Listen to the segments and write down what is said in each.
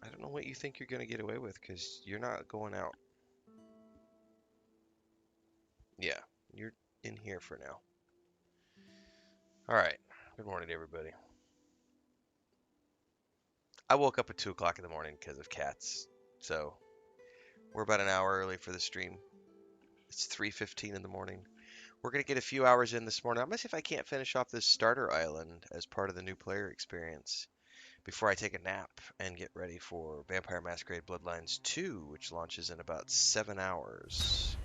I don't know what you think you're gonna get away with, because you're not going out. Yeah, you're in here for now. All right. Good morning, everybody. I woke up at 2 o'clock in the morning because of cats. So we're about an hour early for the stream. It's 3:15 in the morning. We're gonna get a few hours in this morning. I'm gonna see if I can't finish off this starter island as part of the new player experience before I take a nap and get ready for Vampire Masquerade Bloodlines 2, which launches in about 7 hours.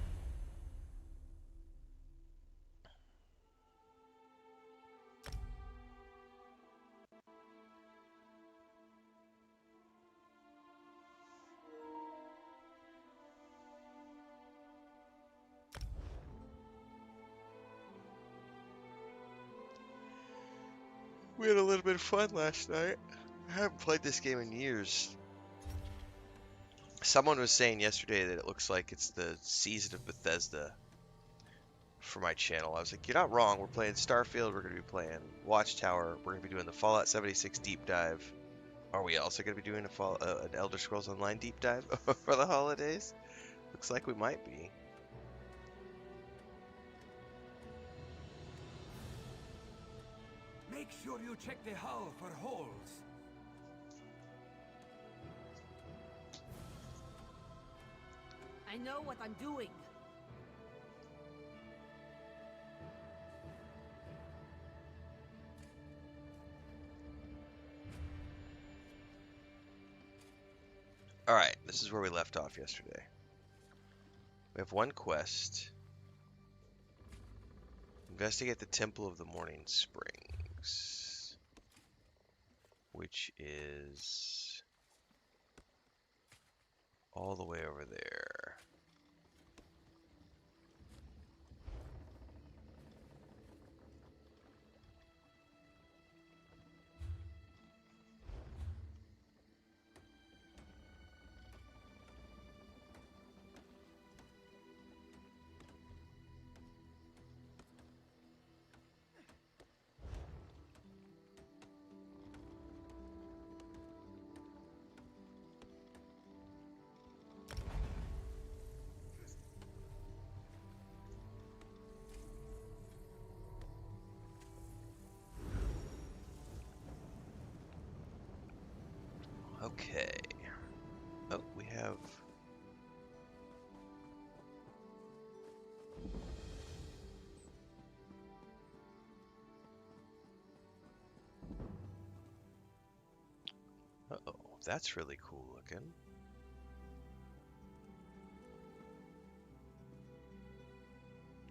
We had a little bit of fun last night. I haven't played this game in years. Someone was saying yesterday that it looks like it's the season of Bethesda for my channel. I was like, you're not wrong. We're playing Starfield. We're going to be playing Watchtower. We're going to be doing the Fallout 76 deep dive. Are we also going to be doing an Elder Scrolls Online deep dive for the holidays? Looks like we might be. Make sure you check the hull for holes. I know what I'm doing. Alright, this is where we left off yesterday. We have one quest. Investigate the Temple of the Morning Springs, which is all the way over there. Okay. Oh, we have... Uh-oh, that's really cool looking.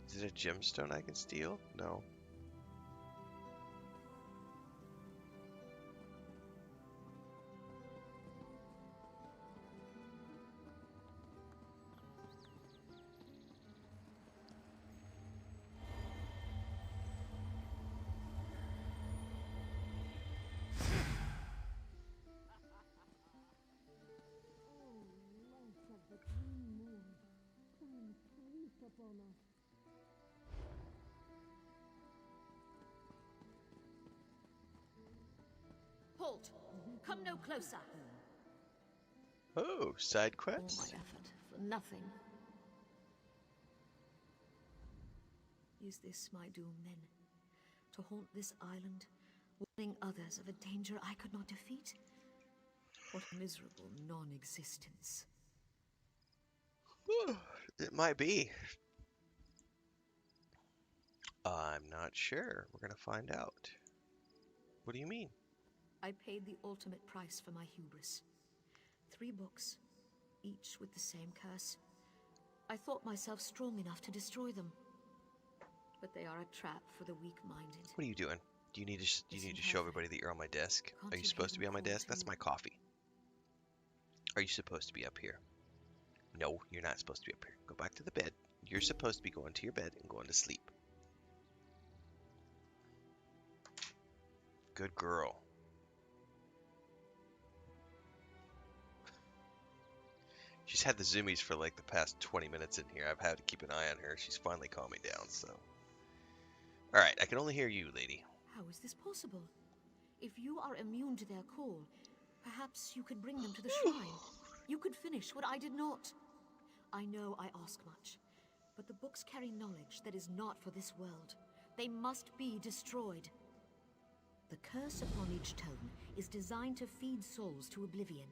Is it a gemstone I can steal? No. Halt! Come no closer. Oh, side All my quests? effort for nothing. Is this my doom, then? To haunt this island, warning others of a danger I could not defeat? What miserable non-existence. It might be. I'm not sure. We're gonna find out. What do you mean? I paid the ultimate price for my hubris. 3 books, each with the same curse. I thought myself strong enough to destroy them. But they are a trap for the weak-minded. What are you doing? Do you need to show everybody that you're on my desk? Are you supposed to be on my desk? That's my coffee. Are you supposed to be up here? No, you're not supposed to be up here. Go back to the bed. You're supposed to be going to your bed and going to sleep. Good girl. She's had the zoomies for like the past 20 minutes in here. I've had to keep an eye on her. She's finally calming down, so. Alright, I can only hear you, lady. How is this possible? If you are immune to their call, Perhaps you could bring them to the shrine. You could finish what I did not. I know I ask much, but the books carry knowledge that is not for this world. They must be destroyed. The curse upon each tome is designed to feed souls to oblivion.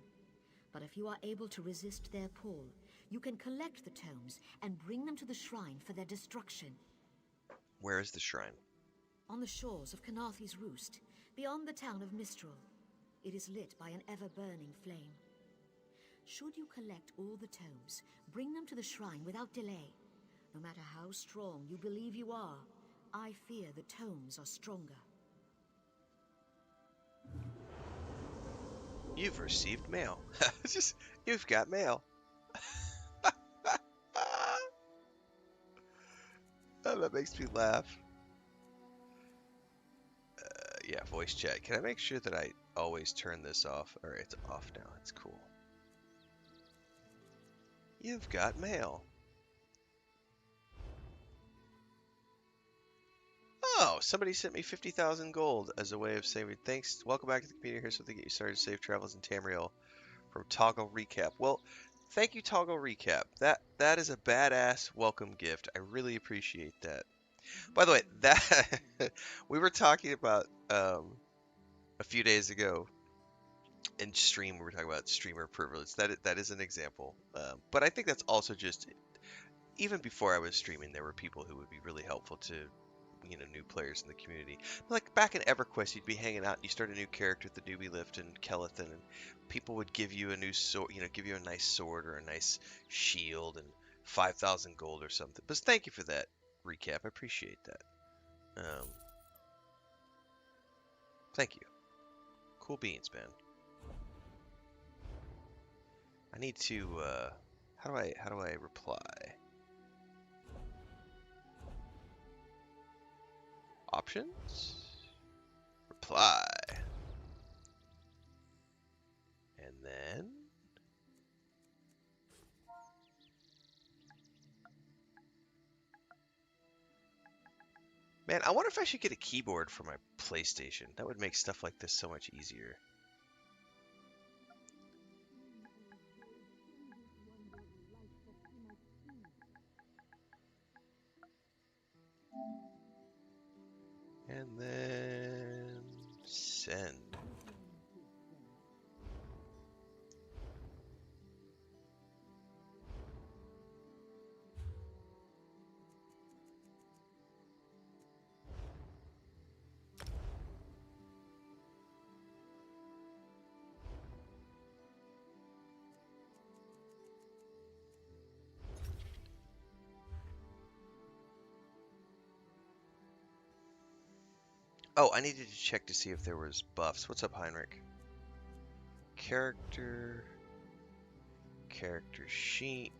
But if you are able to resist their pull, you can collect the tomes and bring them to the shrine for their destruction. Where is the shrine? On the shores of Canarthi's Roost, beyond the town of Mistral. It is lit by an ever-burning flame. Should you collect all the tomes, bring them to the shrine without delay. No matter how strong you believe you are, I fear the tomes are stronger. You've received mail. Just, you've got mail. Oh, that makes me laugh. Yeah, voice chat. Can I make sure that I always turn this off? Or it's off now. It's cool. You've got mail. Oh, somebody sent me 50,000 gold as a way of saying thanks. Welcome back to the community. Here's something to get you started. Safe travels in Tamriel from Toggle Recap. Well, thank you, Toggle Recap. That is a badass welcome gift. I really appreciate that. By the way, that we were talking about a few days ago in stream. We were talking about streamer privilege. That is an example. But I think that's also just even before I was streaming, there were people who would be really helpful to new players in the community. Like back in EverQuest, you'd be hanging out and you start a new character at the newbie lift in Kelethin, and people would give you a new sword, give you a nice sword or a nice shield and 5,000 gold or something. But thank you for that recap. I appreciate that. Thank you. Cool beans, man. I need to how do I reply? Options? Reply. And then man, I wonder if I should get a keyboard for my PlayStation. That would make stuff like this so much easier. And then send. Oh, I needed to check to see if there was buffs. What's up, Heinrich? Character sheet.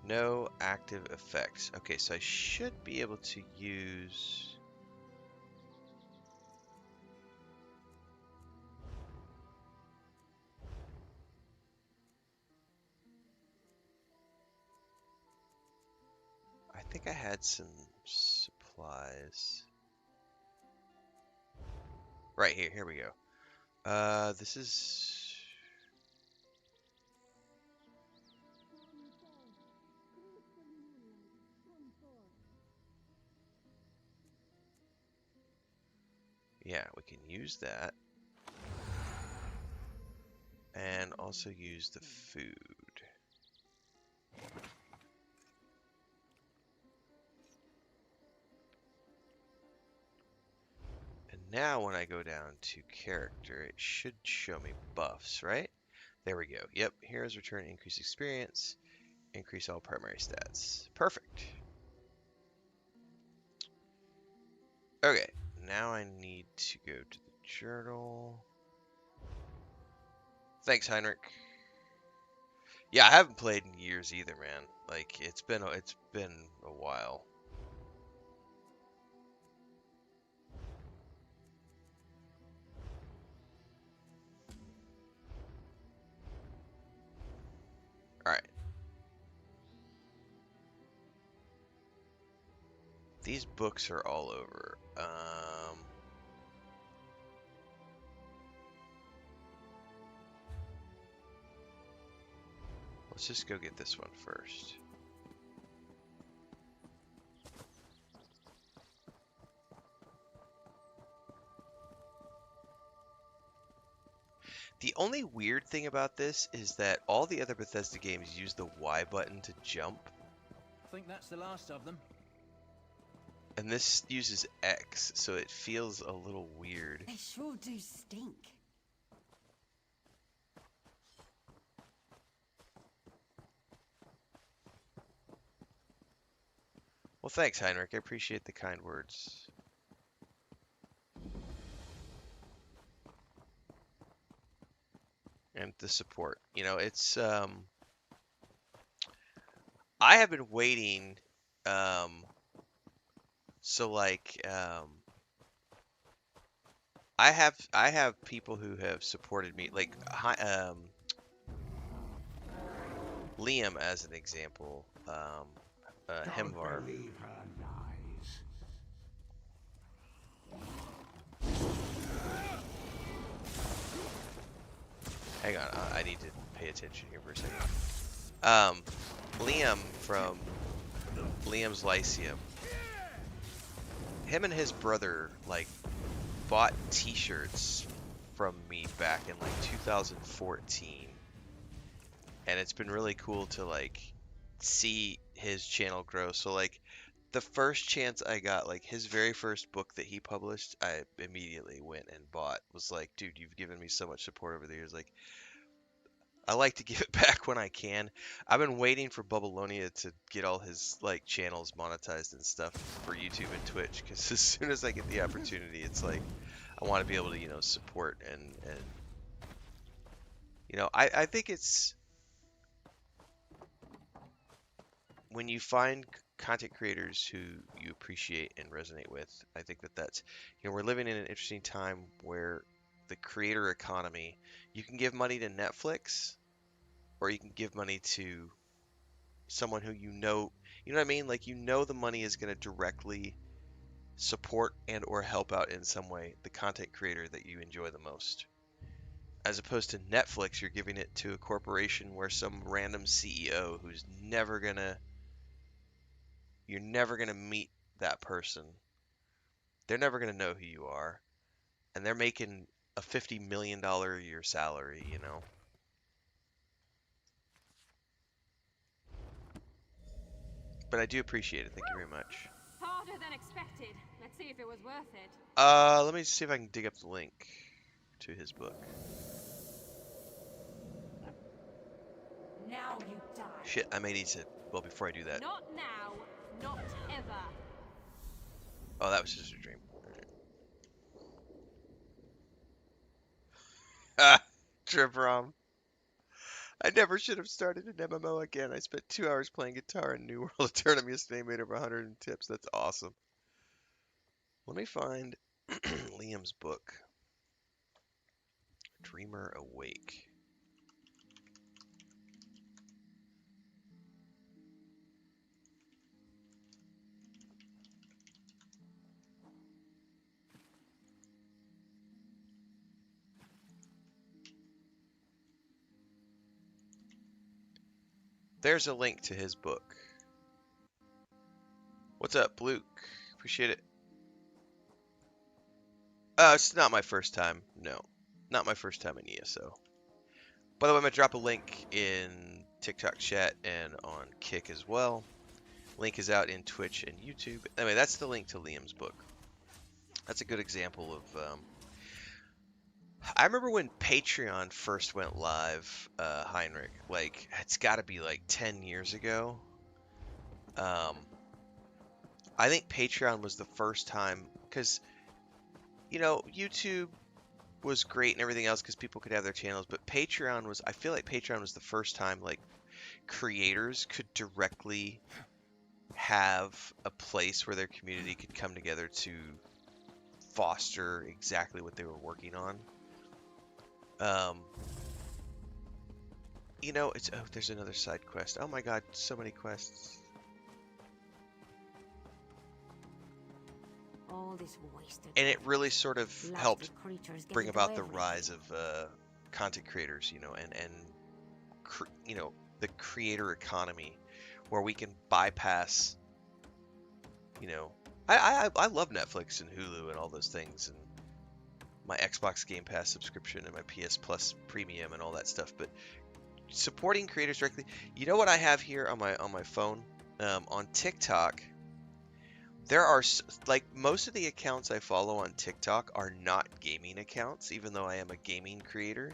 No active effects. Okay, so I should be able to use... I think I had some supplies. Right here, here we go. This is... Yeah, we can use that. And also use the food. And now when I go down to character, it should show me buffs, right? There we go. Yep, heroes return increased experience, increase all primary stats. Perfect. Okay, now I need to go to the journal. Thanks, Heinrich. Yeah, I haven't played in years either, man. Like it's been a while. All right. These books are all over. Let's just go get this one first. The only weird thing about this is that all the other Bethesda games use the Y button to jump, I think that's the last of them. and this uses X, so it feels a little weird. They sure do stink. Well, thanks, Heinrich. I appreciate the kind words. And the support. You know, it's I have been waiting so like I have people who have supported me like Liam as an example, Hemvar. Believe her lies. Hang on, I need to pay attention here for a second. Liam from Liam's Lyceum. Him and his brother like bought T-shirts from me back in like 2014, and it's been really cool to like see his channel grow. So like the first chance I got, like his very first book that he published, I immediately went and bought. Was like, dude, you've given me so much support over the years. Like, I like to give it back when I can. I've been waiting for Bubbalonia to get all his like channels monetized and stuff for YouTube and Twitch, because as soon as I get the opportunity, it's like I want to be able to, you know, support and you know, I think it's when you find content creators who you appreciate and resonate with. I think that that's, you know, we're living in an interesting time where the creator economy, you can give money to Netflix or you can give money to someone who you know what I mean? Like, you know, the money is going to directly support and or help out in some way the content creator that you enjoy the most. As opposed to Netflix, you're giving it to a corporation where some random CEO who's you're never going to meet that person. They're never going to know who you are. And they're making a $50 million a year salary, you know? But I do appreciate it. Thank you very much. Harder than expected. Let's see if it was worth it. Let me see if I can dig up the link to his book. Now you die. Shit, I may need to, well, before I do that. Not now, not ever. Oh, that was just a dream. Ah, Triprom. I never should have started an MMO again. I spent 2 hours playing guitar in New World of Tournament yesterday, made over 100 in tips. That's awesome. Let me find Liam's book. Dreamer Awake. There's a link to his book. What's up, Luke? Appreciate it. It's not my first time. No. Not my first time in ESO. By the way, I'm going to drop a link in TikTok chat and on Kick as well. Link is out in Twitch and YouTube. Anyway, that's the link to Liam's book. That's a good example of... I remember when Patreon first went live, Heinrich. Like, it's got to be like 10 years ago. I think Patreon was the first time... Because, you know, YouTube was great and everything else because people could have their channels. But Patreon was... I feel like Patreon was the first time, like, creators could directly have a place where their community could come together to foster exactly what they were working on. You know, it's... Oh, there's another side quest. Oh my god, so many quests. All this wasted. And it really sort of helped creatures bring getting about the away with rise it. of content creators, you know, and you know, the creator economy, where we can bypass, you know, I love Netflix and Hulu and all those things, and my Xbox Game Pass subscription and my PS Plus Premium and all that stuff. But supporting creators directly, you know what I have here on my phone, on TikTok. There are like most of the accounts I follow on TikTok are not gaming accounts, even though I am a gaming creator.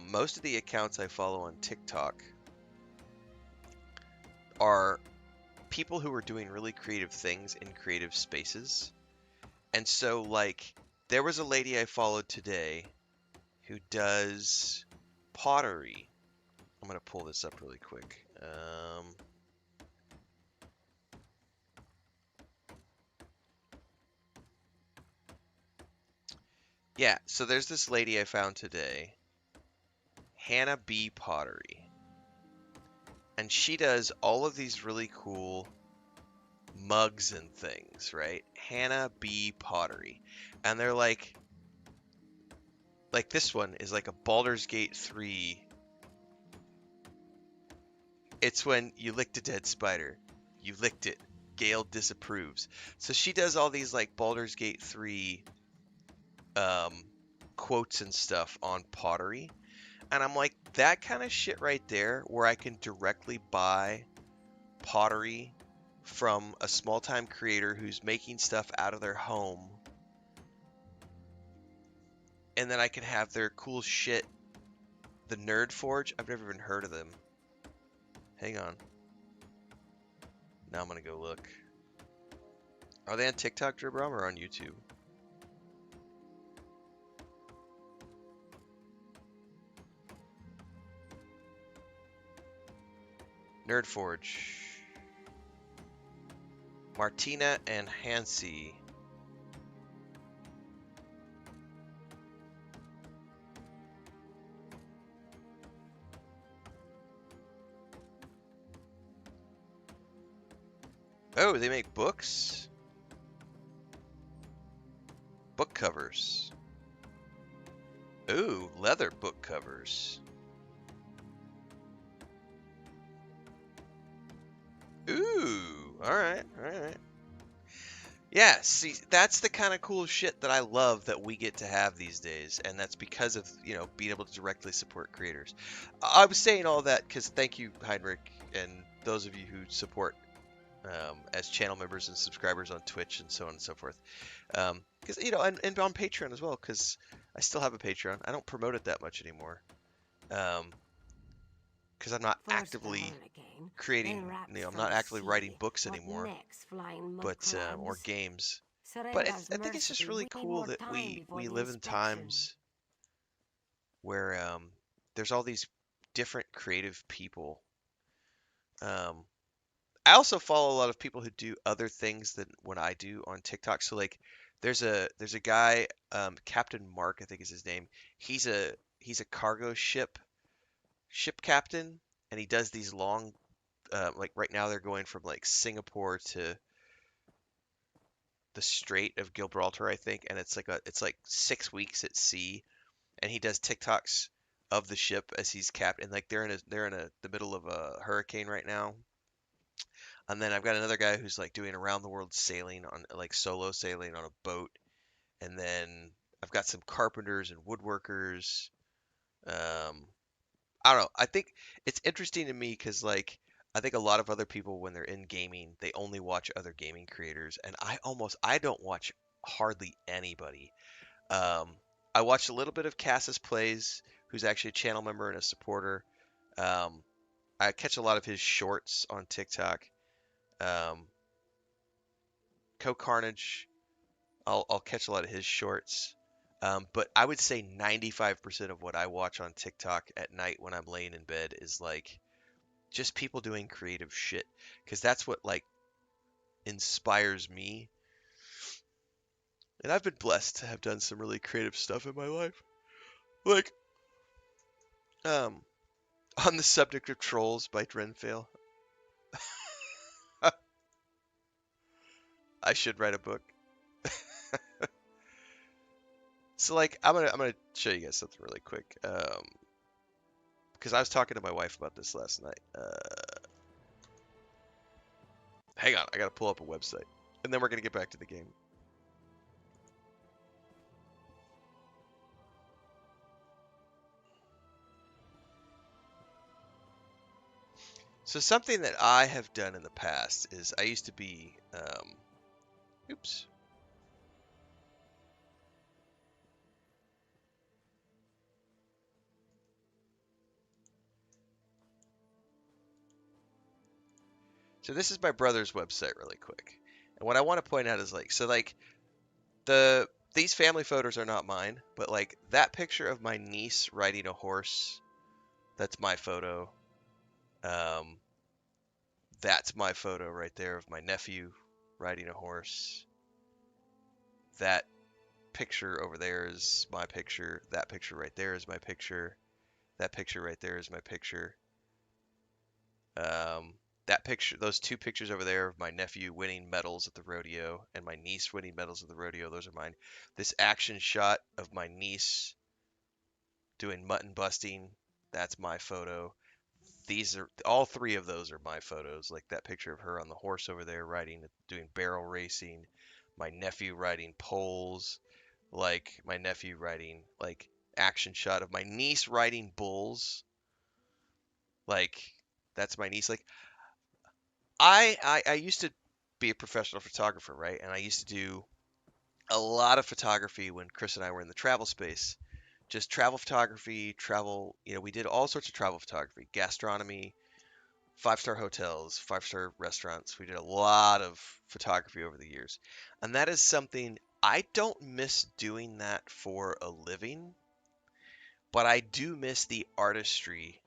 Most of the accounts I follow on TikTok are people who are doing really creative things in creative spaces. And so, like, there was a lady I followed today who does pottery. I'm going to pull this up really quick. Yeah, so there's this lady I found today, Hannah B. Pottery. And she does all of these really cool mugs and things, right? Hannah B. Pottery. And they're like this one is like a Baldur's Gate 3. It's when you licked a dead spider. You licked it. Gale disapproves. So she does all these like Baldur's Gate 3 quotes and stuff on pottery. And I'm like, that kind of shit right there, where I can directly buy pottery from a small time creator who's making stuff out of their home, and then I can have their cool shit. The Nerd Forge, I've never even heard of them. Hang on. Now I'm gonna go look. Are they on TikTok, Dribrom, or on YouTube? Nerd Forge. Martina and Hansi. Oh, they make books? Book covers. Ooh, leather book covers. Ooh, alright, alright. Yeah, see, that's the kind of cool shit that I love that we get to have these days, and that's because of, you know, being able to directly support creators. I was saying all that because thank you, Heinrich, and those of you who support as channel members and subscribers on Twitch and so on and so forth. Because, you know, and on Patreon as well, because I still have a Patreon. I don't promote it that much anymore. Because I'm not actively creating, you know, I'm not actively writing books anymore, but or games. But I think it's just really cool that we live in times where there's all these different creative people. I also follow a lot of people who do other things than what I do on TikTok. So like, there's a guy, Captain Mark, I think is his name. He's a cargo ship captain, and he does these long, like right now they're going from like Singapore to the Strait of Gibraltar, I think, and it's like 6 weeks at sea, and he does TikToks of the ship as he's captain. Like they're in the middle of a hurricane right now. And then I've got another guy who's like doing around the world sailing on like solo sailing on a boat. And then I've got some carpenters and woodworkers. I don't know. I think it's interesting to me because like I think a lot of other people when they're in gaming, they only watch other gaming creators, and I don't watch hardly anybody. Um, I watched a little bit of Cassis Plays, who's actually a channel member and a supporter. I catch a lot of his shorts on TikTok. Um, Co Carnage, I'll catch a lot of his shorts. But I would say 95% of what I watch on TikTok at night when I'm laying in bed is like just people doing creative shit, because that's what like inspires me. And I've been blessed to have done some really creative stuff in my life. Like, um, on the subject of Trolls by Renfail, I should write a book. So like I'm gonna show you guys something really quick. because I was talking to my wife about this last night. Hang on, I gotta pull up a website, and then we're gonna get back to the game. So something that I have done in the past is I used to be, oops. So this is my brother's website really quick. And what I want to point out is like, so like these family photos are not mine, but like that picture of my niece riding a horse, that's my photo. That's my photo right there of my nephew riding a horse. That picture over there is my picture. That picture right there is my picture. That picture right there is my picture. That picture, those two pictures over there of my nephew winning medals at the rodeo and my niece winning medals at the rodeo, those are mine. This action shot of my niece doing mutton busting, that's my photo. These are all three of those are my photos. Like that picture of her on the horse over there riding, doing barrel racing, my nephew riding poles, like my nephew riding like action shot of my niece riding bulls. Like that's my niece. Like I used to be a professional photographer, right? And I used to do a lot of photography when Chris and I were in the travel space. Just travel photography, travel, we did all sorts of travel photography, gastronomy, five-star hotels, five-star restaurants. We did a lot of photography over the years. And that is something I don't miss doing that for a living, but I do miss the artistry.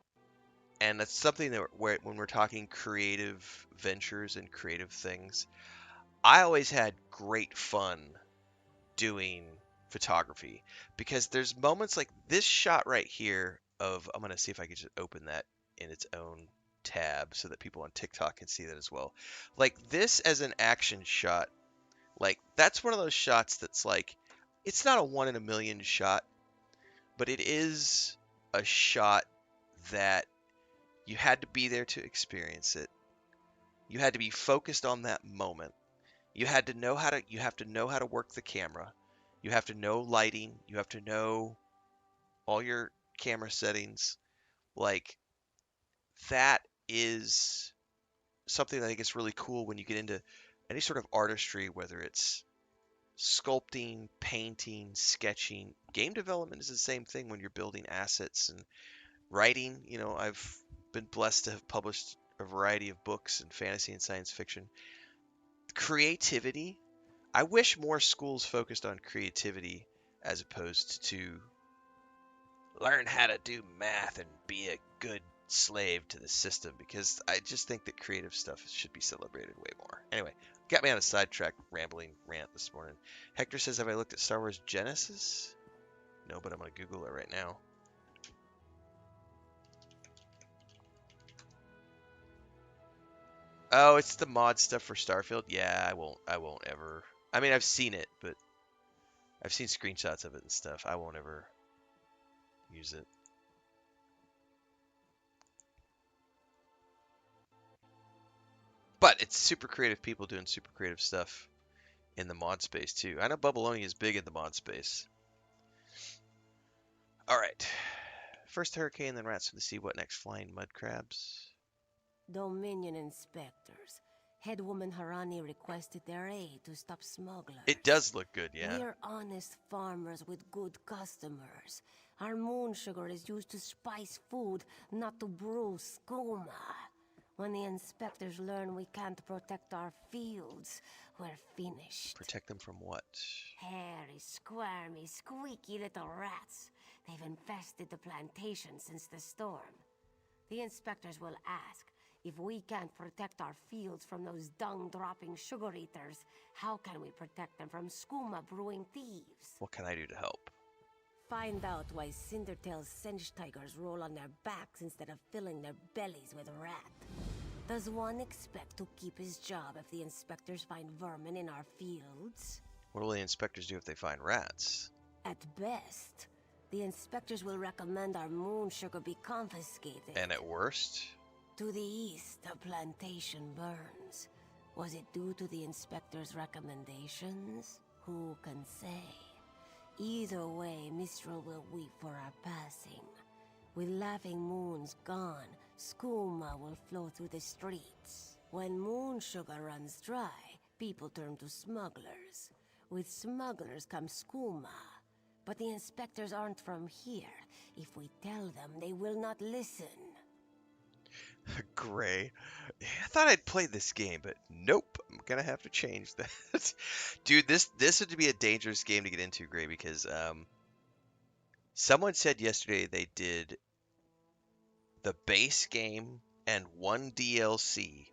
And that's something that when we're talking creative ventures and creative things, I always had great fun doing photography because there's moments like this shot right here of, I'm going to see if I can just open that in its own tab so that people on TikTok can see that as well. Like this as an action shot, like that's one of those shots that's like, it's not a one in a million shot, but it is a shot that you had to be there to experience it. You had to be focused on that moment. You have to know how to work the camera. You have to know lighting. You have to know all your camera settings. Like that is something that I think is really cool when you get into any sort of artistry, whether it's sculpting, painting, sketching. Game development is the same thing when you're building assets and writing. I've been blessed to have published a variety of books in fantasy and science fiction. Creativity. I wish more schools focused on creativity as opposed to learn how to do math and be a good slave to the system, because I just think that creative stuff should be celebrated way more. Anyway, got me on a sidetrack rambling rant this morning. Hector says, have I looked at Star Wars Genesis? No, but I'm going to Google it right now. Oh, it's the mod stuff for Starfield? Yeah, I won't ever. I mean, I've seen it, but I've seen screenshots of it and stuff. I won't ever use it. But it's super creative people doing super creative stuff in the mod space too. I know Bubbleoni is big in the mod space. All right. First hurricane, then rats from the sea. What next? Flying mud crabs. Dominion inspectors. Headwoman Harani requested their aid to stop smugglers. It does look good, yeah. We're honest farmers with good customers. Our moon sugar is used to spice food, not to brew skooma. When the inspectors learn we can't protect our fields, we're finished. Protect them from what? Hairy, squirmy, squeaky little rats. They've infested the plantation since the storm. The inspectors will ask, if we can't protect our fields from those dung-dropping sugar eaters, how can we protect them from skooma brewing thieves? What can I do to help? Find out why Cindertail's Singe tigers roll on their backs instead of filling their bellies with rat. Does one expect to keep his job if the inspectors find vermin in our fields? What will the inspectors do if they find rats? At best, the inspectors will recommend our moon sugar be confiscated. And at worst? To the east, the plantation burns. Was it due to the inspector's recommendations? Who can say? Either way, Mistral will weep for our passing. With laughing moons gone, skooma will flow through the streets. When moon sugar runs dry, people turn to smugglers. With smugglers comes skooma. But the inspectors aren't from here. If we tell them, they will not listen. Gray. I thought I'd play this game, but nope. I'm gonna have to change that. Dude, this would be a dangerous game to get into, Gray, because someone said yesterday they did the base game and one DLC,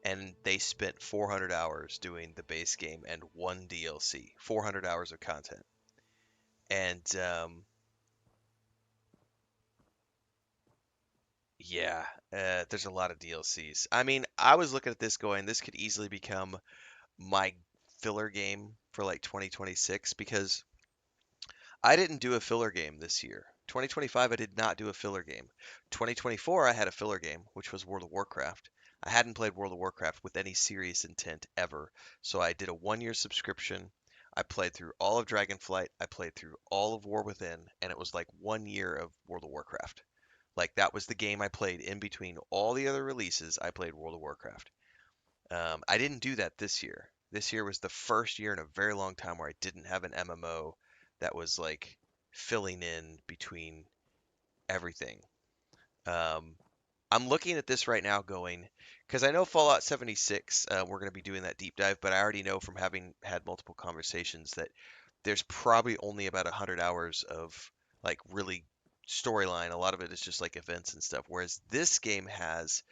and they spent 400 hours doing the base game and one DLC. 400 hours of content. And yeah, there's a lot of DLCs. I mean, I was looking at this going, this could easily become my filler game for like 2026 because I didn't do a filler game this year. 2025, I did not do a filler game. 2024, I had a filler game, which was World of Warcraft. I hadn't played World of Warcraft with any serious intent ever, so I did a 1-year subscription. I played through all of Dragonflight, I played through all of War Within, and it was like 1 year of World of Warcraft. Like that was the game I played in between all the other releases. I played World of Warcraft. I didn't do that this year. This year was the first year in a very long time where I didn't have an MMO that was like filling in between everything. Um, I'm looking at this right now going, because I know Fallout 76, we're going to be doing that deep dive, but I already know from having had multiple conversations that there's probably only about 100 hours of like really storyline. A lot of it is just like events and stuff. Whereas this game has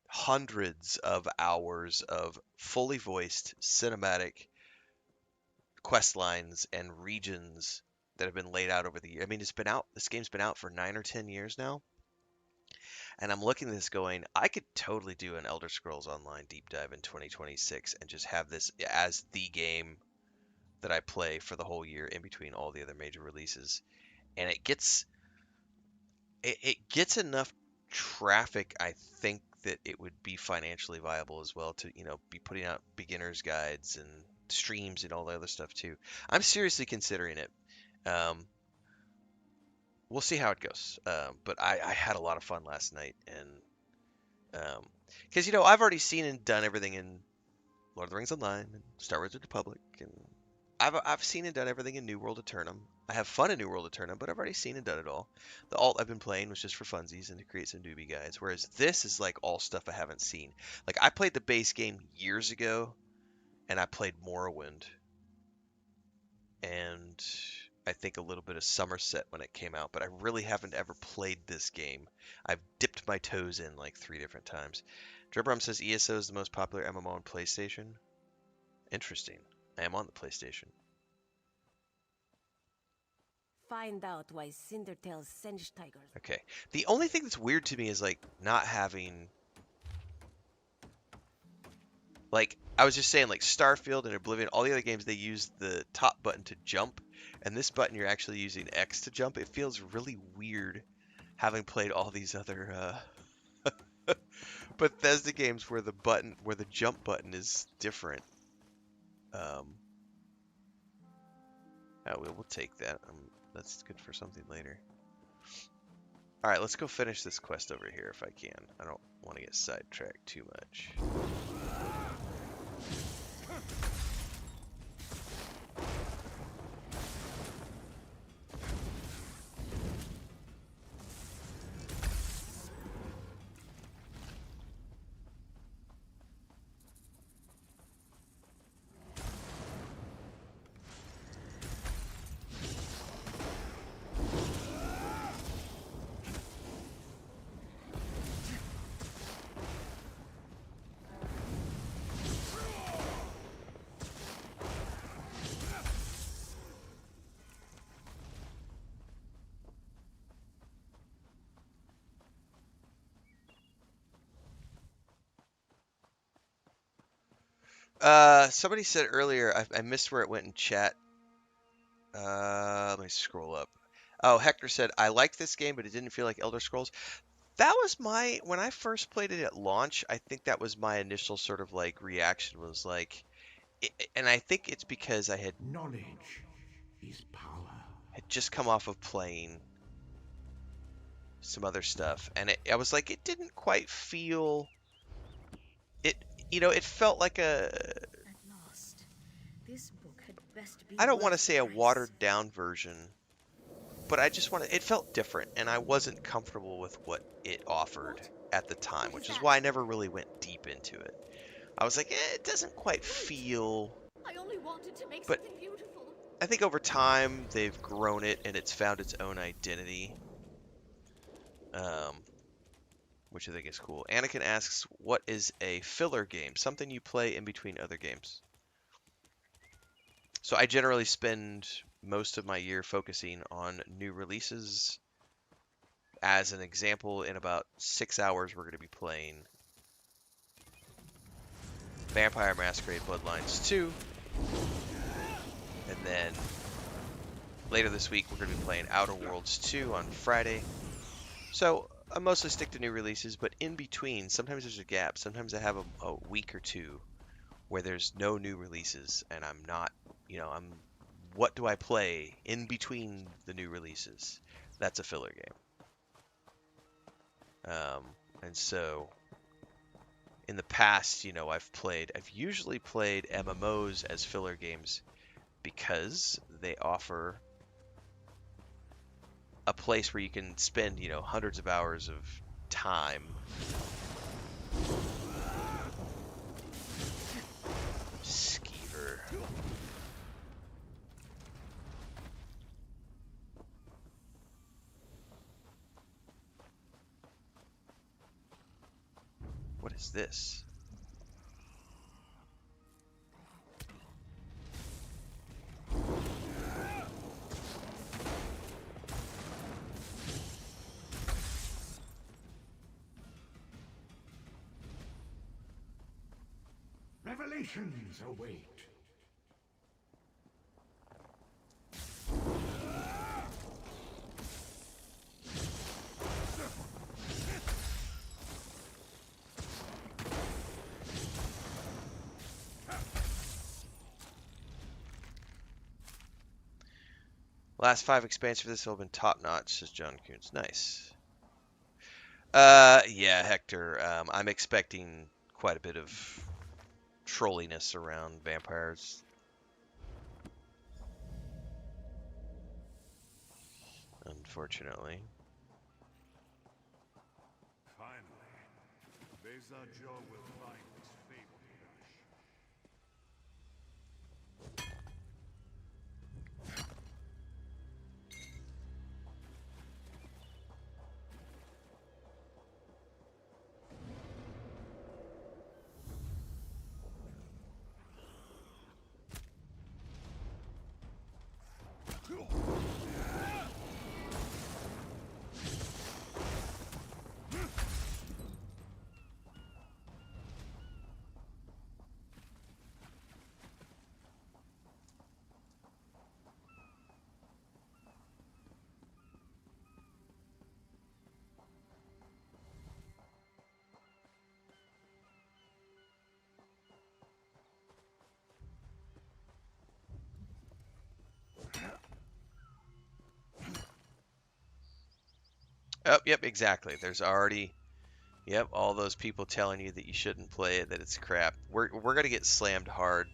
hundreds of hours of fully voiced cinematic quest lines and regions that have been laid out over the year. I mean, this game's been out for 9 or 10 years now. And I'm looking at this going, I could totally do an Elder Scrolls Online deep dive in 2026 and just have this as the game that I play for the whole year in between all the other major releases. And it gets enough traffic, I think, that it would be financially viable as well to, be putting out beginners guides and streams and all the other stuff too. I'm seriously considering it. Um, we'll see how it goes. But I had a lot of fun last night, and because I've already seen and done everything in Lord of the Rings Online and Star Wars: The Republic, and I've seen and done everything in New World Eternum. I have fun in New World Eternum, but I've already seen and done it all. The alt I've been playing was just for funsies and to create some newbie guides, whereas this is like all stuff I haven't seen. Like I played the base game years ago, and I played Morrowind, and I think a little bit of Somerset when it came out, but I really haven't ever played this game. I've dipped my toes in like 3 different times. Dribram says ESO is the most popular MMO on PlayStation. Interesting. I am on the PlayStation. Find out why Cindertail's Sench tigers. Okay. The only thing that's weird to me is like not having, like I was just saying, like Starfield and Oblivion, all the other games they use the top button to jump, and this button you're actually using X to jump. It feels really weird having played all these other Bethesda games where the jump button is different. We'll take that. That's good for something later. All right, let's go finish this quest over here if I can. I don't want to get sidetracked too much. Somebody said earlier, I missed where it went in chat. Let me scroll up. Oh, Hector said, I liked this game, but it didn't feel like Elder Scrolls. That was when I first played it at launch, I think that was my initial sort of like reaction was like, and I think it's because I Knowledge is power. had just come off of playing some other stuff, and I was like, it didn't quite feel it. It felt like At last, this book had best be I don't want to worth say the a price. watered down version, but it felt different, and I wasn't comfortable with what it offered What? at the time, What is which is that? why I never really went deep into it. I was like, it doesn't quite Wait! feel. I only wanted to make But something beautiful. I think over time they've grown it and it's found its own identity, um, which I think is cool. Anakin asks, "What is a filler game? Something you play in between other games?" So I generally spend most of my year focusing on new releases. As an example, in about 6 hours, we're going to be playing Vampire Masquerade Bloodlines 2, and then later this week we're going to be playing Outer Worlds 2 on Friday. So I mostly stick to new releases, but in between, sometimes there's a gap. Sometimes I have a week or two where there's no new releases, and I'm not, what do I play in between the new releases? That's a filler game. And so in the past, I've usually played MMOs as filler games because they offer a place where you can spend, hundreds of hours of time Skeever. What is this? Revelations await. Last 5 expansions for this have been top notch, says John Coons. Nice. Yeah, Hector. I'm expecting quite a bit of trolliness around vampires. Unfortunately. Finally, Beza Joe will find his fabled crush. Oh, yep, exactly. There's already, yep, all those people telling you that you shouldn't play it, that it's crap. We're gonna get slammed hard.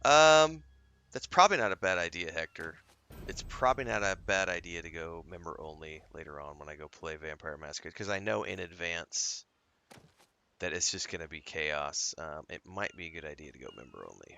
Um, that's probably not a bad idea, Hector. It's probably not a bad idea to go member only later on when I go play Vampire Masquerade, because I know in advance that it's just gonna be chaos. It might be a good idea to go member only.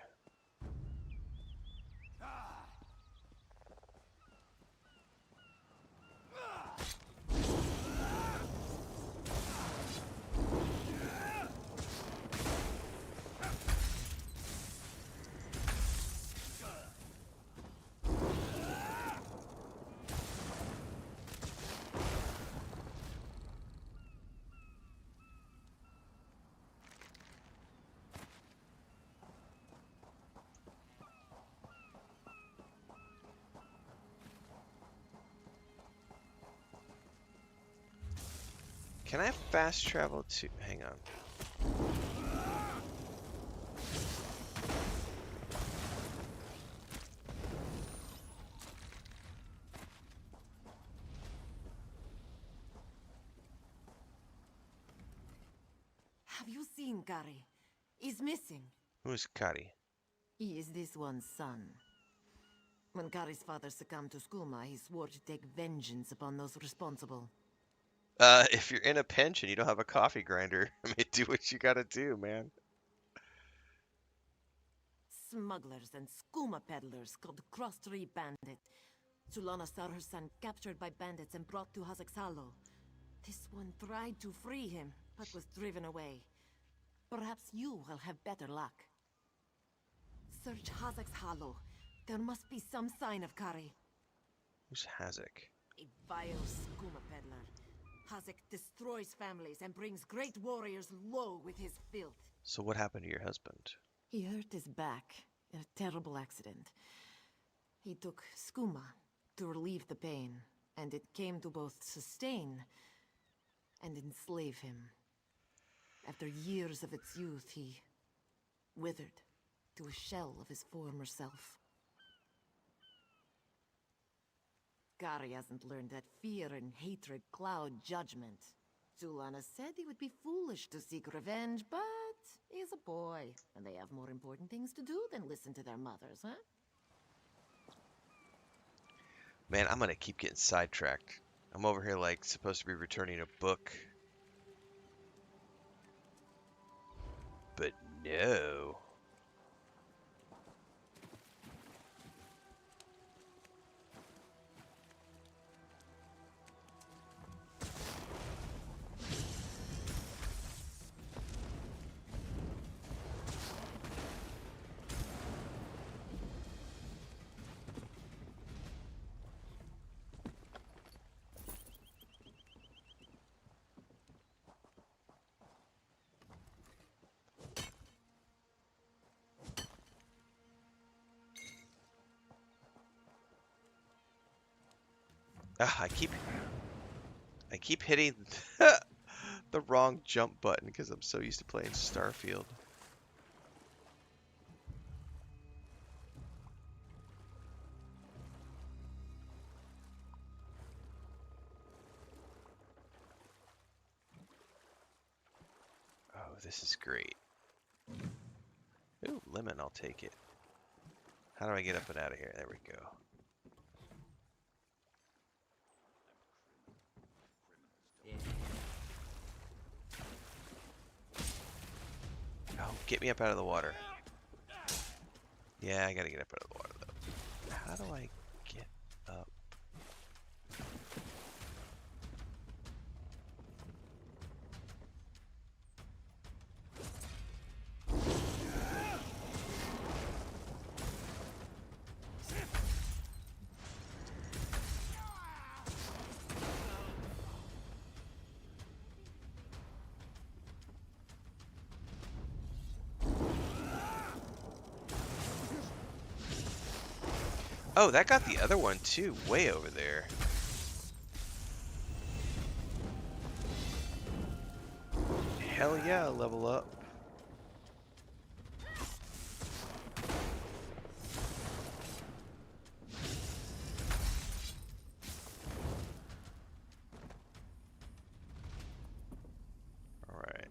Can I fast travel to... Hang on. Have you seen Khari? He's missing. Who's Khari? He is this one's son. When Khari's father succumbed to skooma, he swore to take vengeance upon those responsible. If you're in a pinch and you don't have a coffee grinder, I mean, do what you gotta do, man. Smugglers and skooma peddlers called Cross-Tree Bandit. Zulana saw her son captured by bandits and brought to Hazek's Hollow. This one tried to free him, but was driven away. Perhaps you will have better luck. Search Hazek's Hollow. There must be some sign of Khari. Who's Hazek? A vile skooma peddler. Hazek destroys families and brings great warriors low with his filth. So what happened to your husband? He hurt his back in a terrible accident. He took skooma to relieve the pain, and it came to both sustain and enslave him. After years of its youth, he withered to a shell of his former self. Khari hasn't learned that fear and hatred cloud judgment. Zulana said he would be foolish to seek revenge, but he's a boy, and they have more important things to do than listen to their mothers, huh? Man, I'm gonna keep getting sidetracked. I'm over here like supposed to be returning a book. But no. I keep hitting the wrong jump button because I'm so used to playing Starfield. Oh, this is great. Ooh, lemon, I'll take it. How do I get up and out of here? There we go. Oh, get me up out of the water. Yeah, I gotta get up out of the water though. How do I get up? Oh, that got the other one too, way over there. Hell yeah, level up. All right.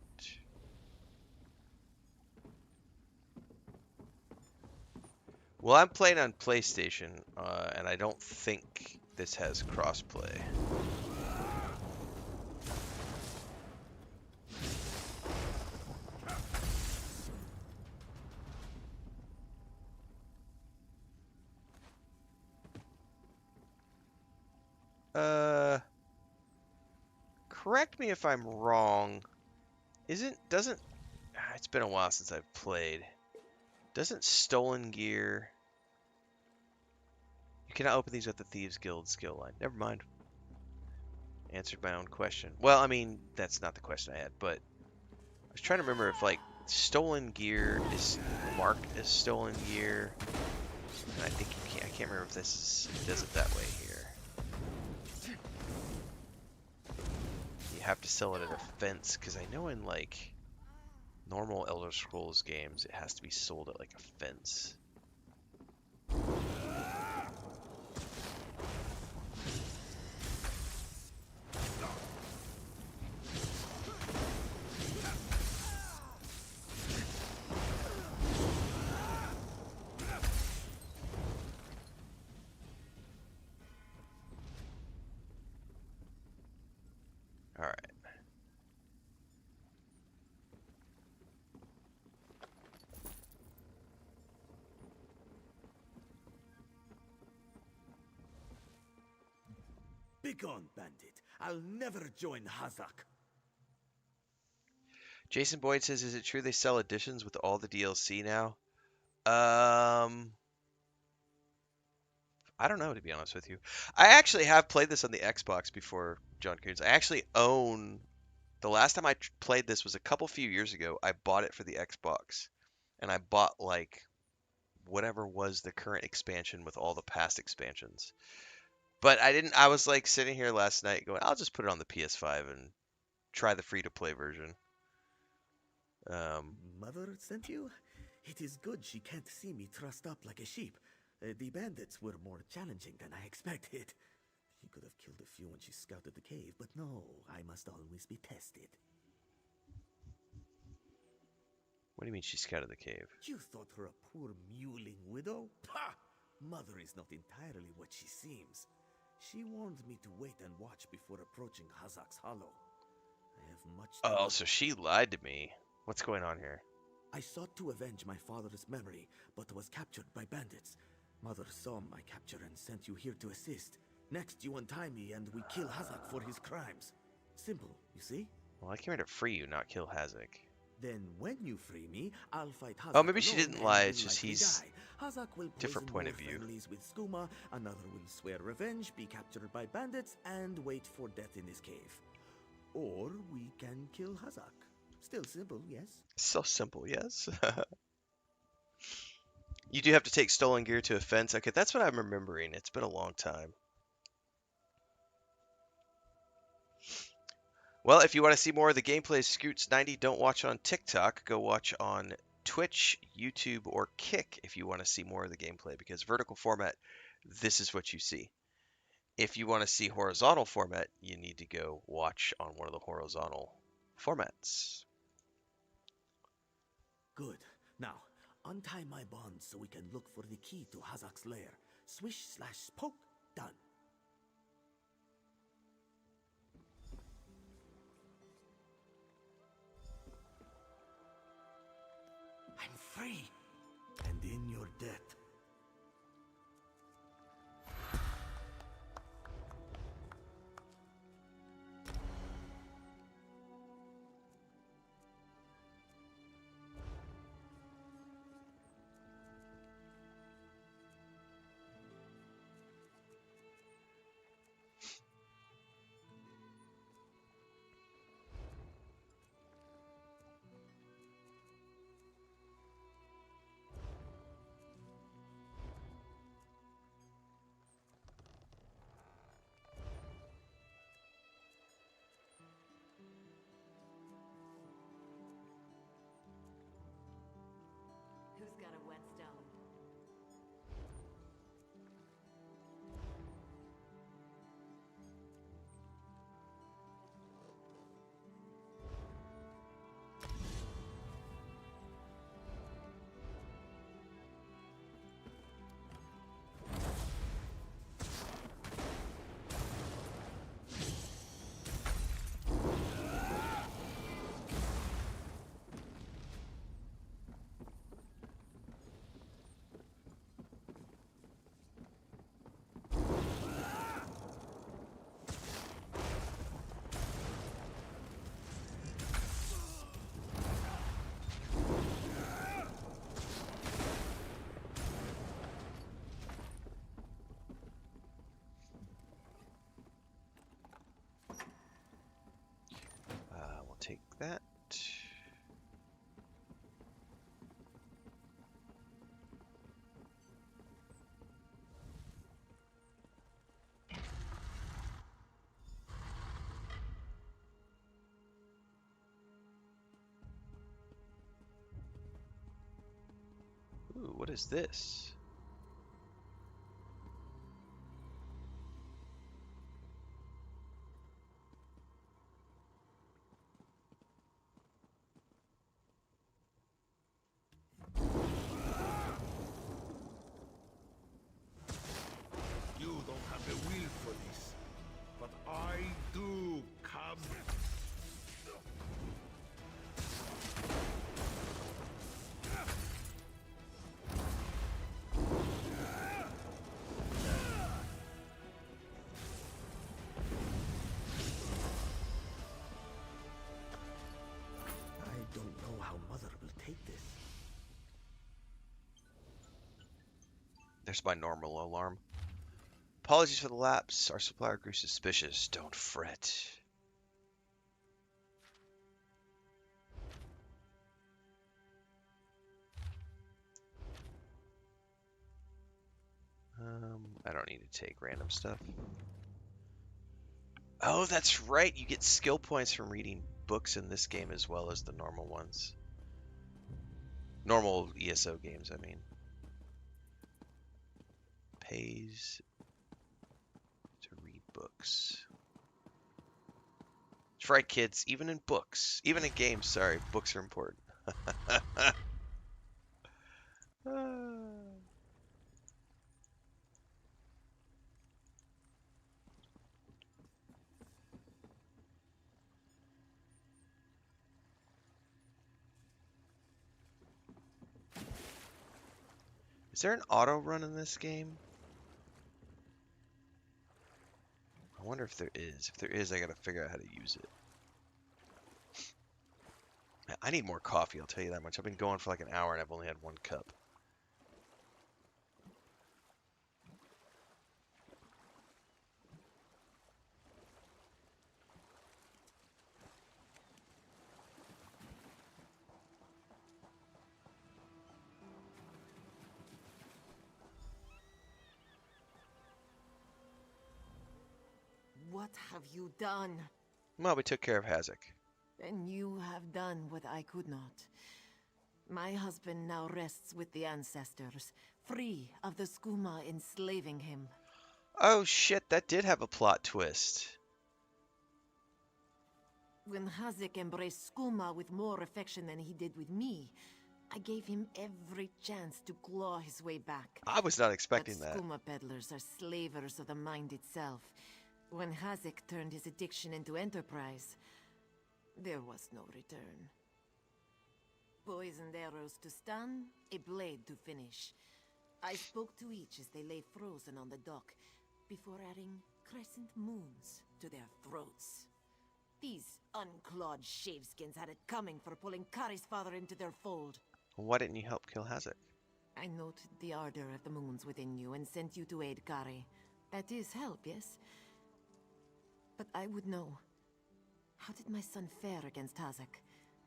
Well, I'm playing on PlayStation, and I don't think this has crossplay. Correct me if I'm wrong. Doesn't, it's been a while since I've played. Doesn't stolen gear... You cannot open these with the Thieves Guild skill line. Never mind. Answered my own question. Well, I mean, that's not the question I had, but I was trying to remember if, like, stolen gear is marked as stolen gear. And I think you can't. I can't remember if this does it that way here. have to sell it at a fence, because I know in like normal Elder Scrolls games it has to be sold at like a fence. All right. Begone, bandit. I'll never join Hazak. Jason Boyd says, "Is it true they sell editions with all the DLC now?" I don't know, to be honest with you. I actually have played this on the Xbox before, John Coons. I actually own. The last time I played this was a couple few years ago. I bought it for the Xbox, and I bought like whatever was the current expansion with all the past expansions. But I didn't. I was like sitting here last night going, I'll just put it on the PS5 and try the free to play version. Mother sent you? It is good she can't see me trussed up like a sheep. The bandits were more challenging than I expected. She could have killed a few when she scouted the cave, but no, I must always be tested. What do you mean she scouted the cave? You thought her a poor mewling widow? Pah! Mother is not entirely what she seems. She warned me to wait and watch before approaching Hazak's Hollow. I have much to Oh, learn. so she lied to me. What's going on here? I sought to avenge my father's memory, but was captured by bandits. Mother saw my capture and sent you here to assist. Next, you untie me and we kill Hazak for his crimes. Simple, you see? Well, I came here to free you, not kill Hazak. Then when you free me, I'll fight Hazak. Oh, maybe she alone didn't and lie, will it's just likely he's die. Hazak will different poison point more of view. families with skooma, another will swear revenge, be captured by bandits, and wait for death in this cave. Or we can kill Hazak. Still simple, yes? So simple, yes. You do have to take stolen gear to a fence. Okay, that's what I'm remembering. It's been a long time. Well, if you want to see more of the gameplay of Scoots90, don't watch on TikTok. Go watch on Twitch, YouTube, or Kick if you want to see more of the gameplay, because vertical format, this is what you see. If you want to see horizontal format, you need to go watch on one of the horizontal formats. Good. Now, untie my bonds so we can look for the key to Hazak's lair. Swish/poke, done. I'm free, and in your debt. Who's got a whetstone? We'll take that. is this? You don't have the will for this, but I do. Come. I don't know how Mother will take this. There's my normal alarm. Apologies for the lapse. Our supplier grew suspicious. Don't fret. I don't need to take random stuff. Oh, that's right. You get skill points from reading books in this game as well as the normal ones. Normal ESO games, I mean. Pays to read books. That's right, kids. Even in books, even in games, sorry, books are important. Is there an auto run in this game? I wonder if there is. If there is, I gotta figure out how to use it. I need more coffee, I'll tell you that much. I've been going for like an hour and I've only had one cup. What have you done? Well, we took care of Hazak. Then you have done what I could not. My husband now rests with the ancestors, free of the skooma enslaving him. Oh shit, that did have a plot twist. When Hazak embraced skooma with more affection than he did with me, I gave him every chance to claw his way back. I was not expecting But that. skooma peddlers are slavers of the mind itself. When Hazak turned his addiction into enterprise, there was no return. Poisoned arrows to stun, a blade to finish. I spoke to each as they lay frozen on the dock, before adding crescent moons to their throats. These unclawed shaveskins had it coming for pulling Khari's father into their fold. Why didn't you help kill Hazak? I noted the ardor of the moons within you and sent you to aid Khari. That is help, yes? But I would know. How did my son fare against Hazak?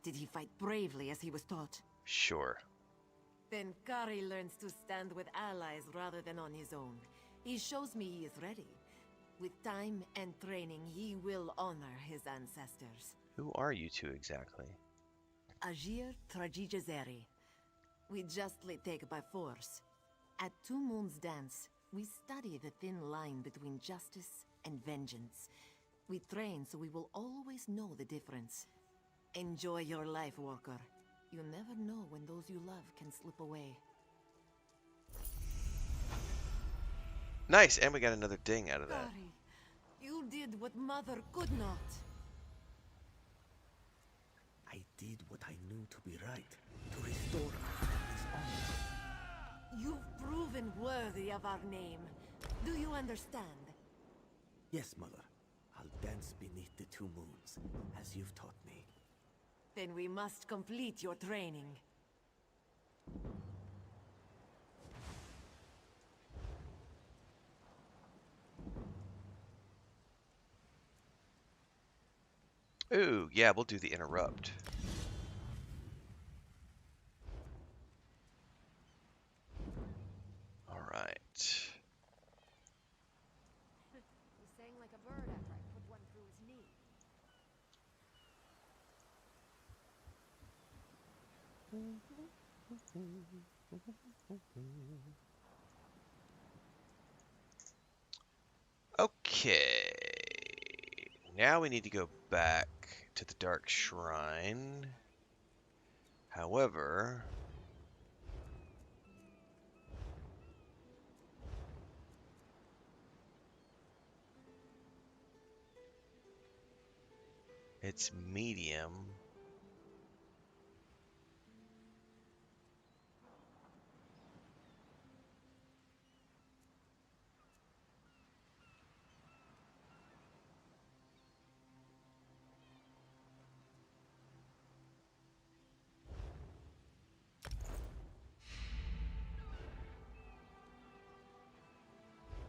Did he fight bravely as he was taught? Sure. Then Khari learns to stand with allies rather than on his own. He shows me he is ready. With time and training, he will honor his ancestors. Who are you two exactly? Ajir Trajijazeri. We justly take by force. At Two Moons Dance, we study the thin line between justice and vengeance. We train so we will always know the difference. Enjoy your life, worker. You never know when those you love can slip away. Nice, and we got another ding out of that. Khari, you did what Mother could not. I did what I knew to be right, to restore our family's honor. You've proven worthy of our name. Do you understand? Yes, Mother. I'll dance beneath the two moons, as you've taught me. Then we must complete your training. Ooh, yeah, we'll do the interrupt. All right. He sang like a bird after I put one through his knee. Okay. Now we need to go back to the Dark Shrine. However, it's medium.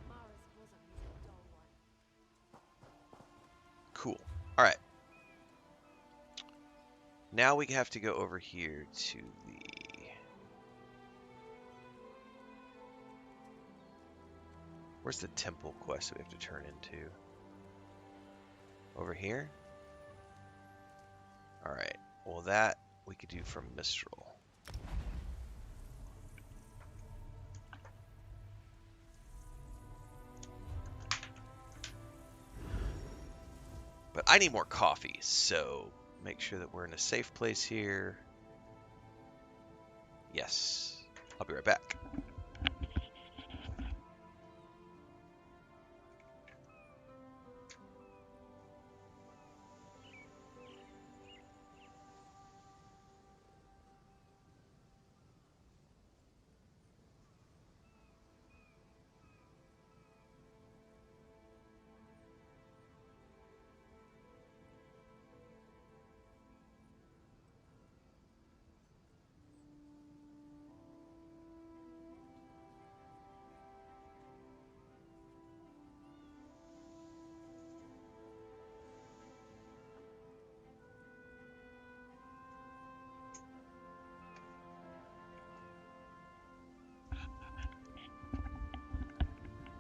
Mara's bosom is a dull one. Cool. All right. Now we have to go over here to the... Where's the temple quest that we have to turn into? Over here? Alright. Well, that we could do from Mistral. But I need more coffee, so make sure that we're in a safe place here. Yes. I'll be right back.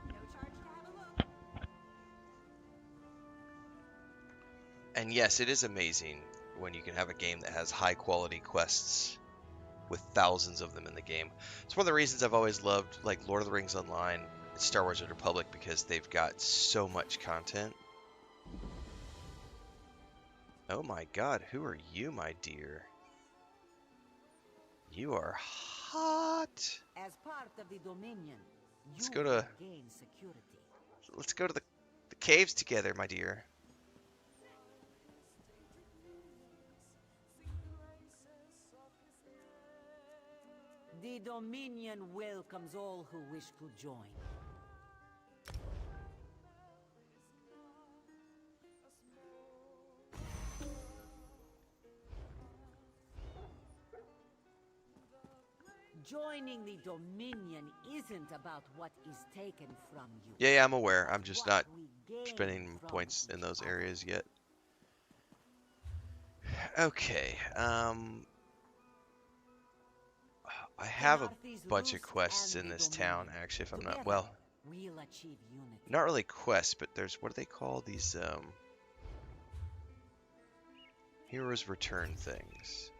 No charge to have a look. And yes, it is amazing when you can have a game that has high quality quests with thousands of them in the game. It's one of the reasons I've always loved like Lord of the Rings Online and Star Wars: The Republic, because they've got so much content. Oh my god, who are you, my dear? You are hot. As part of the Dominion, Let's you go to will gain security. let's go to the caves together, my dear. The Dominion welcomes all who wish to join. Joining the Dominion isn't about what is taken from you. Yeah, I'm aware. I'm just not What we gain spending from points in each those other. areas yet. Okay, I have a bunch of quests in this town, actually, if I'm not, well, We'll achieve unity. not really quests, but there's, what do they call these, heroes return things.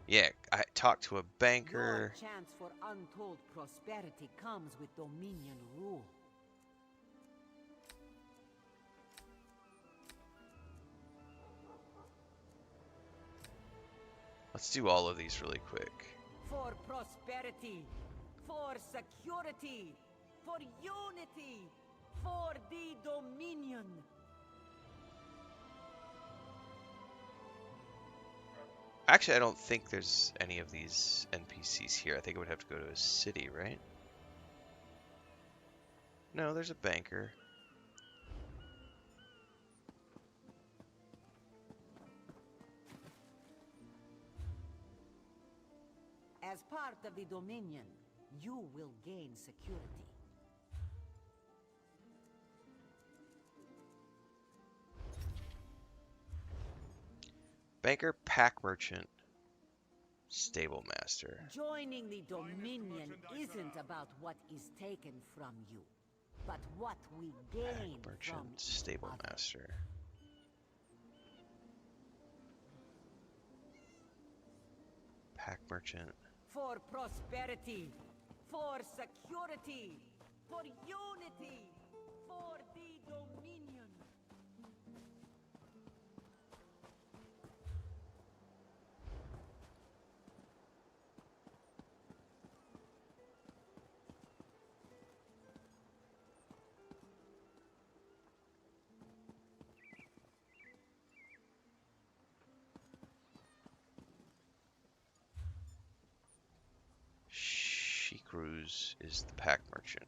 Yeah, I talked to a banker. Your chance for untold prosperity comes with Dominion rule. Let's do all of these really quick. For prosperity, for security, for unity, for the Dominion. Actually, I don't think there's any of these NPCs here. I think I would have to go to a city, right? No, there's a banker. As part of the Dominion, you will gain security. Banker, pack merchant, stable master. Joining the Dominion isn't about what is taken from you, but what we gain Pack from merchant, each stable other. master. Pack merchant. For prosperity, for security, for unity, for the Dominion. Cruz is the pack merchant.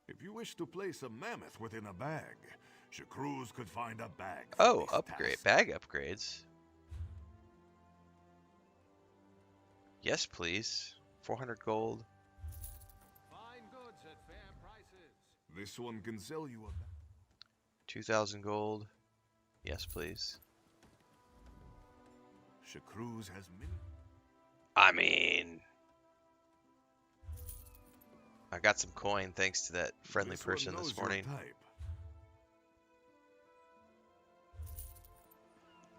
If you wish to place a mammoth within a bag, Shacruz could find a bag. Oh, upgrade. Bag upgrades. Yes, please. 400 gold. Fine goods at fair prices. This one can sell you a 2,000 gold. Yes, please. Shacruz has many. I mean, I got some coin thanks to that friendly person this morning.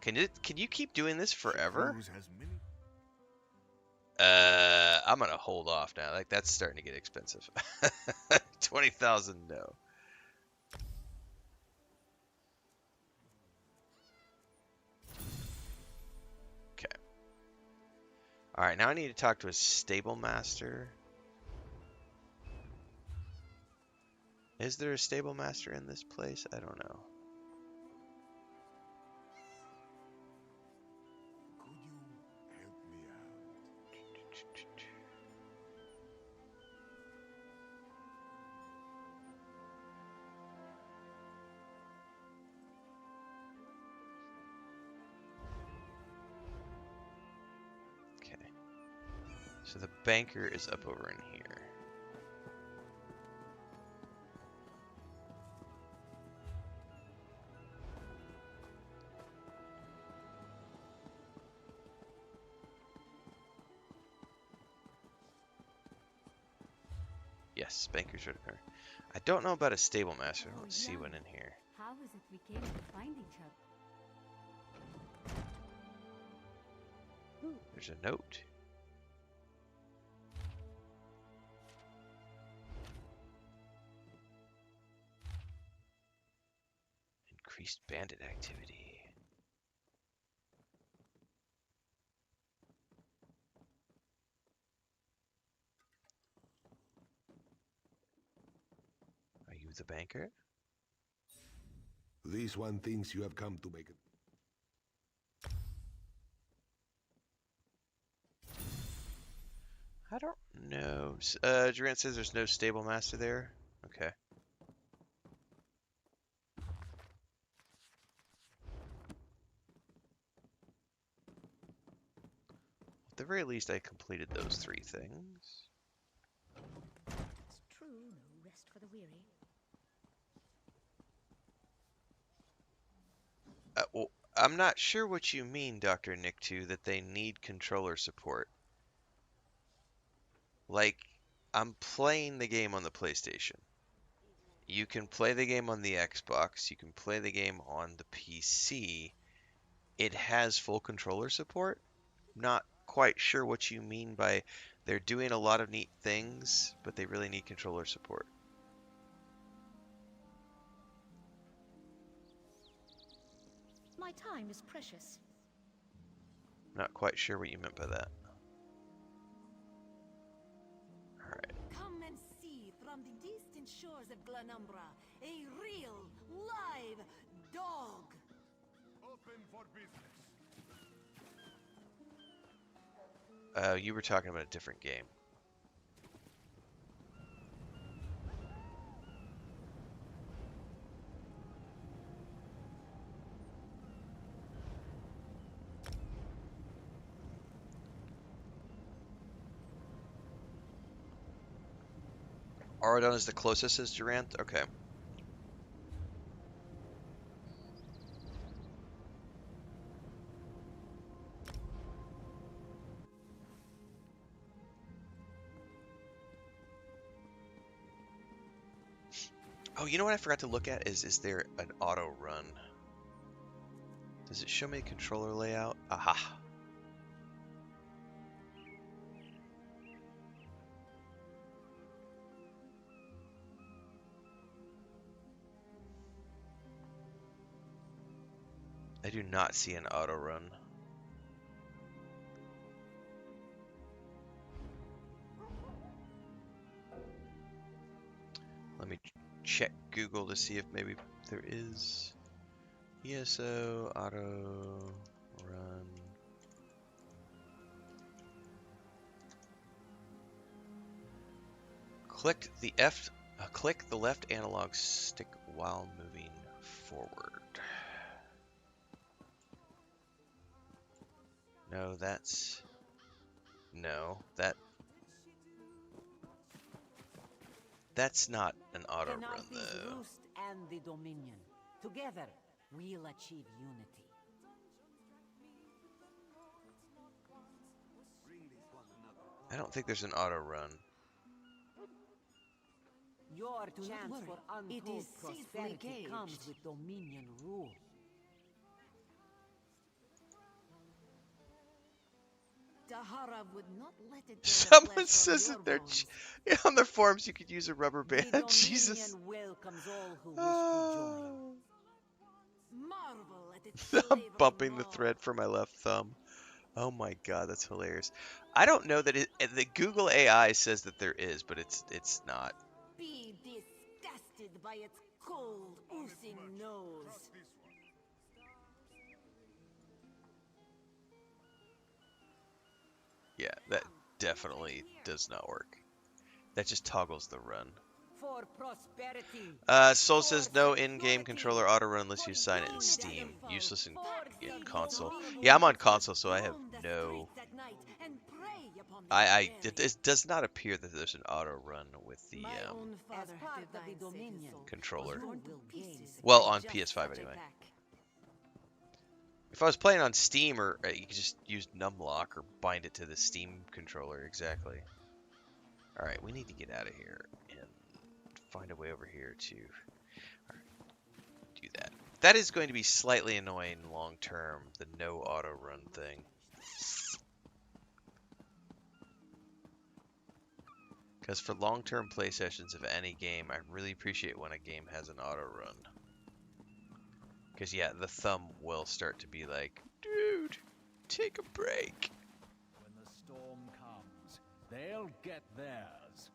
Can you keep doing this forever? I'm gonna hold off now. Like, that's starting to get expensive. 20,000, no. Okay. All right, now I need to talk to a stable master. Is there a stable master in this place? I don't know. So the banker is up over in here. Yes, banker's right there. I don't know about a stable master. I don't see one in here. How is it we came to find each other? There's a note. Increased bandit activity. Are you the banker? This one thinks you have come to make it. I don't know. Durant says there's no stable master there. Okay. At the very least, I completed those 3 things. It's true, no rest for the weary. Well, I'm not sure what you mean, Dr. Nick2, that they need controller support. Like, I'm playing the game on the PlayStation. You can play the game on the Xbox. You can play the game on the PC. It has full controller support. Not quite sure what you mean by they're doing a lot of neat things, but they really need controller support. My time is precious. Not quite sure what you meant by that. Alright. Come and see from the distant shores of Glanumbra a real, live dog. Open for business. You were talking about a different game. Auradon is the closest, says Durant? Okay. Oh, you know what I forgot to look at is there an auto run? Does it show me controller layout? Aha. I do not see an auto run. Let me check Google to see if maybe there is. ESO auto run. Click the left analog stick while moving forward. No, that's not an auto run though. Roost and the Dominion. Together, we'll achieve unity. I don't think there's an auto run. Your Do not chance worry. for It untold is safely prosperity comes caged. with Dominion rule. Dahara would not let it go the Someone flesh from says your that they're bones. on their forums you could use a rubber The band. Dominion Jesus. welcomes all who wish to join. Marvel at its I'm slavery bumping the maw. thread for my left thumb. Oh my god, that's hilarious. I don't know that the Google AI says that there is, but it's not. Be disgusted by its cold, oozing nose. Yeah, that definitely does not work. That just toggles the run. For prosperity. Soul says no in-game controller auto run unless you sign it in Steam. Useless in console. Yeah, I'm on console, so I have no. It does not appear that there's an auto run with the My own father As part of divine the saving Dominion. soul controller. was torn to Will pieces gain Well, by on just PS5 such anyway. attack. If I was playing on Steam, or you could just use numlock or bind it to the Steam controller. Exactly. All right, we need to get out of here and find a way over here to do that. That is going to be slightly annoying long term, the no auto run thing. Because for long term play sessions of any game, I really appreciate when a game has an auto run. Because yeah, the thumb will start to be like, dude, take a break. When the storm comes, they'll get theirs.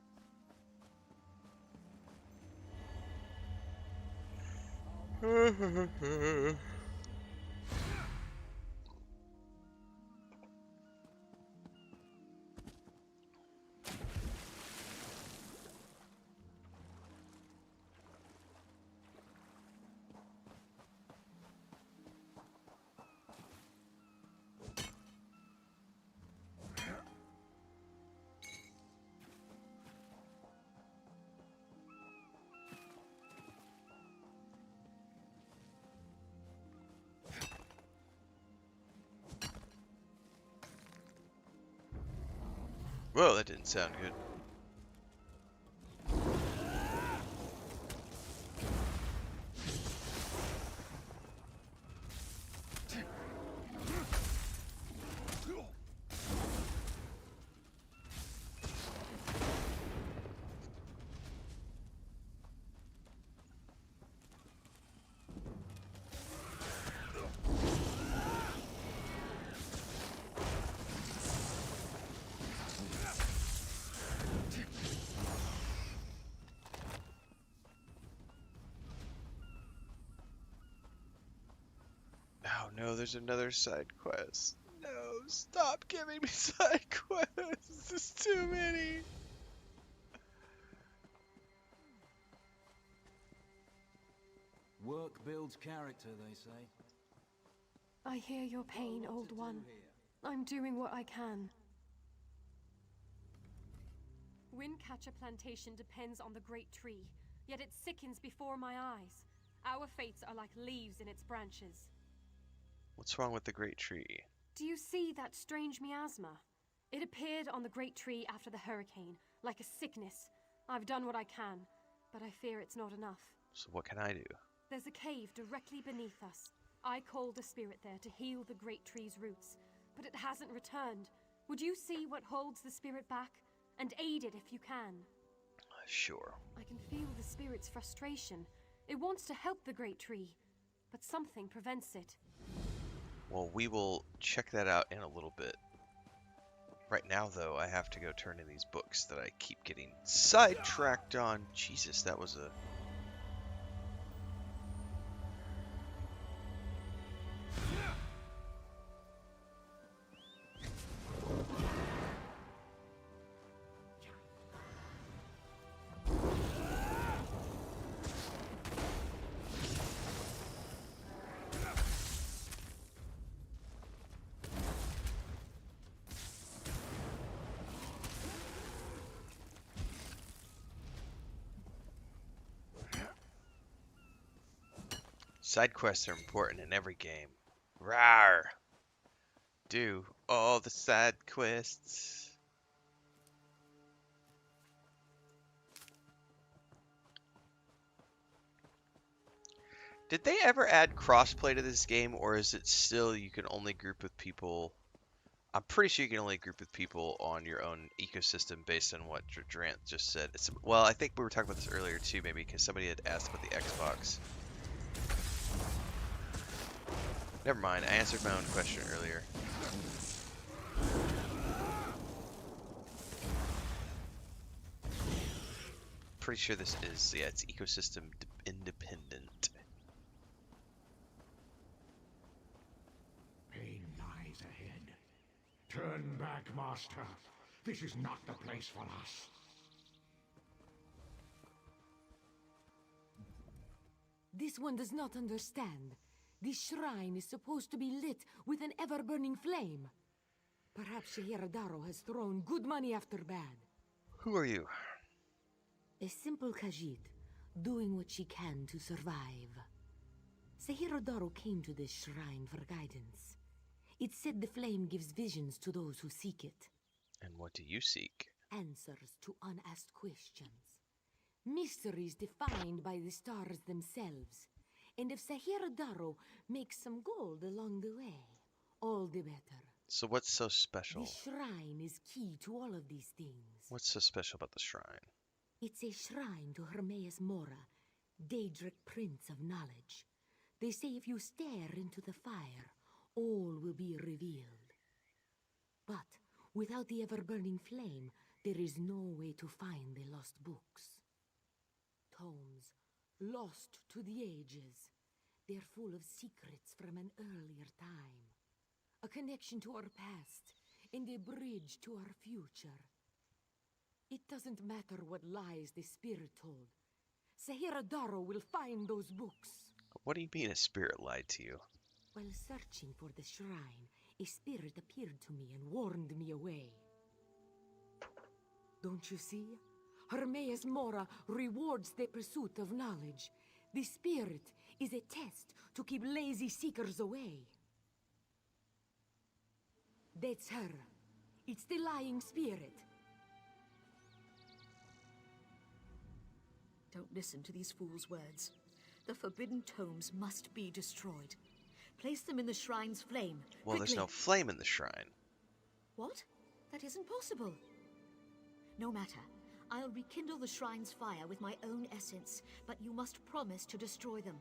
Whoa, that didn't sound good. Oh no, there's another side quest. No, stop giving me side quests. This is too many. Work builds character, they say. I hear your pain, old one. I'm doing what I can. Windcatcher Plantation depends on the great tree, yet it sickens before my eyes. Our fates are like leaves in its branches. What's wrong with the great tree? Do you see that strange miasma? It appeared on the great tree after the hurricane, like a sickness. I've done what I can, but I fear it's not enough. So what can I do? There's a cave directly beneath us. I called a spirit there to heal the great tree's roots, but it hasn't returned. Would you see what holds the spirit back? And aid it if you can. Sure. I can feel the spirit's frustration. It wants to help the great tree, but something prevents it. Well, we will check that out in a little bit. Right now, though, I have to go turn in these books that I keep getting sidetracked on. Jesus, that was a... Side quests are important in every game. Rawr! Do all the side quests. Did they ever add crossplay to this game, or is it still you can only group with people? I'm pretty sure you can only group with people on your own ecosystem based on what Drant just said. Well, I think we were talking about this earlier too, maybe, because somebody had asked about the Xbox. Never mind, I answered my own question earlier. Pretty sure this is, yeah, it's ecosystem independent. Pain lies ahead. Turn back, Master. This is not the place for us. This one does not understand. This shrine is supposed to be lit with an ever-burning flame. Perhaps Shehiradaro has thrown good money after bad. Who are you? A simple Khajiit, doing what she can to survive. Shehiradaro came to this shrine for guidance. It said the flame gives visions to those who seek it. And what do you seek? Answers to unasked questions. Mysteries defined by the stars themselves. And if Shehiradaro makes some gold along the way, all the better. So what's so special? The shrine is key to all of these things. What's so special about the shrine? It's a shrine to Hermaeus Mora, Daedric Prince of Knowledge. They say if you stare into the fire, all will be revealed. But without the ever-burning flame, there is no way to find the lost books. Tomes, lost to the ages. They're full of secrets from an earlier time. A connection to our past, and a bridge to our future. It doesn't matter what lies the spirit told. Shehiradaro will find those books. What do you mean a spirit lied to you? While searching for the shrine, a spirit appeared to me and warned me away. Don't you see? Hermaeus Mora rewards the pursuit of knowledge. The spirit is a test to keep lazy seekers away. That's her. It's the lying spirit. Don't listen to these fools' words. The forbidden tomes must be destroyed. Place them in the shrine's flame. Well, quickly. There's no flame in the shrine. What? That isn't possible. No matter. I'll rekindle the shrine's fire with my own essence, but you must promise to destroy them.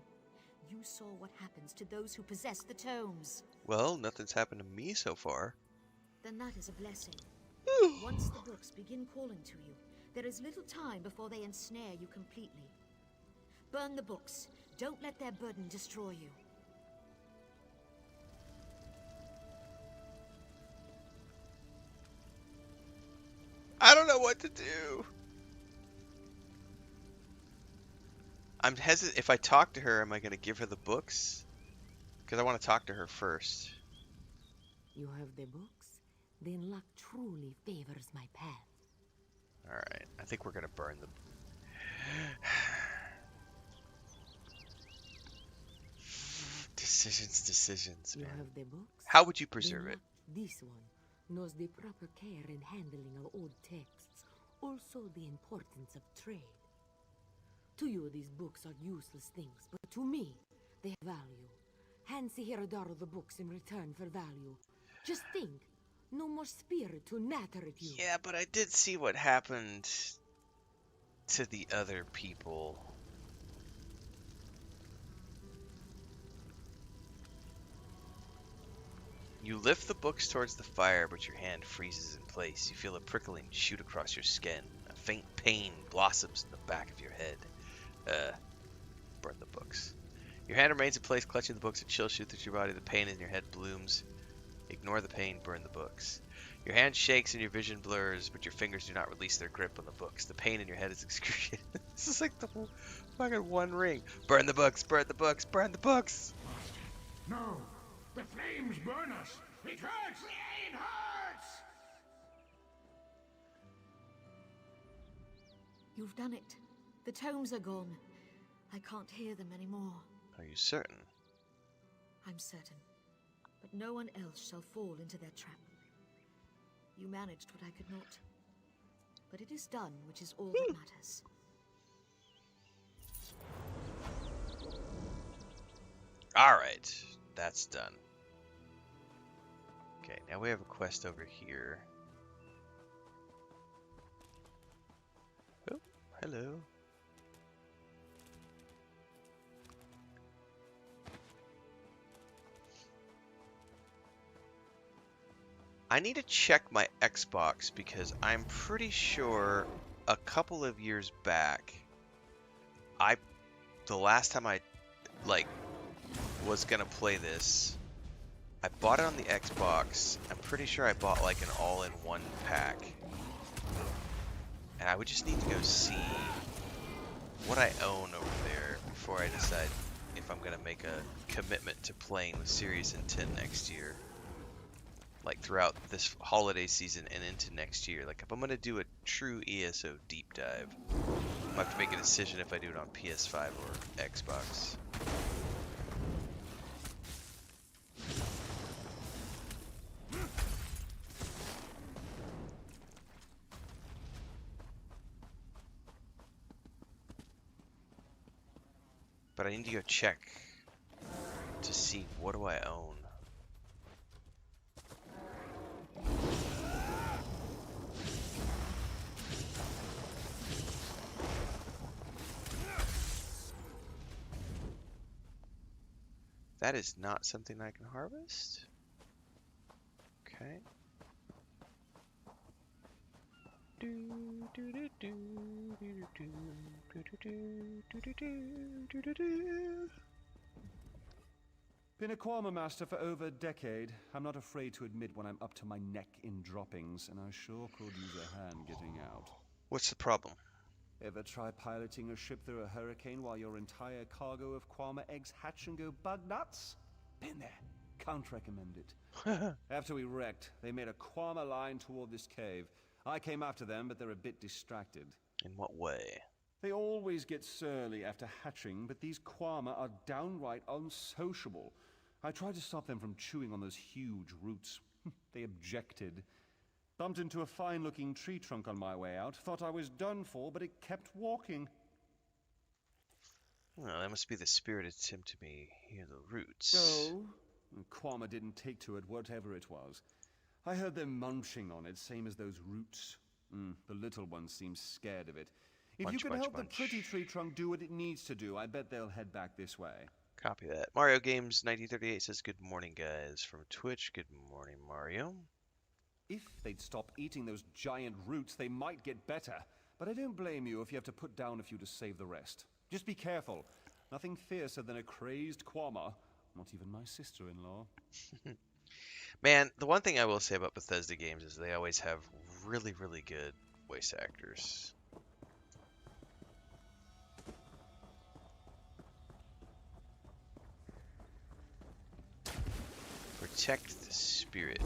You saw what happens to those who possess the tomes. Well, nothing's happened to me so far. Then that is a blessing. Once the books begin calling to you, there is little time before they ensnare you completely. Burn the books. Don't let their burden destroy you. I don't know what to do. I'm hesitant. If I talk to her, am I going to give her the books? Because I want to talk to her first. You have the books? Then luck truly favors my path. Alright, I think we're going to burn them. Decisions, You man. have the books? How would you preserve Then it? luck this one knows the proper care and handling of old texts. Also the importance of trade. To you, these books are useless things, but to me, they have value. Hansi Herodaro the books in return for value. Just think, no more spirit to natter at you. Yeah, but I did see what happened to the other people. You lift the books towards the fire, but your hand freezes in place. You feel a prickling shoot across your skin. A faint pain blossoms in the back of your head. Burn the books. Your hand remains in place, clutching the books. A chill shoots through your body. The pain in your head blooms. Ignore the pain, burn the books. Your hand shakes and your vision blurs, but your fingers do not release their grip on the books. The pain in your head is excruciating. This is like the fucking One Ring. Burn the books, burn the books, burn the books! No! The flames burn us! It hurts! It hurts! You've done it. The tomes are gone. I can't hear them anymore. Are you certain? I'm certain. But no one else shall fall into their trap. You managed what I could not. But it is done, which is all that matters. Alright, that's done. Okay, now we have a quest over here. Oh, hello. I need to check my Xbox because I'm pretty sure a couple of years back, the last time I was gonna play this, I bought it on the Xbox. I'm pretty sure I bought like an all-in-one pack, and I would just need to go see what I own over there before I decide if I'm gonna make a commitment to playing with serious intent next year. Like throughout this holiday season and into next year. Like if I'm gonna do a true ESO deep dive, I'm gonna have to make a decision if I do it on PS5 or Xbox. But I need to go check to see what do I own. That is not something I can harvest. Okay. Been a Quama master for over a decade. I'm not afraid to admit when I'm up to my neck in droppings, and I sure could use a hand getting out. What's the problem? Ever try piloting a ship through a hurricane while your entire cargo of Quama eggs hatch and go bug nuts? Been there. Can't recommend it. After we wrecked, they made a Quama line toward this cave. I came after them, but they're a bit distracted. In what way? They always get surly after hatching, but these Quama are downright unsociable. I tried to stop them from chewing on those huge roots. They objected. Bumped into a fine-looking tree trunk on my way out. Thought I was done for, but it kept walking. Well, that must be the spirit attempting to hear the roots. Oh? Quama didn't take to it, whatever it was. I heard them munching on it, same as those roots. The little one seems scared of it. If you can help the pretty tree trunk do what it needs to do, I bet they'll head back this way. Copy that. Mario Games 1938 says, "Good morning, guys." From Twitch, good morning, Mario. If they'd stop eating those giant roots, they might get better. But I don't blame you if you have to put down a few to save the rest. Just be careful. Nothing fiercer than a crazed Quama. Not even my sister-in-law. Man, the one thing I will say about Bethesda games is they always have really, really good voice actors. Protect the spirit.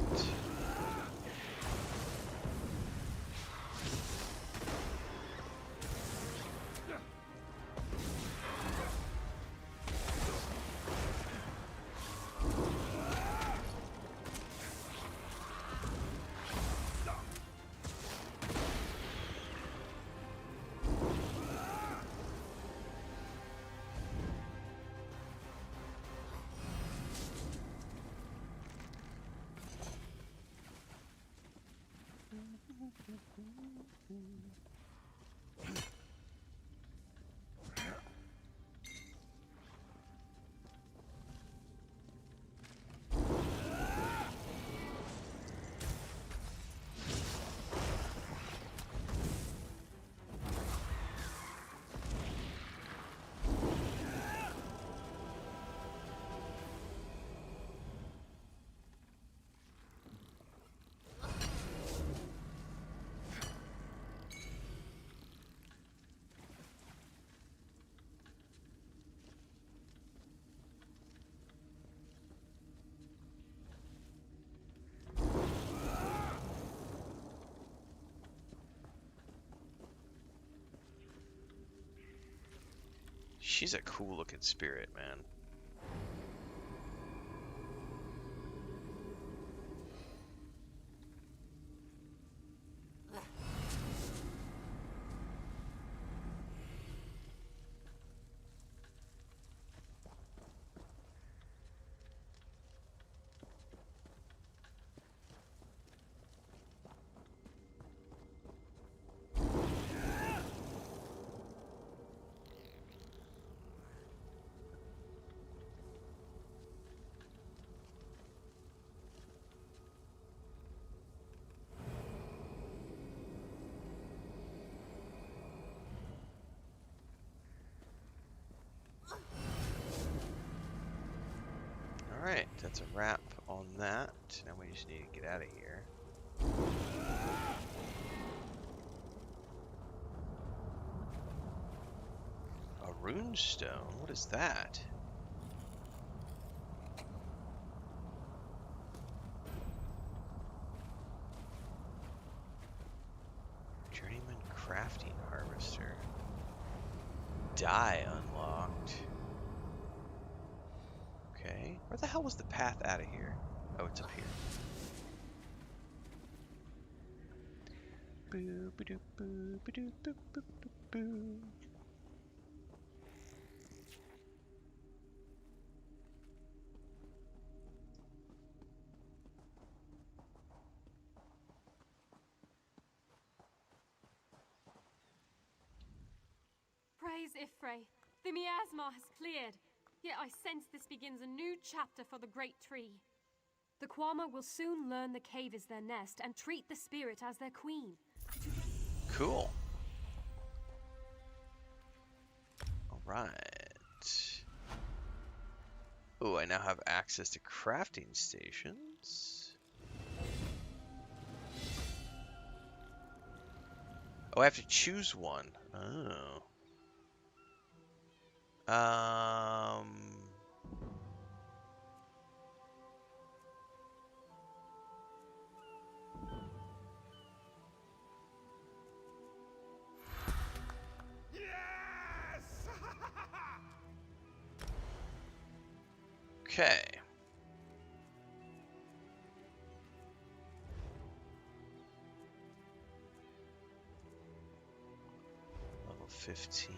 She's a cool looking spirit, man. Alright, that's a wrap on that. Now we just need to get out of here. A rune stone? What is that? Journeyman crafting harvester. Die unlocked. Okay. Where the hell was the path out of here? Oh, it's up here. Boo, ba-doo, boo, ba-doo, boo, boo, boo, boo. Praise Ifrey. The miasma has cleared. Yet I sense this begins a new chapter for the Great Tree. The Kwama will soon learn the cave is their nest and treat the spirit as their queen. Cool. Alright. Oh, I now have access to crafting stations. Oh, I have to choose one. Oh. Okay. Level 15.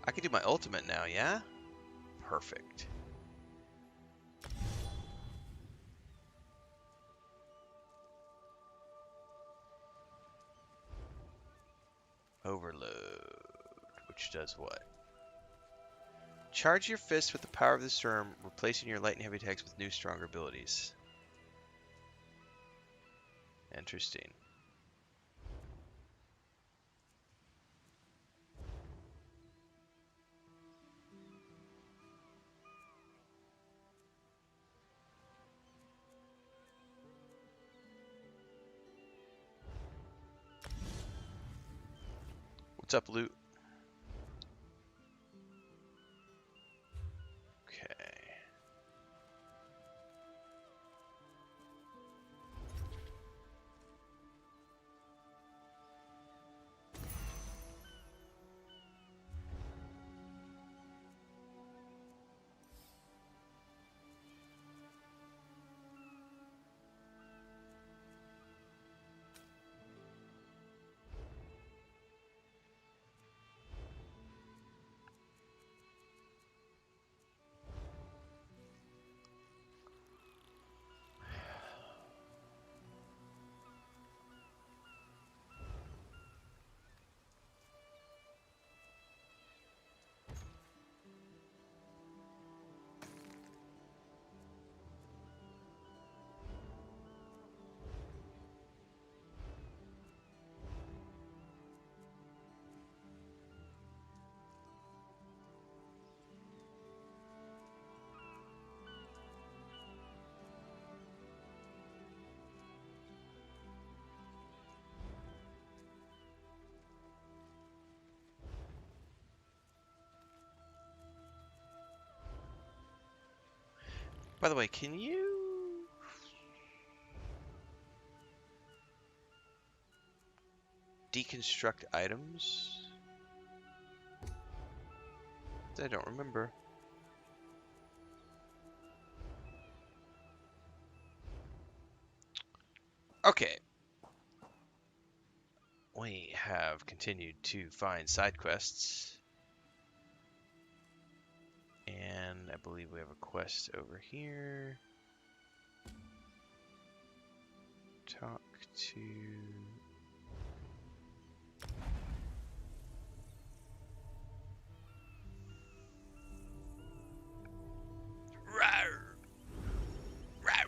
I can do my ultimate now, yeah? Perfect. Overload, which does what? Charge your fists with the power of the storm, replacing your light and heavy attacks with new, stronger abilities. Interesting. What's up, loot? Okay. By the way, can you... Deconstruct items? I don't remember. Okay. We have continued to find side quests. And I believe we have a quest over here. Talk to... Rawr! Rawr!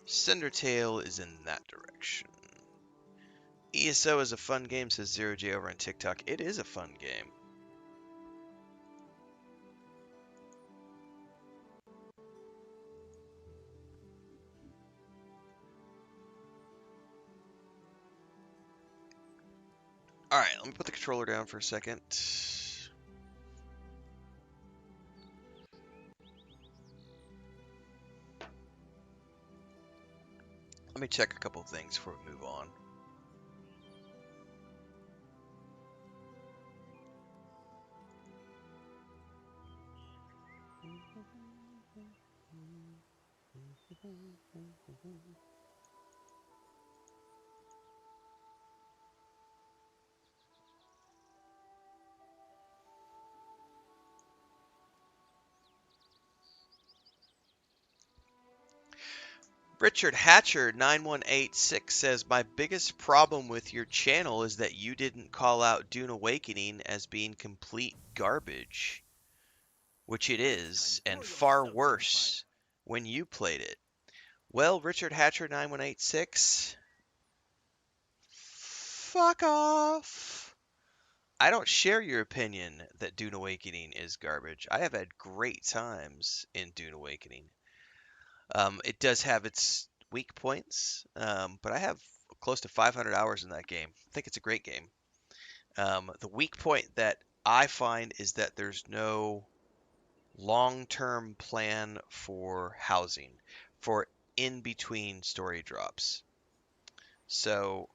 Cindertail is in that direction. ESO is a fun game, says Zero J over on TikTok. It is a fun game. Alright, let me put the controller down for a second. Let me check a couple of things before we move on. Richard Hatcher 9186 says, my biggest problem with your channel is that you didn't call out Dune Awakening as being complete garbage, which it is, and far worse when you played it. Well, Richard Hatcher 9186, fuck off. I don't share your opinion that Dune Awakening is garbage. I have had great times in Dune Awakening. It does have its weak points, but I have close to 500 hours in that game. I think it's a great game. The weak point that I find is that there's no long-term plan for housing, for in-between story drops. So,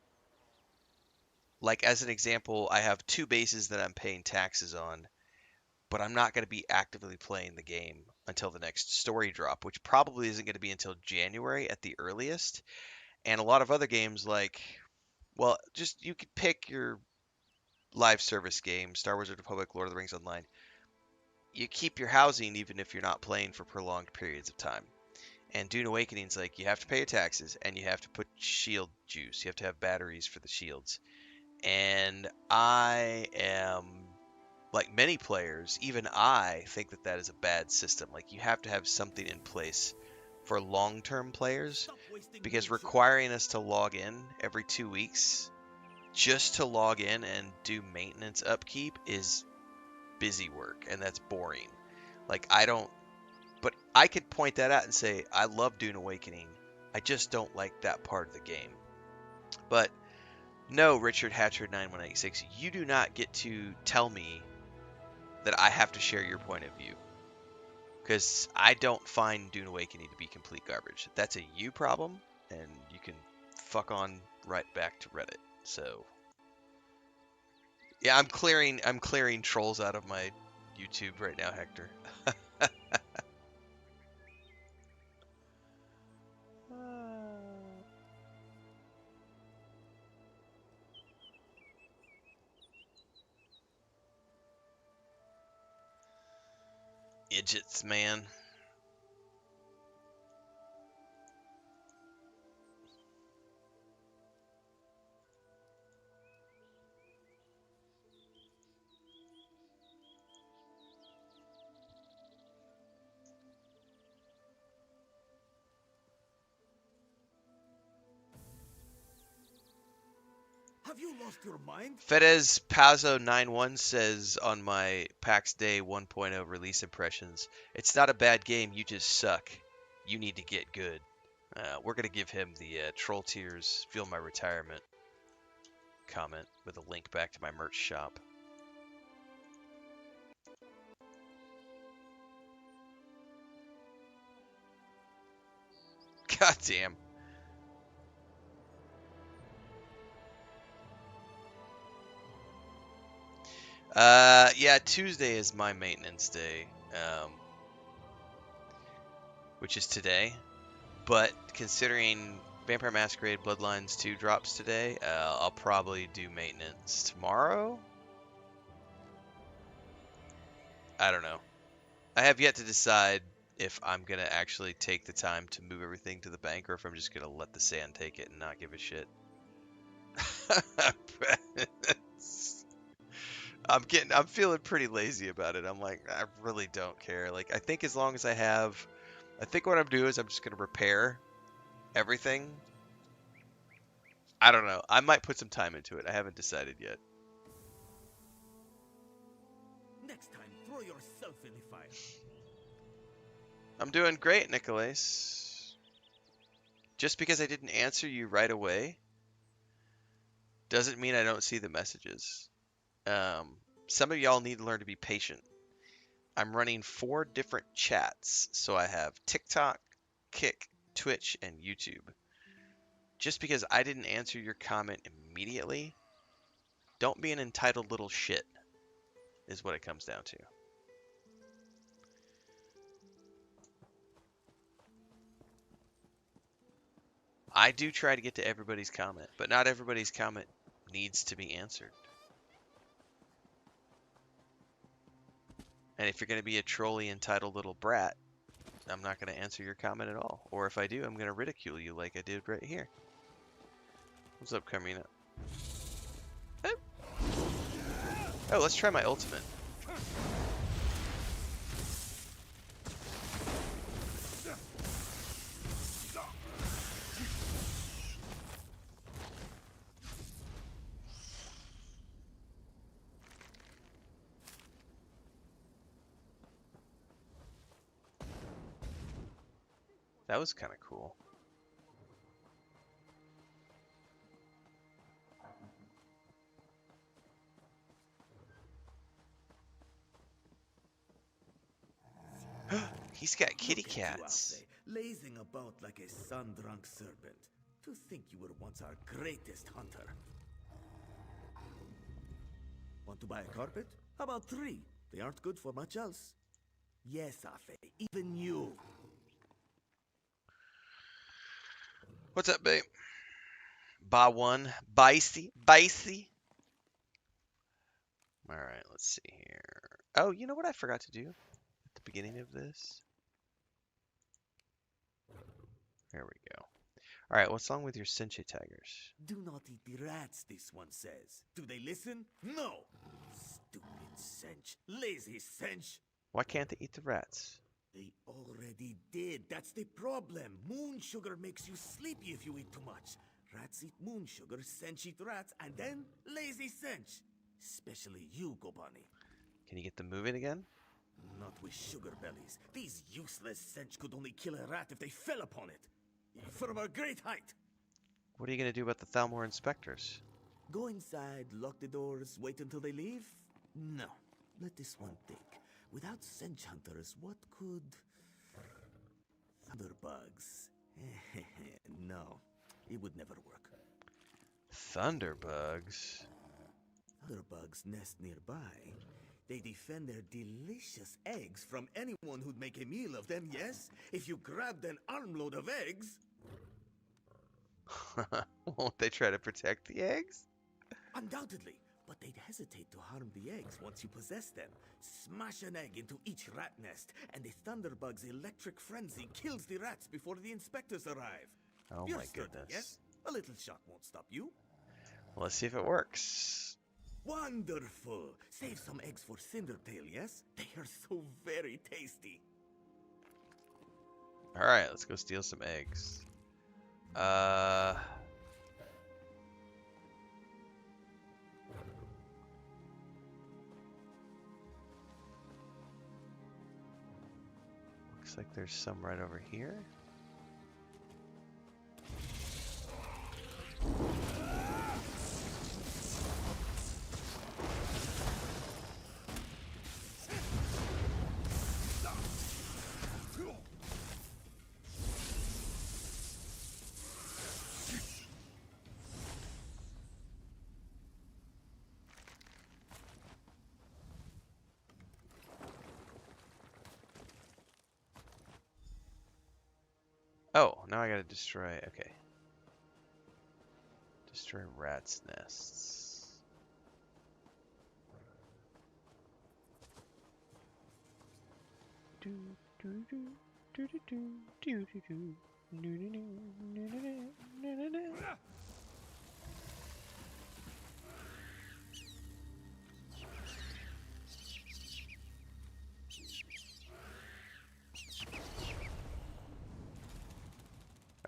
like as an example, I have 2 bases that I'm paying taxes on, but I'm not going to be actively playing the game until the next story drop, which probably isn't going to be until January at the earliest. And a lot of other games like, well, just you could pick your live service game, Star Wars: The Republic, Lord of the Rings Online. You keep your housing even if you're not playing for prolonged periods of time. And Dune Awakening's like, you have to pay your taxes and you have to put shield juice. You have to have batteries for the shields. And I am, like many players, even I think that that is a bad system. Like, you have to have something in place for long-term players, because requiring us to log in every 2 weeks just to log in and do maintenance upkeep is busy work, and that's boring. Like, but I could point that out and say, I love Dune Awakening. I just don't like that part of the game. But no, Richard Hatcher 9186, you do not get to tell me that I have to share your point of view, because I don't find Dune Awakening to be complete garbage. That's a you problem, and you can fuck on right back to Reddit. So yeah, I'm clearing trolls out of my YouTube right now, Hector. Idiots, man. Have you lost your mind? Fedez Pazzo 91 says on my PAX Day 1.0 release impressions, it's not a bad game, you just suck. You need to get good. We're going to give him the Troll Tears Feel My Retirement comment with a link back to my merch shop. God damn. Yeah, Tuesday is my maintenance day, which is today. But considering Vampire Masquerade Bloodlines 2 drops today, I'll probably do maintenance tomorrow. I don't know. I have yet to decide if I'm going to actually take the time to move everything to the bank or if I'm just going to let the sand take it and not give a shit. I'm feeling pretty lazy about it. I'm like, I really don't care. Like, I think as long as I think what I'm doing is I'm just going to repair everything. I don't know. I might put some time into it. I haven't decided yet. Next time, throw yourself in the fire. I'm doing great, Nicholas. Just because I didn't answer you right away doesn't mean I don't see the messages. Some of y'all need to learn to be patient. I'm running 4 different chats. So I have TikTok, Kick, Twitch, and YouTube. Just because I didn't answer your comment immediately, don't be an entitled little shit, is what it comes down to. I do try to get to everybody's comment, but not everybody's comment needs to be answered. And if you're going to be a trolly entitled little brat, I'm not going to answer your comment at all. Or if I do, I'm going to ridicule you like I did right here. What's up, Carmina? Oh, let's try my ultimate. That was kind of cool. He's got kitty cats. Lazing about like a sun-drunk serpent. To think you were once our greatest hunter. Want to buy a carpet? How about 3? They aren't good for much else. Yes, Afe, even you. What's up, babe? Buy one. Bicey. Alright, let's see here. Oh, you know what I forgot to do at the beginning of this? There we go. Alright, what's wrong with your Senche tigers? Do not eat the rats, this one says. Do they listen? No! Stupid Sench. Lazy Sench. Why can't they eat the rats? They already did. That's the problem. Moon sugar makes you sleepy if you eat too much. Rats eat moon sugar, Sench eat rats, and then lazy Sench. Especially you, Gobani. Can you get them moving again? Not with sugar bellies. These useless Sench could only kill a rat if they fell upon it. From a great height. What are you going to do about the Thalmor inspectors? Go inside, lock the doors, wait until they leave? No. Let this one think. Without Sench hunters, what could... Thunderbugs. No, it would never work. Thunderbugs? Thunderbugs nest nearby. They defend their delicious eggs from anyone who'd make a meal of them, yes? If you grabbed an armload of eggs... Won't they try to protect the eggs? Undoubtedly. But they'd hesitate to harm the eggs once you possess them. Smash an egg into each rat nest, and the Thunderbug's electric frenzy kills the rats before the inspectors arrive. Oh You're my sturdy, goodness. yes? A little shot won't stop you. Well, let's see if it works. Wonderful! Save some eggs for Cindertail, yes? They are so very tasty. Alright, let's go steal some eggs. Looks like there's some right over here. Oh, now I gotta destroy. Okay. Destroy rats' nests.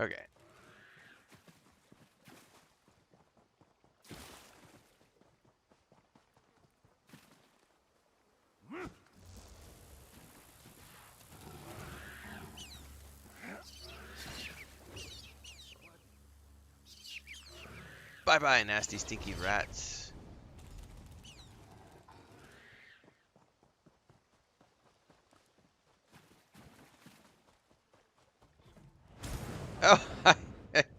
Okay. Bye-bye, nasty, stinky rats. Oh, I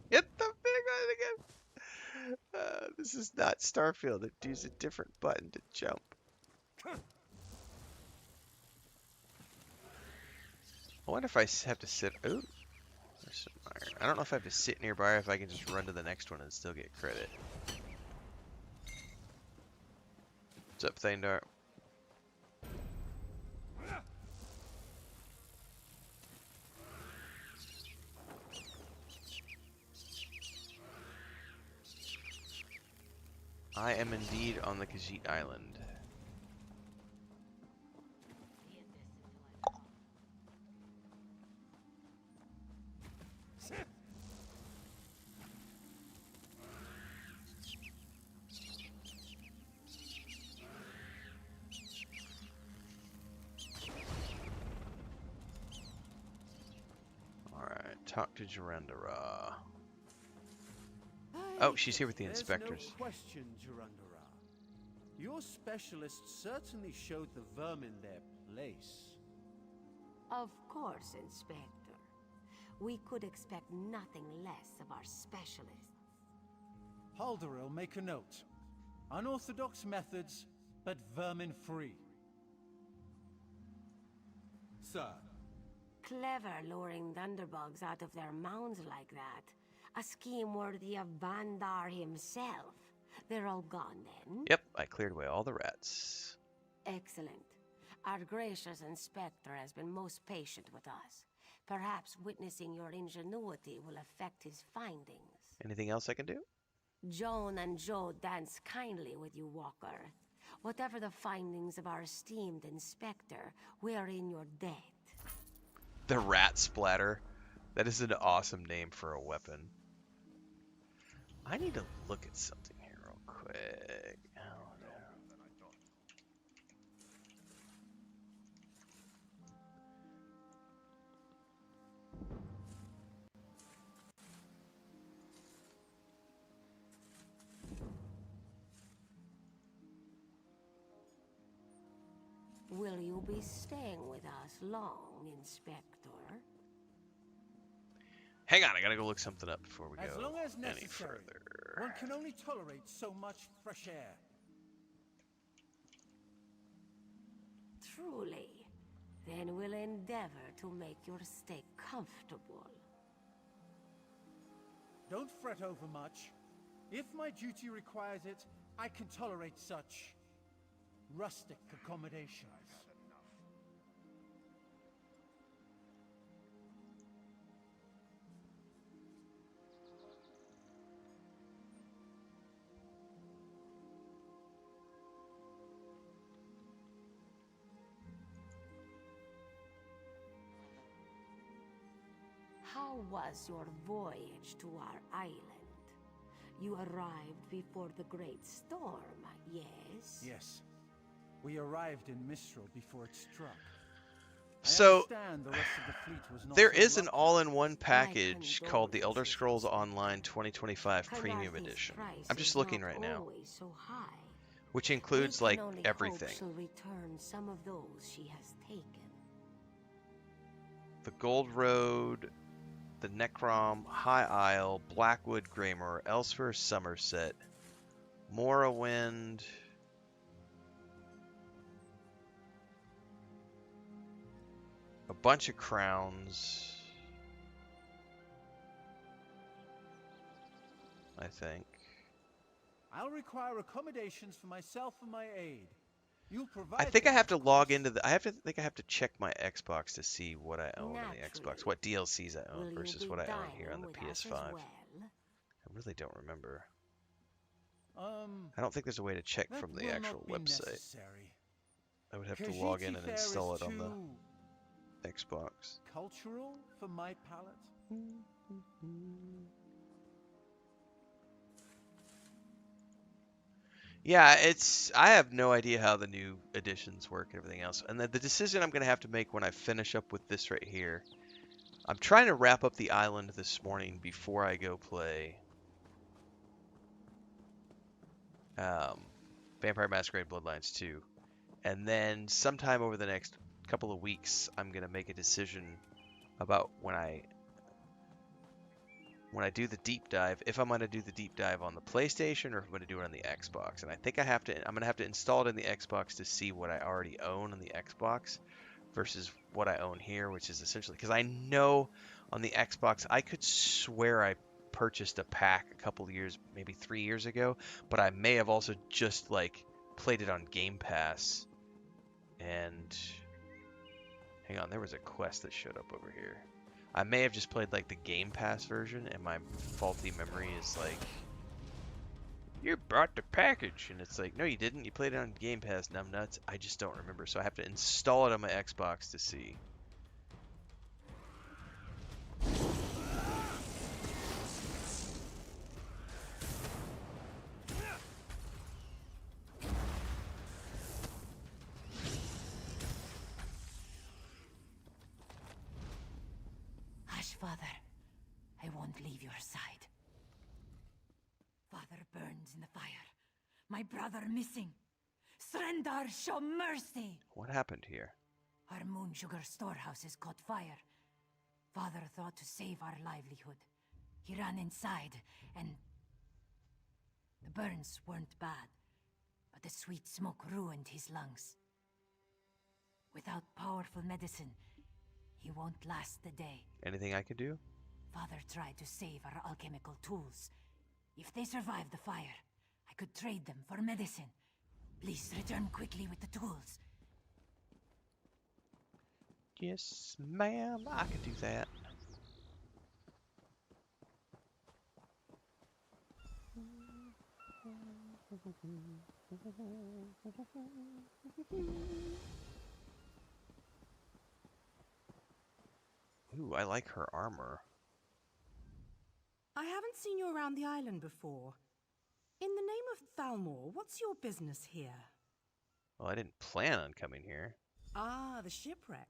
hit the big one again. This is not Starfield. It uses a different button to jump. I wonder if I have to sit. Ooh, there's some iron. I don't know if I have to sit nearby or if I can just run to the next one and still get credit. What's up, Thandar? I am indeed on the Khajiit Island. Alright, talk to Jarandara. Oh, she's here with the inspectors. There's no question, Jarandara. Your specialists certainly showed the vermin their place. Of course, Inspector. We could expect nothing less of our specialists. Halderil, make a note. Unorthodox methods, but vermin-free. Sir. Clever luring thunderbugs out of their mounds like that. A scheme worthy of Vandar himself. They're all gone then? Yep, I cleared away all the rats. Excellent. Our gracious inspector has been most patient with us. Perhaps witnessing your ingenuity will affect his findings. Anything else I can do? Joan and Joe dance kindly with you, Walker. Whatever the findings of our esteemed inspector, we are in your debt. The rat splatter. That is an awesome name for a weapon. I need to look at something here real quick. Oh, no. Will you be staying with us long, Inspector? Hang on, I gotta go look something up before we As go long as any necessary. further. One can only tolerate so much fresh air. Truly. Then we'll endeavor to make your stay comfortable. Don't fret over much. If my duty requires it, I can tolerate such rustic accommodations. How was your voyage to our island? You arrived before the great storm, yes? Yes. We arrived in Mistral before it struck. So, the rest of the fleet was not there so is an lucky. all-in-one package called the Elder Scrolls Online 2025 Premium Edition. I'm just looking right now. So high. Which includes, like, everything. She'll return some of those she has taken. The Gold Road, the Necrom, High Isle, Blackwood, Greymore, Elsewhere, Somerset, Morrowind, a bunch of crowns, think. I'll require accommodations for myself and my aide. You'll provide. I think I them, have to of log course. into the. think I have to check my Xbox to see what I own on the Xbox, what DLCs I own versus what I own here on the PS5. I really don't remember. I don't think there's a way to check That from the will actual not be website. necessary. I would have to log in and Khajiit install fare it on is the Xbox. cultural for my palate. Yeah, I have no idea how the new editions work and everything else. And the decision I'm going to have to make when I finish up with this right here. I'm trying to wrap up the island this morning before I go play Vampire Masquerade Bloodlines 2. And then sometime over the next couple of weeks, I'm going to make a decision about when I do the deep dive, if I'm going to do the deep dive on the PlayStation or if I'm going to do it on the Xbox. And I think I'm going to have to install it in the Xbox to see what I already own on the Xbox versus what I own here, which is essentially, because I know on the Xbox, I could swear I purchased a pack a couple of years, maybe 3 years ago, but I may have also just like played it on Game Pass. And hang on, there was a quest that showed up over here. I may have just played like the Game Pass version, and my faulty memory is like, you bought the package, and it's like, no, you didn't. You played it on Game Pass, numbnuts. I just don't remember, so I have to install it on my Xbox to see. Hush, Father. I won't leave your side. Father burns in the fire. My brother missing. Surrender, show mercy. What happened here? Our moon sugar storehouse has caught fire. Father thought to save our livelihood. He ran inside, and the burns weren't bad, but the sweet smoke ruined his lungs. Without powerful medicine, he won't last the day. Anything I can do? Father tried to save our alchemical tools. If they survive the fire, I could trade them for medicine. Please return quickly with the tools. Yes, ma'am, I can do that. Ooh, I like her armor. I haven't seen you around the island before. In the name of Thalmor, what's your business here? Well, I didn't plan on coming here. Ah, the shipwreck.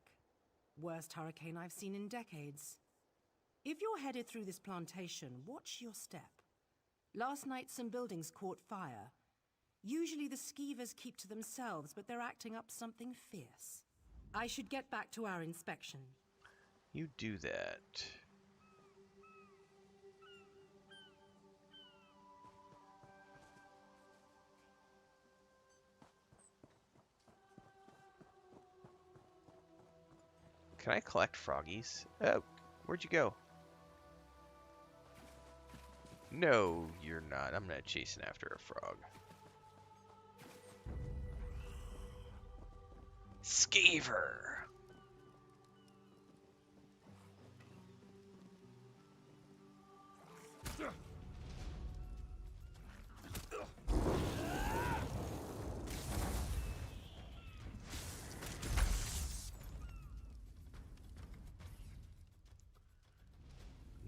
Worst hurricane I've seen in decades. If you're headed through this plantation, watch your step. Last night some buildings caught fire. Usually the skeevers keep to themselves, but they're acting up something fierce. I should get back to our inspection. You do that. Can I collect froggies? Oh, where'd you go? No, you're not. I'm not chasing after a frog. Skeever!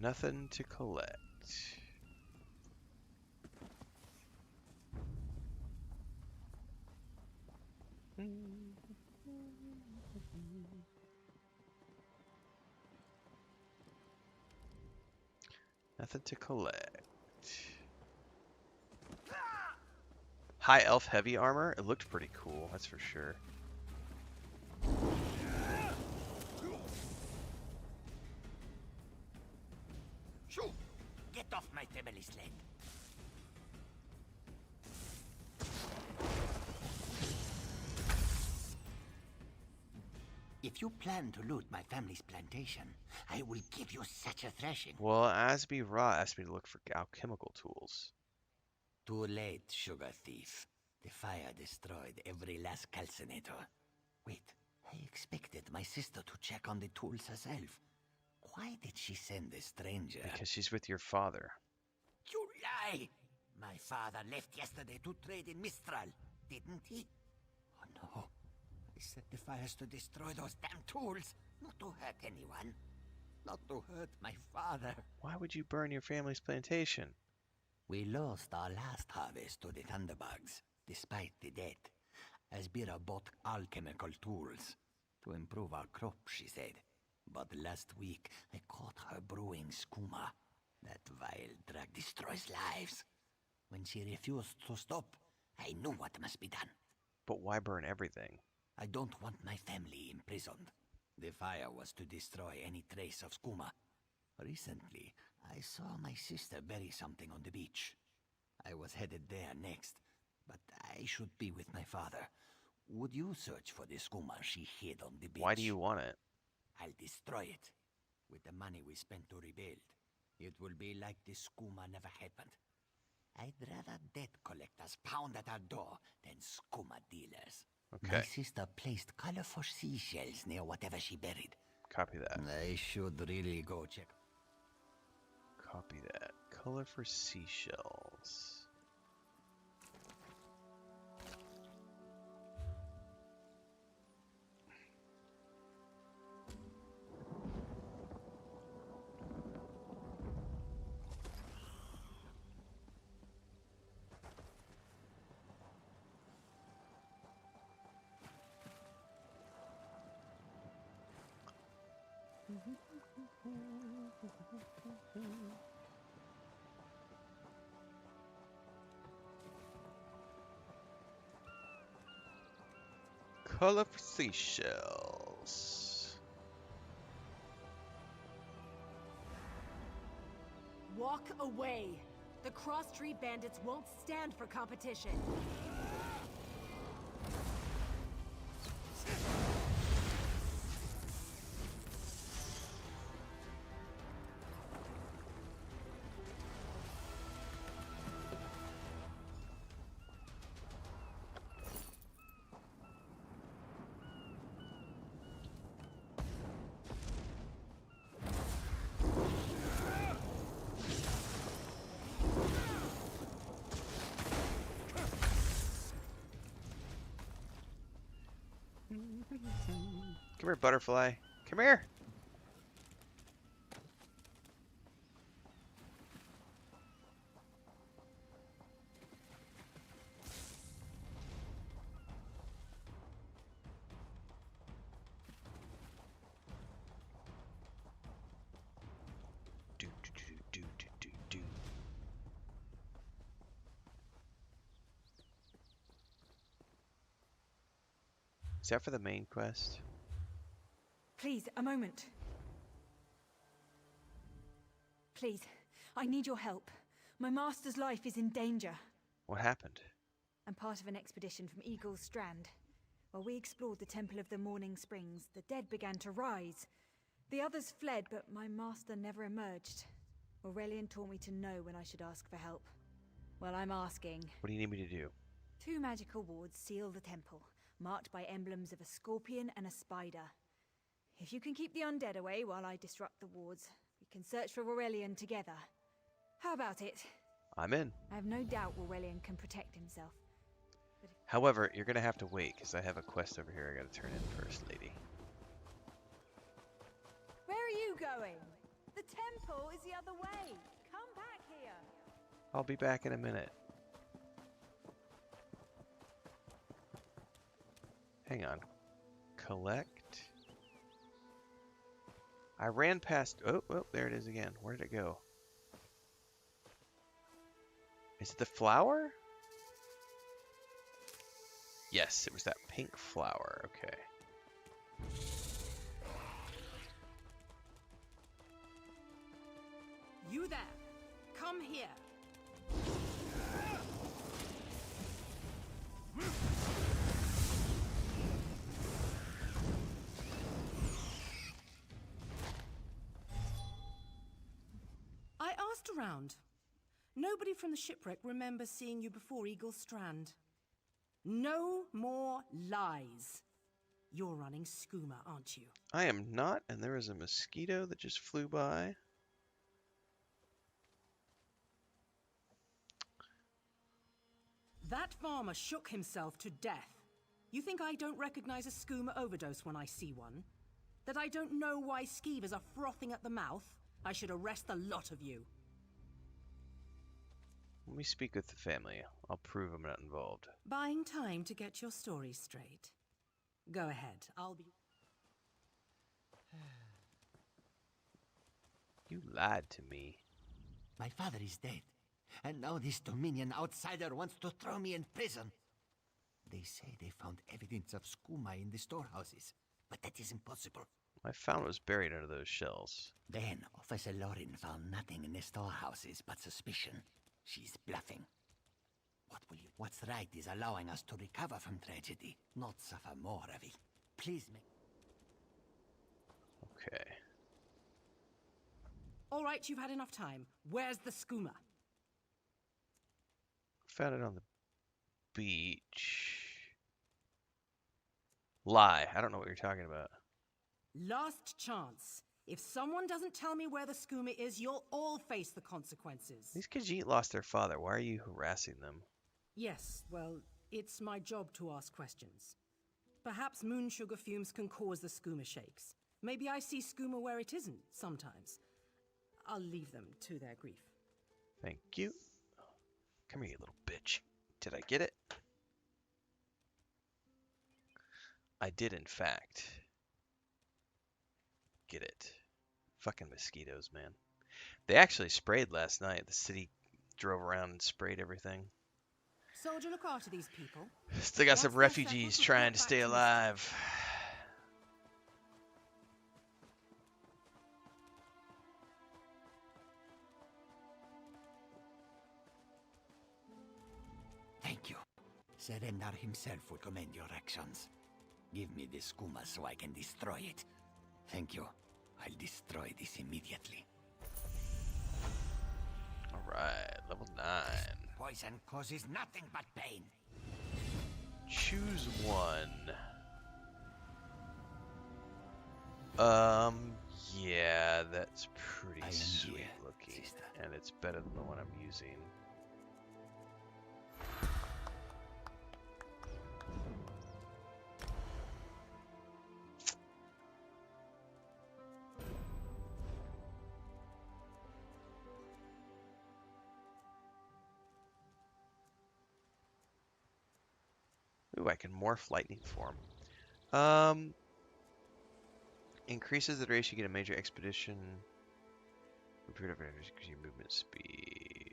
Nothing to collect. Nothing to collect. High elf heavy armor? It looked pretty cool, that's for sure. Get off my family sled. If you plan to loot my family's plantation, I will give you such a thrashing. Well, Asby Ra asked me to look for alchemical tools. Too late, sugar thief. The fire destroyed every last calcinator. Wait, I expected my sister to check on the tools herself. Why did she send a stranger? Because she's with your father. You lie! My father left yesterday to trade in Mistral, didn't he? Oh no. I set the fires to destroy those damn tools, not to hurt anyone. Not to hurt my father. Why would you burn your family's plantation? We lost our last harvest to the Thunderbugs, despite the debt. Asbira bought alchemical tools to improve our crop, she said. But last week, I caught her brewing skooma. That vile drug destroys lives. When she refused to stop, I knew what must be done. But why burn everything? I don't want my family imprisoned. The fire was to destroy any trace of skooma. Recently, I saw my sister bury something on the beach. I was headed there next, but I should be with my father. Would you search for the skooma she hid on the beach? Why do you want it? I'll destroy it. With the money we spent to rebuild, it will be like the skooma never happened. I'd rather debt collectors pound at our door than skooma dealers. Okay. My sister placed colorful seashells near whatever she buried. Copy that. I should really go check. Copy that. Color for seashells. Color for seashells. Walk away. The cross-tree bandits won't stand for competition. Come here, butterfly. Come here. Is that for the main quest? Please, a moment. Please, I need your help. My master's life is in danger. What happened? I'm part of an expedition from Eagle's Strand. While we explored the Temple of the Morning Springs, the dead began to rise. The others fled, but my master never emerged. Aurelian taught me to know when I should ask for help. Well, I'm asking. What do you need me to do? 2 magical wards seal the temple, marked by emblems of a scorpion and a spider. If you can keep the undead away while I disrupt the wards, we can search for Aurelian together. How about it? I'm in. I have no doubt Aurelian can protect himself. However, you're going to have to wait, because I have a quest over here I got to turn in first, lady. Where are you going? The temple is the other way. Come back here. I'll be back in a minute. Hang on. Collect. I ran past... Oh, there it is again. Where did it go? Is it the flower? Yes, it was that pink flower. Okay. You there. Come here. around. Nobody from the shipwreck remembers seeing you before Eagle Strand. No more lies. You're running Skooma, aren't you? I am not, and there is a mosquito that just flew by. That farmer shook himself to death. You think I don't recognize a skooma overdose when I see one? That I don't know why skeevers are frothing at the mouth? I should arrest the lot of you. Let me speak with the family. I'll prove I'm not involved. Buying time to get your story straight. Go ahead, I'll be... You lied to me. My father is dead, and now this Dominion outsider wants to throw me in prison. They say they found evidence of skooma in the storehouses, but that is impossible. I found it was buried under those shells. Then Officer Lorin found nothing in the storehouses but suspicion. She's bluffing. What's right is allowing us to recover from tragedy, not suffer more of it. Please make... Okay. All right, you've had enough time. Where's the skooma? Found it on the beach. Lie. I don't know what you're talking about. Last chance. If someone doesn't tell me where the skooma is, you'll all face the consequences. These Khajiit lost their father. Why are you harassing them? Yes, well, it's my job to ask questions. Perhaps moon sugar fumes can cause the skooma shakes. Maybe I see skooma where it isn't, sometimes. I'll leave them to their grief. Thank you. Come here, you little bitch. Did I get it? I did, in fact, get it. Fucking mosquitoes, man. They actually sprayed last night. The city drove around and sprayed everything. Soldier, look after these people. Still got some refugees trying to stay alive. Thank you. Silvenar himself will commend your actions. Give me the skooma so I can destroy it. Thank you. I'll destroy this immediately. Alright, level 9. Poison causes nothing but pain. Choose one. Yeah, that's pretty sweet looking. And it's better than the one I'm using. Ooh, I can morph lightning form. Increases the duration you get a major expedition. Repeat of energy because your movement speed.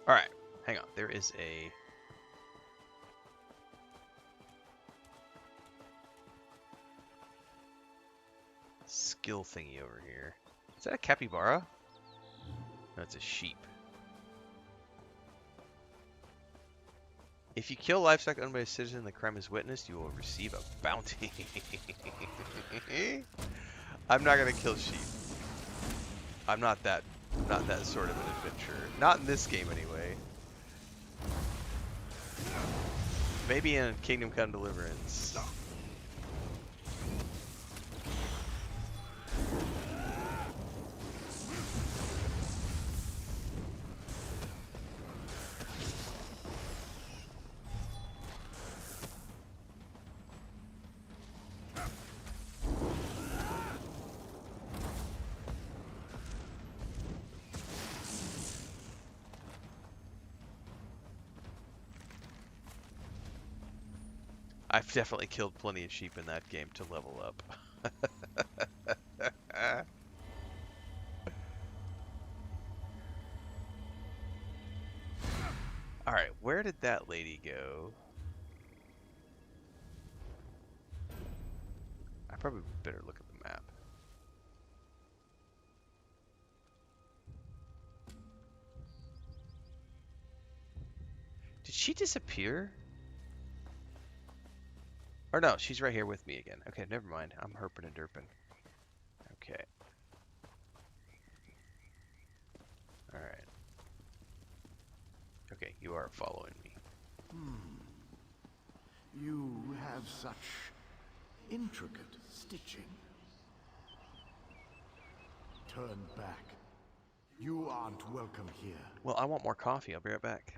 Alright, hang on. There is a... skill thingy over here. Is that a capybara? No, it's a sheep. If you kill livestock owned by a citizen the crime is witnessed, you will receive a bounty. I'm not gonna kill sheep. I'm not that sort of an adventurer. Not in this game anyway. Maybe in Kingdom Come Deliverance. I've definitely killed plenty of sheep in that game to level up. Alright, where did that lady go? I probably better look at the map. Did she disappear? Or no, she's right here with me again. Okay, never mind. I'm herping and derping. Okay. Alright. Okay, you are following me. You have such intricate stitching. Turn back. You aren't welcome here. Well, I want more coffee. I'll be right back.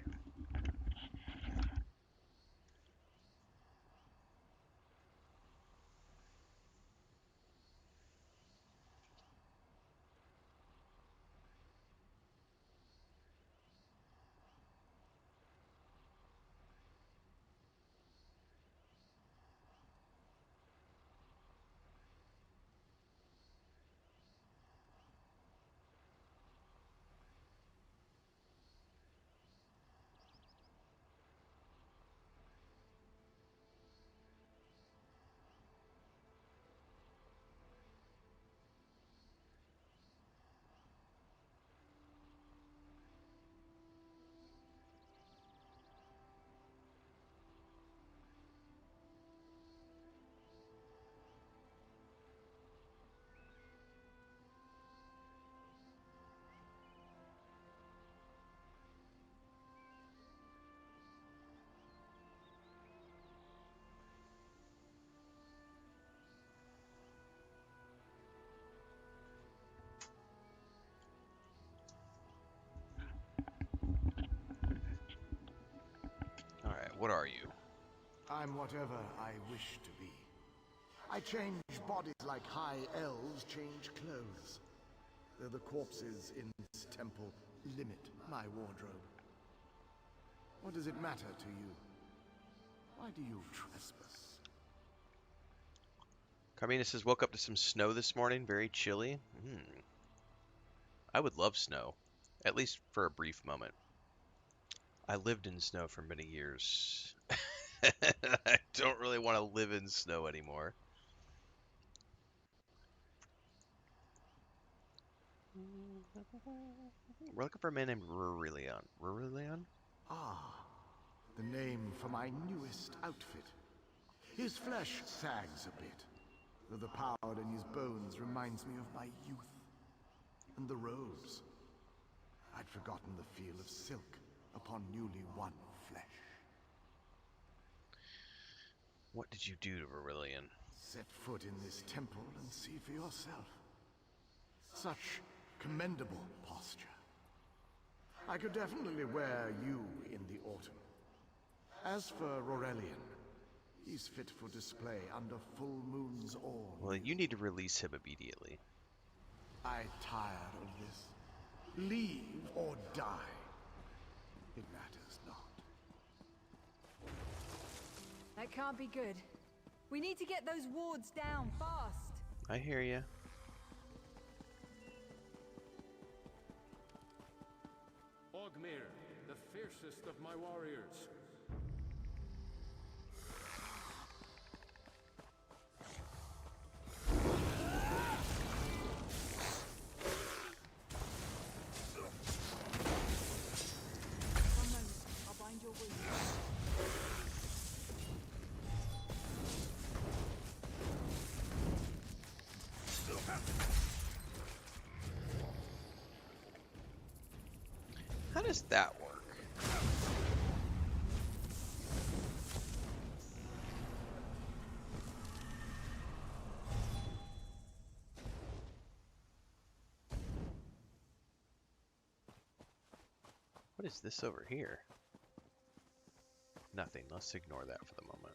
Alright, what are you? I'm whatever I wish to be. I change bodies like high elves change clothes. Though the corpses in this temple limit my wardrobe. What does it matter to you? Why do you trespass? Carmina says, woke up to some snow this morning. Very chilly. I would love snow. At least for a brief moment. I lived in snow for many years. I don't really want to live in snow anymore. We're looking for a man named Rurilion. Rurilion? Ah, the name for my newest outfit. His flesh sags a bit, though the power in his bones reminds me of my youth. And the robes. I'd forgotten the feel of silk upon newly won flesh. What did you do to Rurilion? Set foot in this temple and see for yourself. Such commendable posture. I could definitely wear you in the autumn. As for Rurelian, he's fit for display under full moon's orb. Well, you need to release him immediately. I tired of this. Leave or die. It matters not. That can't be good. We need to get those wards down fast. I hear you. Ogmir, the fiercest of my warriors. One moment, I'll bind your wounds. How does that work? What is this over here? Nothing. Let's ignore that for the moment.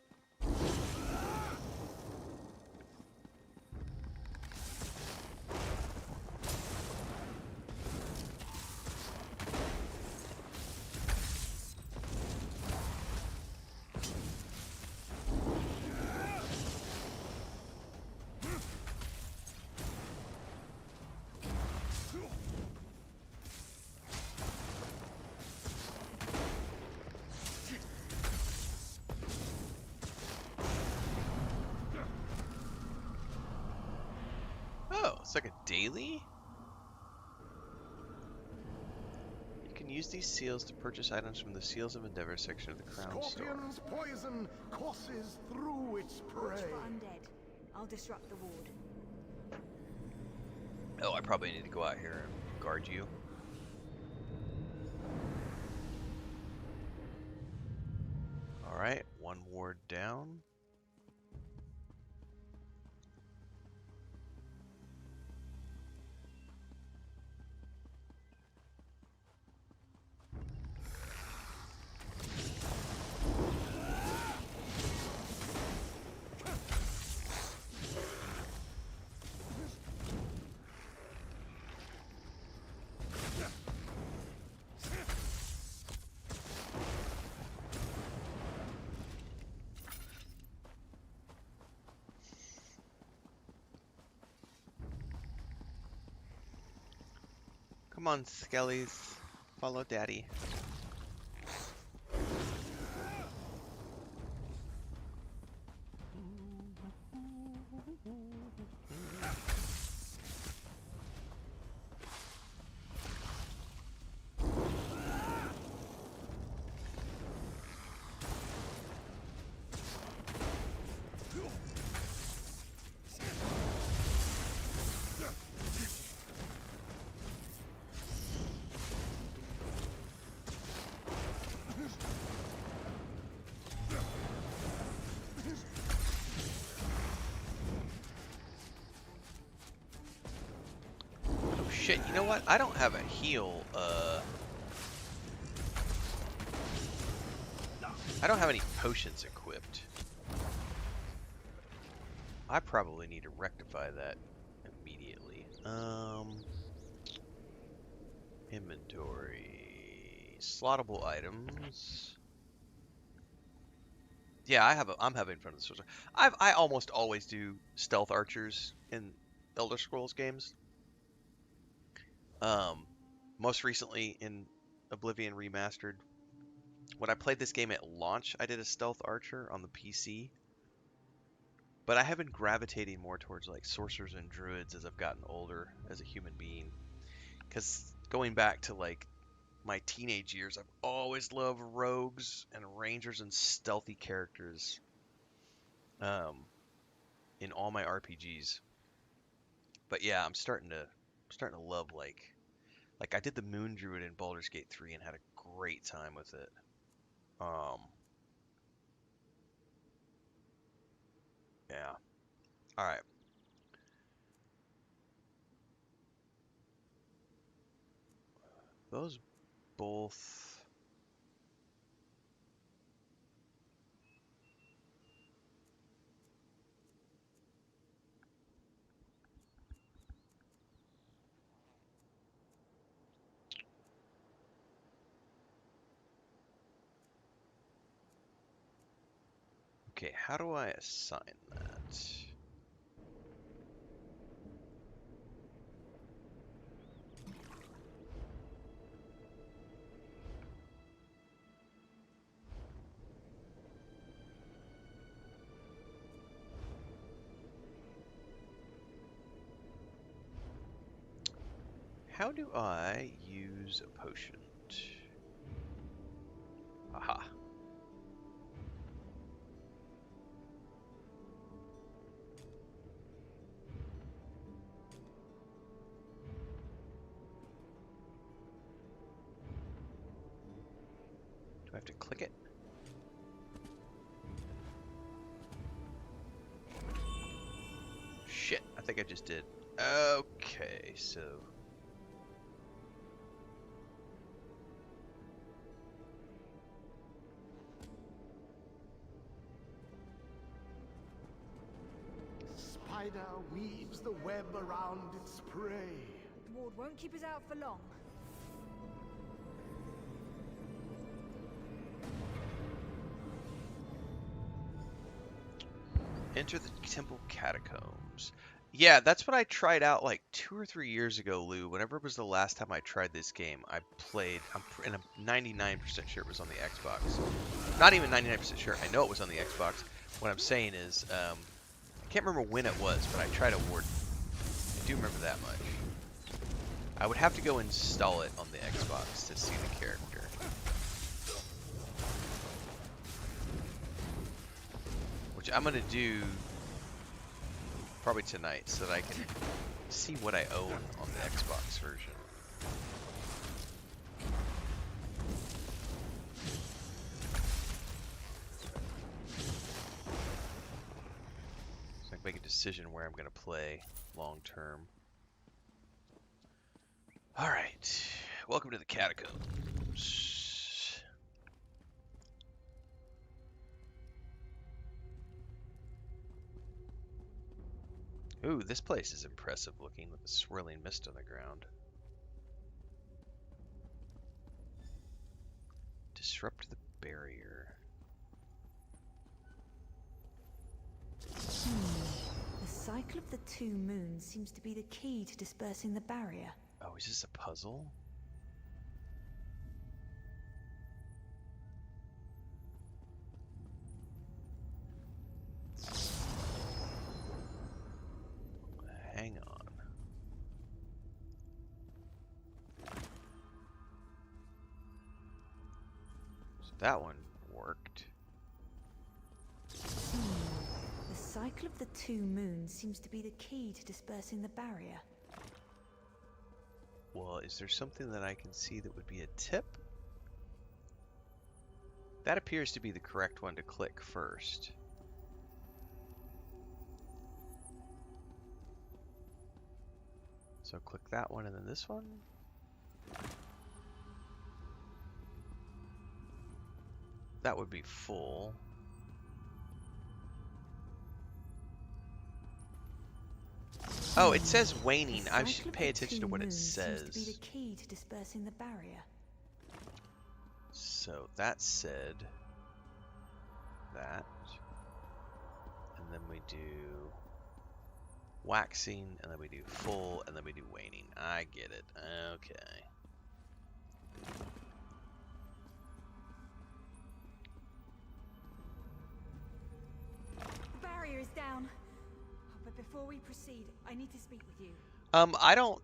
like a daily? You can use these seals to purchase items from the Seals of Endeavor section of the Crown Store. Scorpion's poison courses through its prey. Watch for undead. I'll disrupt the ward. Oh, I probably need to go out here and guard you. Alright, one ward down. Come on, Skellies. Follow Daddy. Shit, you know what? I don't have a heal, I don't have any potions equipped. I probably need to rectify that immediately. Inventory. Slottable items. Yeah, I'm having fun with this. I almost always do stealth archers in Elder Scrolls games. Most recently in Oblivion Remastered, when I played this game at launch, I did a stealth archer on the PC. But I have been gravitating more towards like sorcerers and druids as I've gotten older as a human being. Because going back to like my teenage years, I've always loved rogues and rangers and stealthy characters in all my RPGs. But yeah, I'm starting to love like I did the Moon Druid in Baldur's Gate 3 and had a great time with it. Yeah. All right. Those both. Okay, how do I assign that? How do I use a potion? Aha. Do I have to click it? Shit, I think I just did. Okay, so... Spider weaves the web around its prey. The ward won't keep us out for long. Enter the temple catacombs. Yeah, that's what I tried out like 2 or 3 years ago, Lou. Whenever it was the last time I tried this game, I played, and I'm 99% sure it was on the Xbox. Not even 99% sure, I know it was on the Xbox. What I'm saying is, I can't remember when it was, but I tried a warden. do remember that much. I would have to go install it on the Xbox to see the character. Which I'm gonna do probably tonight so that I can see what I own on the Xbox version. So I can make a decision where I'm gonna play long term. Alright, welcome to the catacombs. Ooh, this place is impressive looking with the swirling mist on the ground. Disrupt the barrier. The cycle of the 2 moons seems to be the key to dispersing the barrier. Oh, is this a puzzle? Hang on. So that one worked. The cycle of the 2 moons seems to be the key to dispersing the barrier. Well, is there something that I can see that would be a tip? That appears to be the correct one to click first. So click that one and then this one. That would be full. Oh, it says waning. I should pay attention to what it says. Seems to be the key to dispersing the barrier. So that said that. And then we do waxing, and then we do full, and then we do waning. I get it. Okay. The barrier is down. But before we proceed, I need to speak with you. I don't,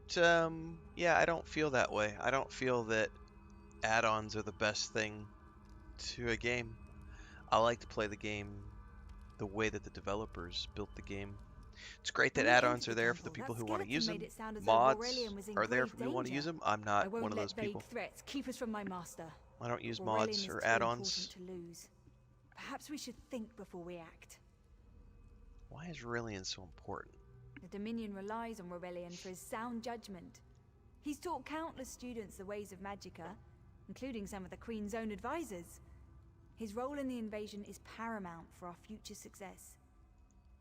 yeah, I don't feel that way. I don't feel that add-ons are the best thing to a game. I like to play the game the way that the developers built the game. It's great that add-ons are there for the people who want to use them. Mods are there for people who want to use them. I'm not one of those people. Threats keep us from my master. I don't use mods or add-ons. Perhaps we should think before we act. Why is Aurelian so important? The Dominion relies on Aurelian for his sound judgment. He's taught countless students the ways of Magicka, including some of the Queen's own advisors. His role in the invasion is paramount for our future success.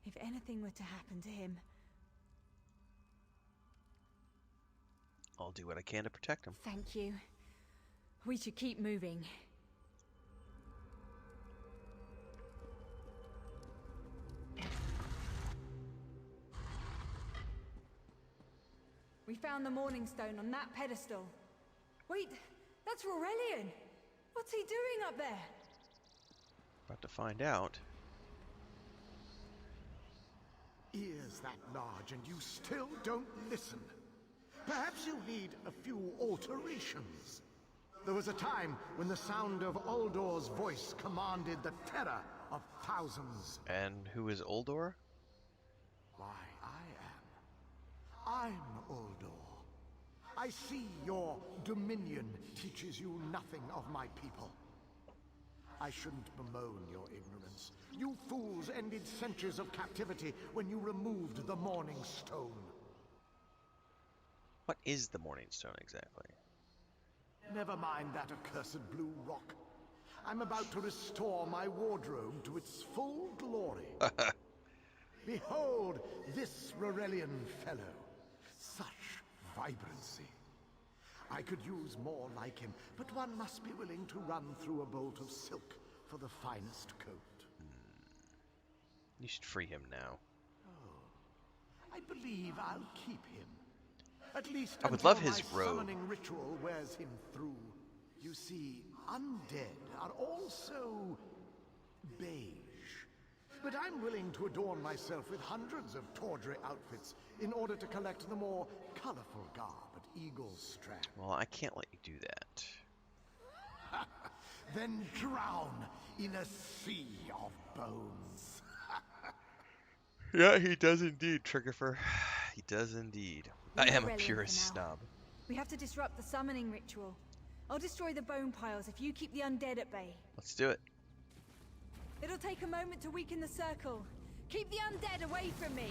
If anything were to happen to him... I'll do what I can to protect him. Thank you. We should keep moving. We found the Morning Stone on that pedestal. Wait, that's Aurelian! What's he doing up there? About to find out. Ears that large and you still don't listen. Perhaps you need a few alterations. There was a time when the sound of Uldor's voice commanded the terror of thousands. And who is Uldor? Why, I'm Uldor. I see your dominion teaches you nothing of my people. I shouldn't bemoan your ignorance. You fools ended centuries of captivity when you removed the Morning Stone. What is the Morning Stone exactly? Never mind that accursed blue rock. I'm about to restore my wardrobe to its full glory. Behold this Aurelian fellow. Such vibrancy. I could use more like him, but one must be willing to run through a bolt of silk for the finest coat. You should free him now. Oh, I believe I'll keep him. At least I would until love his my robe. summoning ritual wears him through. You see, undead are also beige. But I'm willing to adorn myself with hundreds of tawdry outfits in order to collect the more colorful garb at Eagle's Strand. Well, I can't let you do that. Then drown in a sea of bones. Yeah, he does indeed, Triggerfer. He does indeed. I am a Aurelian purist for now. snob. We have to disrupt the summoning ritual. I'll destroy the bone piles if you keep the undead at bay. Let's do it. It'll take a moment to weaken the circle. Keep the undead away from me.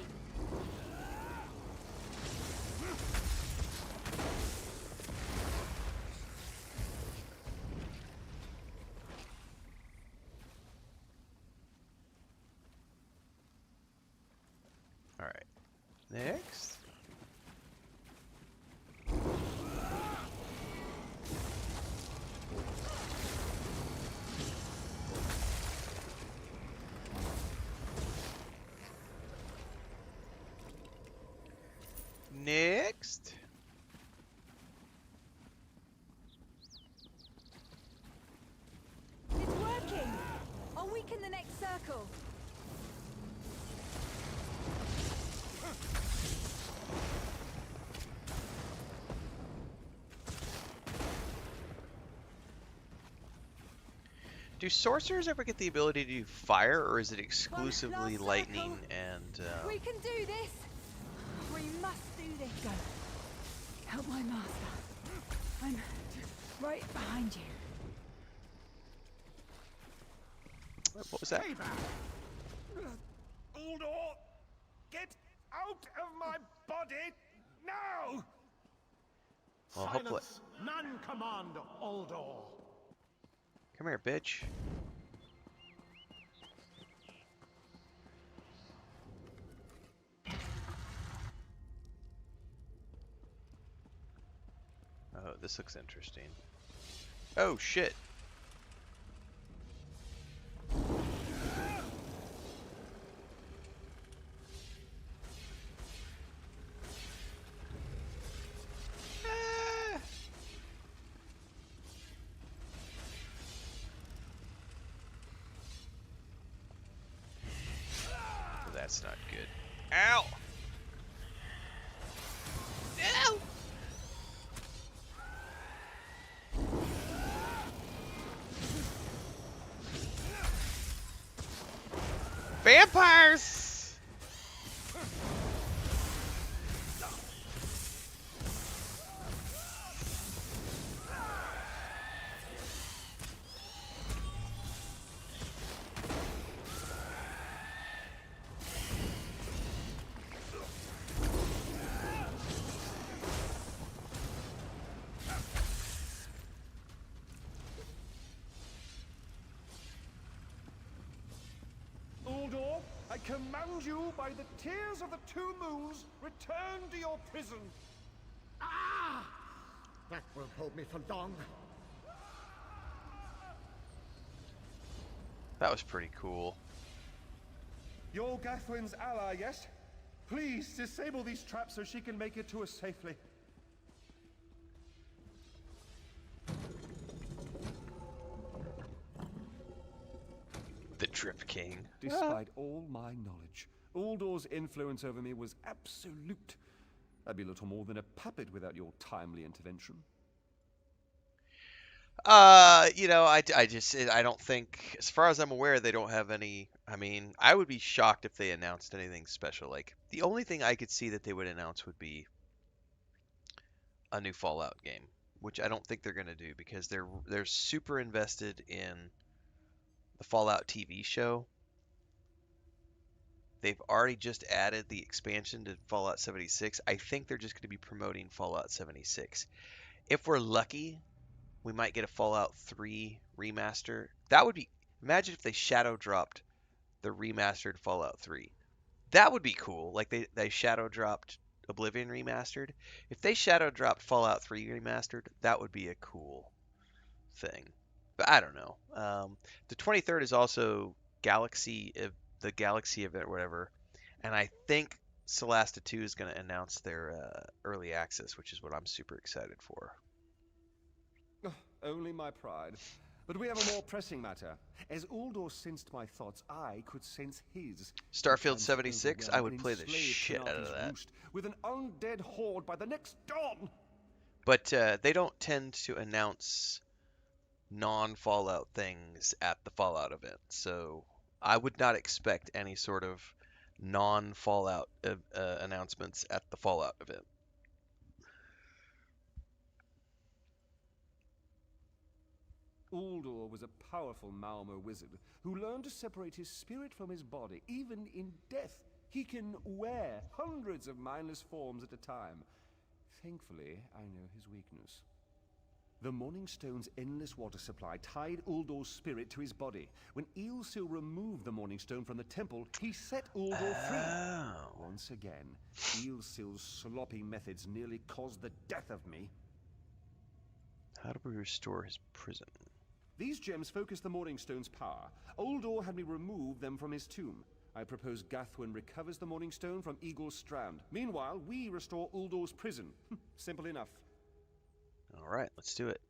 All right. Next. Next. It's working. I'll weaken the next circle. Do sorcerers ever get the ability to do fire, or is it exclusively lightning and... We can do this. We must do this. Go. Help my master. I'm right behind you. What was that? Uldor! Get out of my body now! Well, hopefully... Silence! None command Uldor. Come here, bitch. Oh, this looks interesting. Oh, shit. That's not good. Ow! No! Vampires! Uldor, I command you by the tears of the two moons, return to your prison. Ah! That won't hold me for long. That was pretty cool. You're Gathwin's ally, yes? Please disable these traps so she can make it to us safely. The Drip King. Despite all my knowledge, Uldor's influence over me was absolute. I'd be little more than a puppet without your timely intervention. You know, I don't think, as far as I'm aware, they don't have any. I mean, I would be shocked if they announced anything special. Like, the only thing I could see that they would announce would be a new Fallout game, which I don't think they're going to do because they're super invested in the Fallout TV show. They've already just added the expansion to Fallout 76. I think they're just going to be promoting Fallout 76. If we're lucky, we might get a Fallout 3 remaster. That would be... Imagine if they shadow dropped the remastered Fallout 3. That would be cool. Like they shadow dropped Oblivion remastered. If they shadow dropped Fallout 3 remastered, that would be a cool thing. But I don't know. The 23rd is also the Galaxy event, or whatever. And I think Solasta 2 is going to announce their early access, which is what I'm super excited for. Only my pride. But we have a more pressing matter. As Uldor sensed my thoughts, I could sense his. Starfield 76, I would play the shit out of that. With an undead horde by the next dawn. But they don't tend to announce non-Fallout things at the Fallout event, so I would not expect any sort of non-Fallout announcements at the Fallout event. Uldor was a powerful Malmo wizard who learned to separate his spirit from his body, even in death. He can wear hundreds of mindless forms at a time. Thankfully, I know his weakness. The Morning Stone's endless water supply tied Uldor's spirit to his body. When Eilsil removed the Morning Stone from the temple, he set Uldor free. Once again, Eilsil's sloppy methods nearly caused the death of me. How do we restore his prison? These gems focus the Morning Stone's power. Uldor had me remove them from his tomb. I propose Gathwin recovers the Morning Stone from Eagle's Strand. Meanwhile, we restore Uldor's prison. Simple enough. All right, let's do it.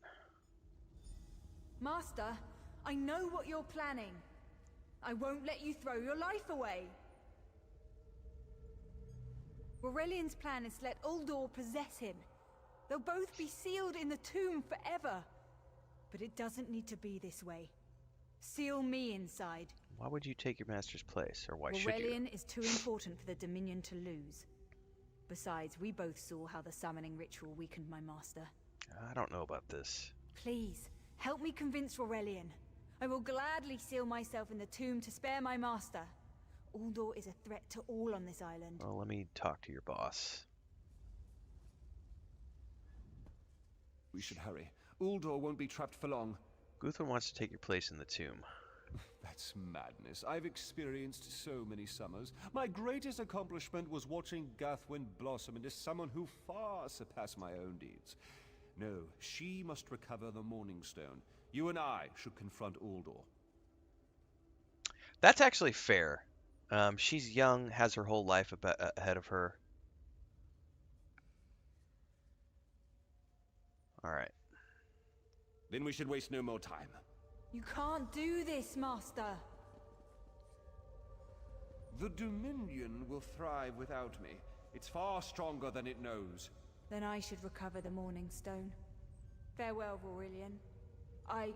Master, I know what you're planning. I won't let you throw your life away. Aurelian's plan is to let Uldor possess him. They'll both be sealed in the tomb forever. But it doesn't need to be this way. Seal me inside. Why would you take your master's place, or why should you? Aurelian is too important for the Dominion to lose. Besides, we both saw how the summoning ritual weakened my master. I don't know about this. Please, help me convince Aurelian. I will gladly seal myself in the tomb to spare my master. Uldor is a threat to all on this island. Well, let me talk to your boss. We should hurry. Uldor won't be trapped for long. Guthrum wants to take your place in the tomb. That's madness. I've experienced so many summers. My greatest accomplishment was watching Gathwin blossom into someone who far surpassed my own deeds. No, she must recover the Morning Stone. You and I should confront Uldor. That's actually fair. She's young, has her whole life ahead of her. All right. Then we should waste no more time. You can't do this, Master. The Dominion will thrive without me. It's far stronger than it knows. Then I should recover the Morning Stone. Farewell, Aurelian. I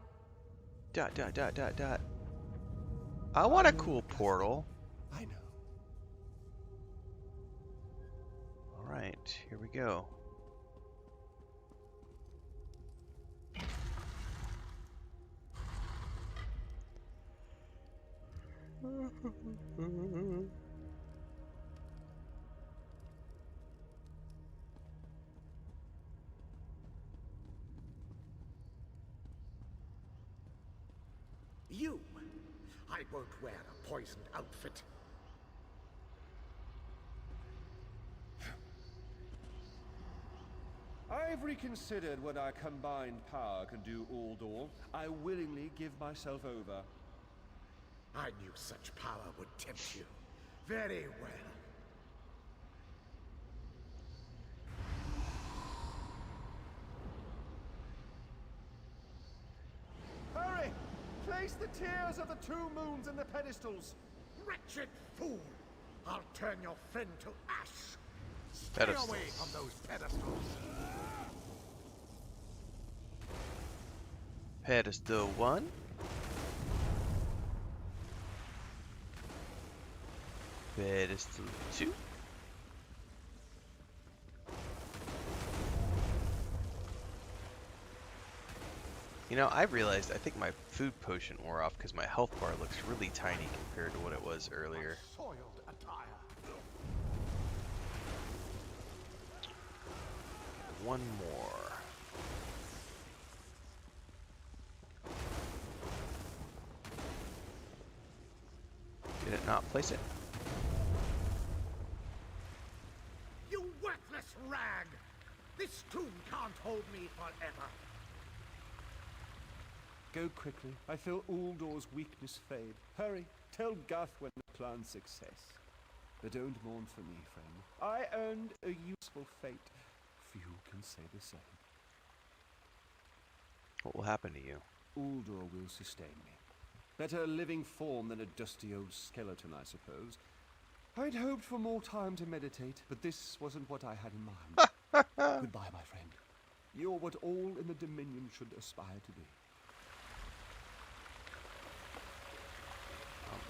want a cool portal. I know. All right, here we go. You! I won't wear a poisoned outfit. I've reconsidered what our combined power can do, Uldor. I willingly give myself over. I knew such power would tempt you. Very well. Hurry! Place the tears of the two moons in the pedestals. Wretched fool! I'll turn your friend to ash. Stay Pedestals. away from those pedestals. Pedestal 1. Pedestal 2. You know, I realized I think my food potion wore off because my health bar looks really tiny compared to what it was earlier. Soiled attire. One more. Did it not place it? You worthless rag! This tomb can't hold me forever. Go quickly. I feel Uldor's weakness fade. Hurry. Tell Gathwin the plan's success. But don't mourn for me, friend. I earned a useful fate. Few can say the same. What will happen to you? Uldor will sustain me. Better a living form than a dusty old skeleton, I suppose. I'd hoped for more time to meditate, but this wasn't what I had in mind. Goodbye, my friend. You're what all in the Dominion should aspire to be.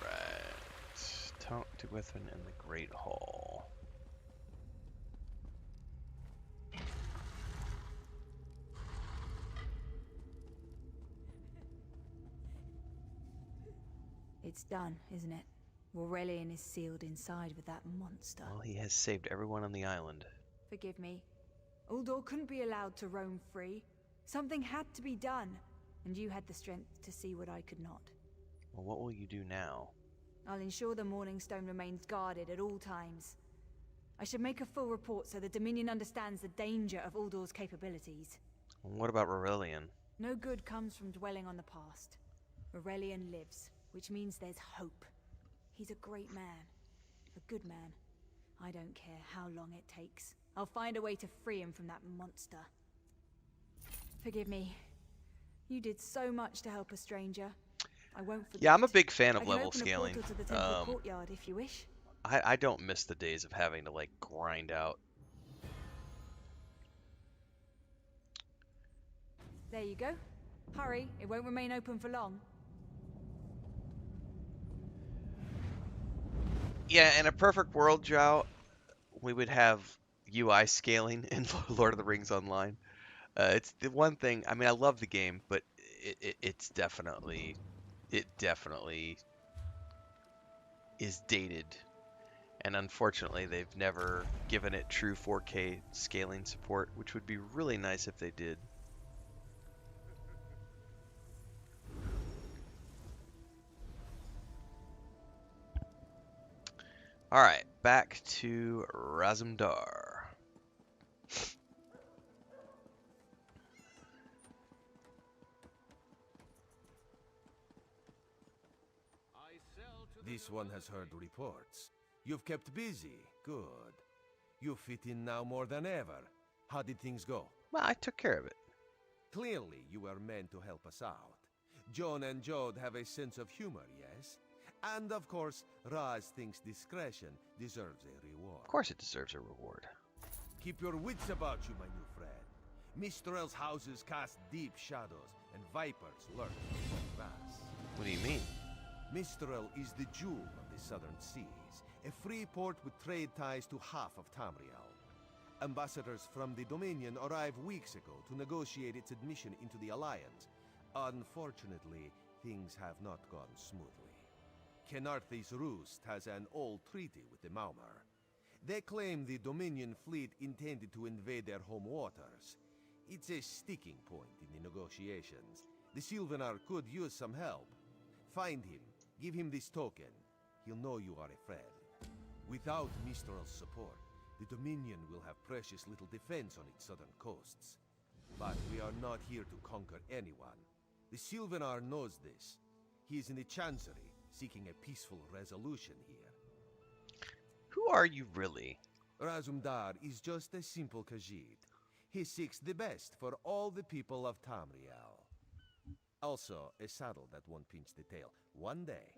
Alright. Talk to Within in the Great Hall. It's done, isn't it? Aurelian is sealed inside with that monster. Well, he has saved everyone on the island. Forgive me. Uldor couldn't be allowed to roam free. Something had to be done, and you had the strength to see what I could not. Well, what will you do now? I'll ensure the Morning Stone remains guarded at all times. I should make a full report so the Dominion understands the danger of Uldor's capabilities. And what about Aurelian? No good comes from dwelling on the past. Aurelian lives, which means there's hope. He's a great man. A good man. I don't care how long it takes. I'll find a way to free him from that monster. Forgive me. You did so much to help a stranger. I won't forget. Yeah, I'm a big fan I of can level open scaling. a portal to the temple courtyard if you wish. I don't miss the days of having to like grind out. There you go. Hurry, it won't remain open for long. Yeah, in a perfect world, Joe, we would have UI scaling in Lord of the Rings Online. It's the one thing. I mean, I love the game, but it definitely is dated, and unfortunately, they've never given it true 4K scaling support, which would be really nice if they did. All right, back to Razumdar. This one has heard reports. You've kept busy. Good. You fit in now more than ever. How did things go? Well, I took care of it. Clearly, you were meant to help us out. Joan and Jode have a sense of humor, yes? And of course, Raz thinks discretion deserves a reward. Of course it deserves a reward. Keep your wits about you, my new friend. Mistral's houses cast deep shadows, and vipers lurk in Raz. What do you mean? Mistral is the jewel of the southern seas, a free port with trade ties to half of Tamriel. Ambassadors from the Dominion arrived weeks ago to negotiate its admission into the Alliance. Unfortunately, things have not gone smoothly. Kenarthi's Roost has an old treaty with the Maumar. They claim the Dominion fleet intended to invade their home waters. It's a sticking point in the negotiations. The Silvenar could use some help. Find him. Give him this token. He'll know you are a friend. Without Mistral's support, the Dominion will have precious little defense on its southern coasts. But we are not here to conquer anyone. The Silvenar knows this. He is in the Chancery, seeking a peaceful resolution here. Who are you really? Razumdar is just a simple Khajiit. He seeks the best for all the people of Tamriel. Also, a saddle that won't pinch the tail. One day.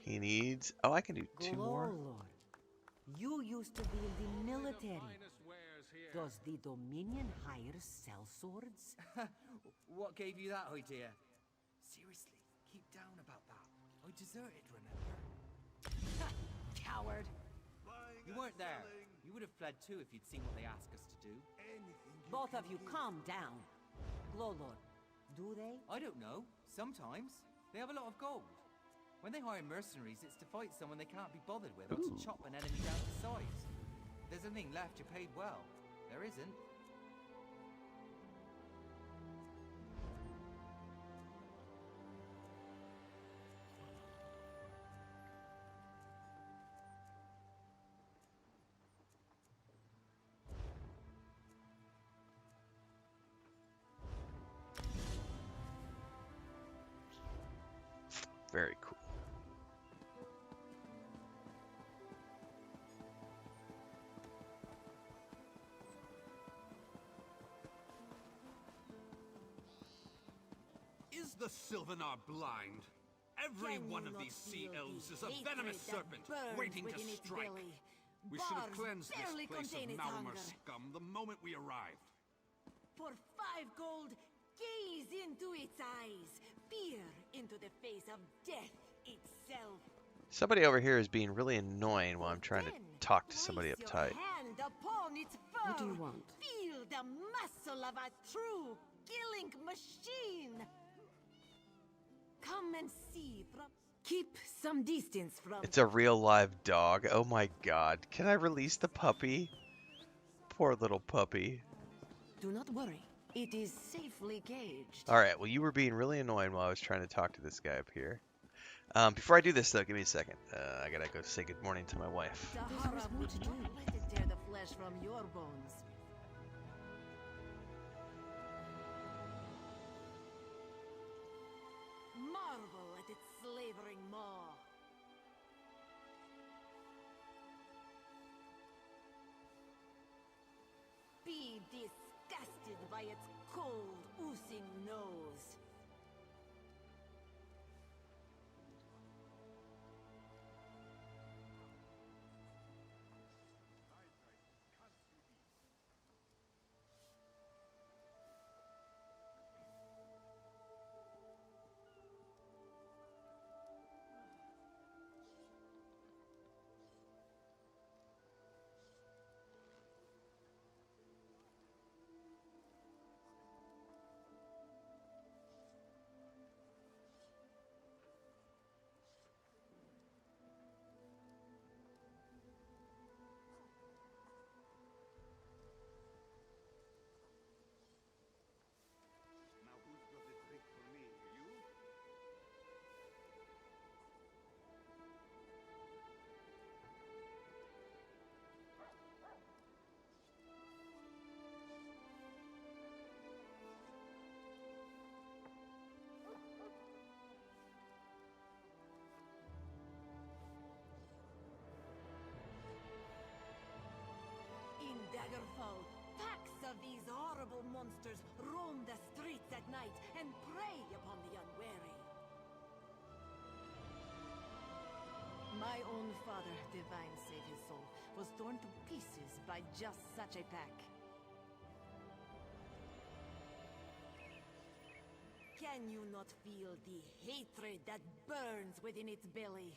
He needs... Oh, I can do two more. Lord. You used to be in the military. Does the Dominion hire sellswords? What gave you that idea? Seriously, keep down about that. I deserted, remember? Coward. You weren't there. You would have fled too if you'd seen what they asked us to do. Both of you calm down. Glowlord, do they? I don't know. Sometimes. They have a lot of gold. When they hire mercenaries, it's to fight someone they can't be bothered with, or to chop an enemy down to size. If there's anything left, you're paid well. There isn't. Very cool. Is the Silvenar blind? Every one of these sea elves is a venomous serpent waiting to strike. We should have cleansed this place of Malmer scum the moment we arrived. For 5 gold, gaze into its eyes, peer into the face of death itself. Somebody over here is being really annoying while I'm trying to talk to somebody up tight. Hand upon its fur. What do you want? Feel the muscle of a true killing machine. Come and see from... Keep some distance from... It's a real live dog. Oh my god. Can I release the puppy? Poor little puppy. Do not worry. It is safely caged. Alright, well you were being really annoying while I was trying to talk to this guy up here. Before I do this though, give me a second. I gotta go say good morning to my wife. Sahara would not let it tear the flesh from your bones. Marvel at its slavering maw. Be disgusted by its cold, oozing nose. In Daggerfall, packs of these horrible monsters roam the streets at night and prey upon the unwary. My own father, divine save his soul, was torn to pieces by just such a pack. Can you not feel the hatred that burns within its belly?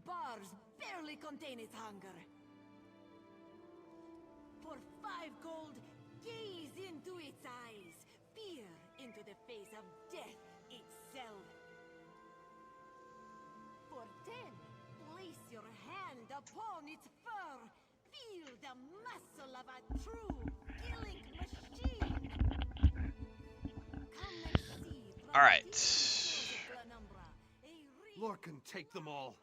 Bars barely contain its hunger. For 5 gold, gaze into its eyes, peer into the face of death itself. For 10, place your hand upon its fur, feel the muscle of a true killing machine. Come and see. All right. Lorcan, take them all.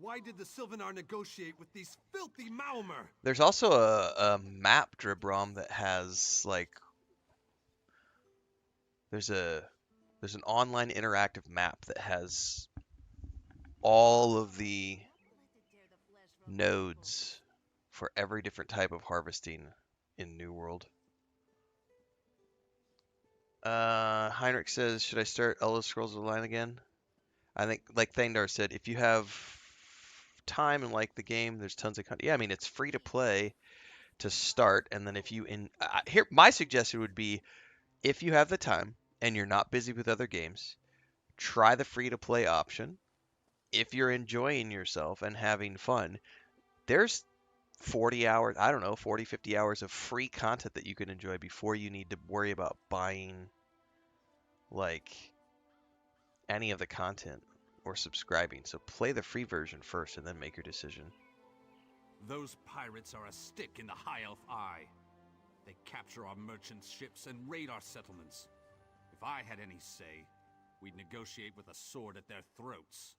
Why did the Silvenar negotiate with these filthy Malmer? There's also a map, Dribrom, that has like there's an online interactive map that has all of the nodes for every different type of harvesting in New World. Heinrich says, should I start Elder Scrolls Online again? I think, like Thandar said, if you have time and like the game, there's tons of content. Yeah, I mean, it's free to play to start, and then if you here, my suggestion would be, if you have the time and you're not busy with other games, try the free to play option. If you're enjoying yourself and having fun, there's 40 hours, I don't know, 40, 50 hours of free content that you can enjoy before you need to worry about buying like any of the content or subscribing. So play the free version first and then make your decision. Those pirates are a stick in the High Elf eye. They capture our merchant ships and raid our settlements. If I had any say, we'd negotiate with a sword at their throats.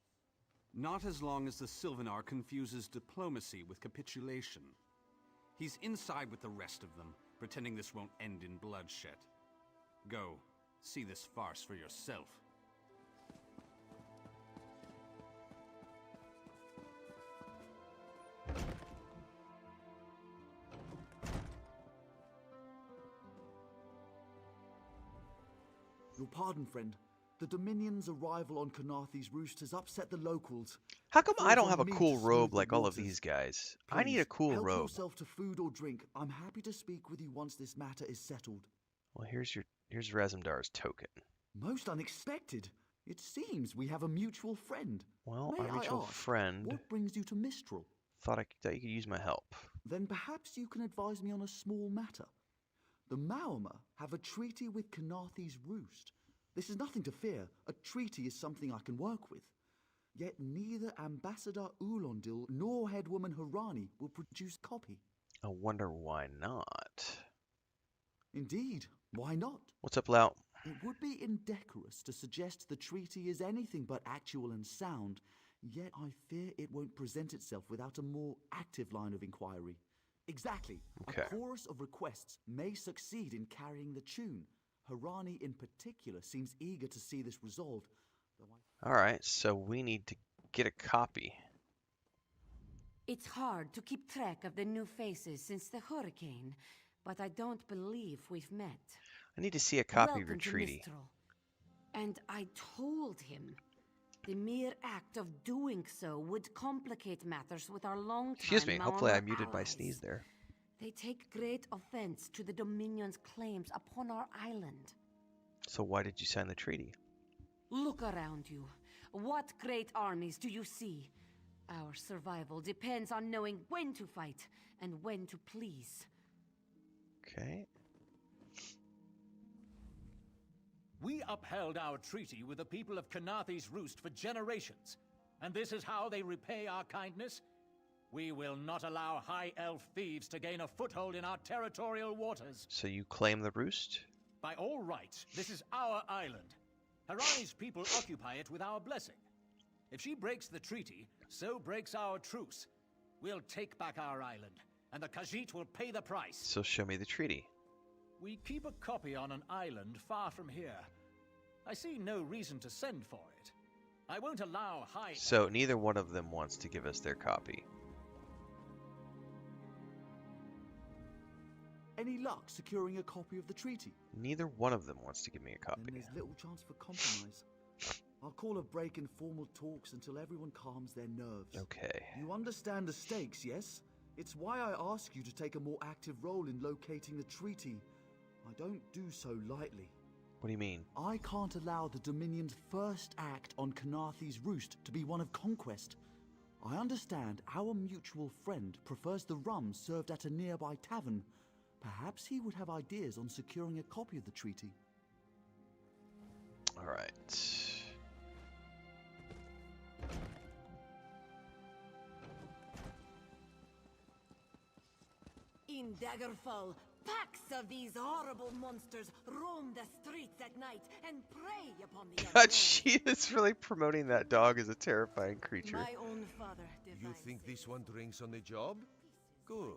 Not as long as the Silvenar confuses diplomacy with capitulation. He's inside with the rest of them, pretending this won't end in bloodshed. Go, see this farce for yourself. Your pardon, friend. The Dominion's arrival on Kanaathi's roost has upset the locals. How come I Falls don't on have a me cool to smooth robe the like all of waters. these guys? I need Please, a cool help robe. yourself to food or drink. I'm happy to speak with you once this matter is settled. Well, here's Razumdar's token. Most unexpected. It seems we have a mutual friend. Well, May our I mutual ask, friend what brings you to Mistral? thought you could use my help. Then perhaps you can advise me on a small matter. The Maormer have a treaty with Kanaathi's roost. This is nothing to fear. A treaty is something I can work with. Yet neither Ambassador Ulondil nor headwoman Harani will produce a copy. I wonder why not. Indeed, why not? What's up, Lout? It would be indecorous to suggest the treaty is anything but actual and sound, yet I fear it won't present itself without a more active line of inquiry. Exactly. Okay. A chorus of requests may succeed in carrying the tune. Harani in particular seems eager to see this resolved. Alright, so we need to get a copy. It's hard to keep track of the new faces since the hurricane, but I don't believe we've met. I need to see a copy Welcome of your to treaty. Mistral. And I told him the mere act of doing so would complicate matters with our long-time Excuse me, hopefully I Maormer muted my allies. sneeze there. They take great offense to the Dominion's claims upon our island. So why did you sign the treaty? Look around you. What great armies do you see? Our survival depends on knowing when to fight and when to please. Okay. We upheld our treaty with the people of Kanaathi's roost for generations, and this is how they repay our kindness? We will not allow high elf thieves to gain a foothold in our territorial waters. So you claim the roost? By all rights, this is our island. Harani's people occupy it with our blessing. If she breaks the treaty, so breaks our truce. We'll take back our island, and the Khajiit will pay the price. So show me the treaty. We keep a copy on an island far from here. I see no reason to send for it. I won't allow high... So neither one of them wants to give us their copy. Any luck securing a copy of the treaty? Neither one of them wants to give me a Then copy. there's little chance for compromise. I'll call a break in formal talks until everyone calms their nerves. Okay. You understand the stakes, yes? It's why I ask you to take a more active role in locating the treaty. I don't do so lightly. What do you mean? I can't allow the Dominion's first act on Kanaathi's roost to be one of conquest. I understand our mutual friend prefers the rum served at a nearby tavern. Perhaps he would have ideas on securing a copy of the treaty. All right. In Daggerfall, packs of these horrible monsters roam the streets at night and prey upon the God, she is really promoting that dog as a terrifying creature. My own father You think this one drinks on the job? Good.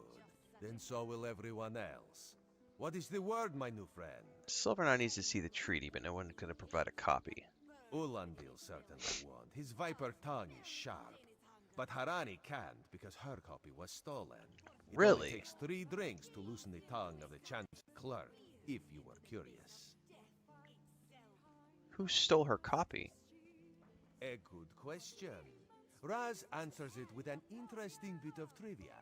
Then so will everyone else. What is the word, my new friend? Silvenar needs to see the treaty, but no one's going to provide a copy. Ulondil certainly won't. His viper tongue is sharp. But Harani can't because her copy was stolen. It Really? only takes 3 drinks to loosen the tongue of the chance clerk, if you were curious. Who stole her copy? A good question. Raz answers it with an interesting bit of trivia.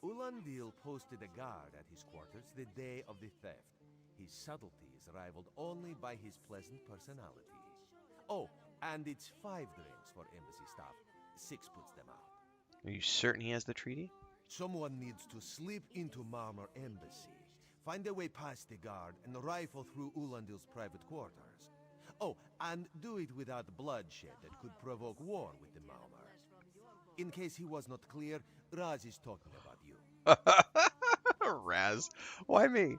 Ulondil posted a guard at his quarters the day of the theft. His subtlety is rivaled only by his pleasant personality. Oh, and it's 5 drinks for embassy staff. 6 puts them out. Are you certain he has the treaty? Someone needs to slip into Maormer Embassy, find a way past the guard, and rifle through Ulondil's private quarters. Oh, and do it without bloodshed that could provoke war with the Maormer. In case he was not clear, Raz is talking about you. Raz? Why me?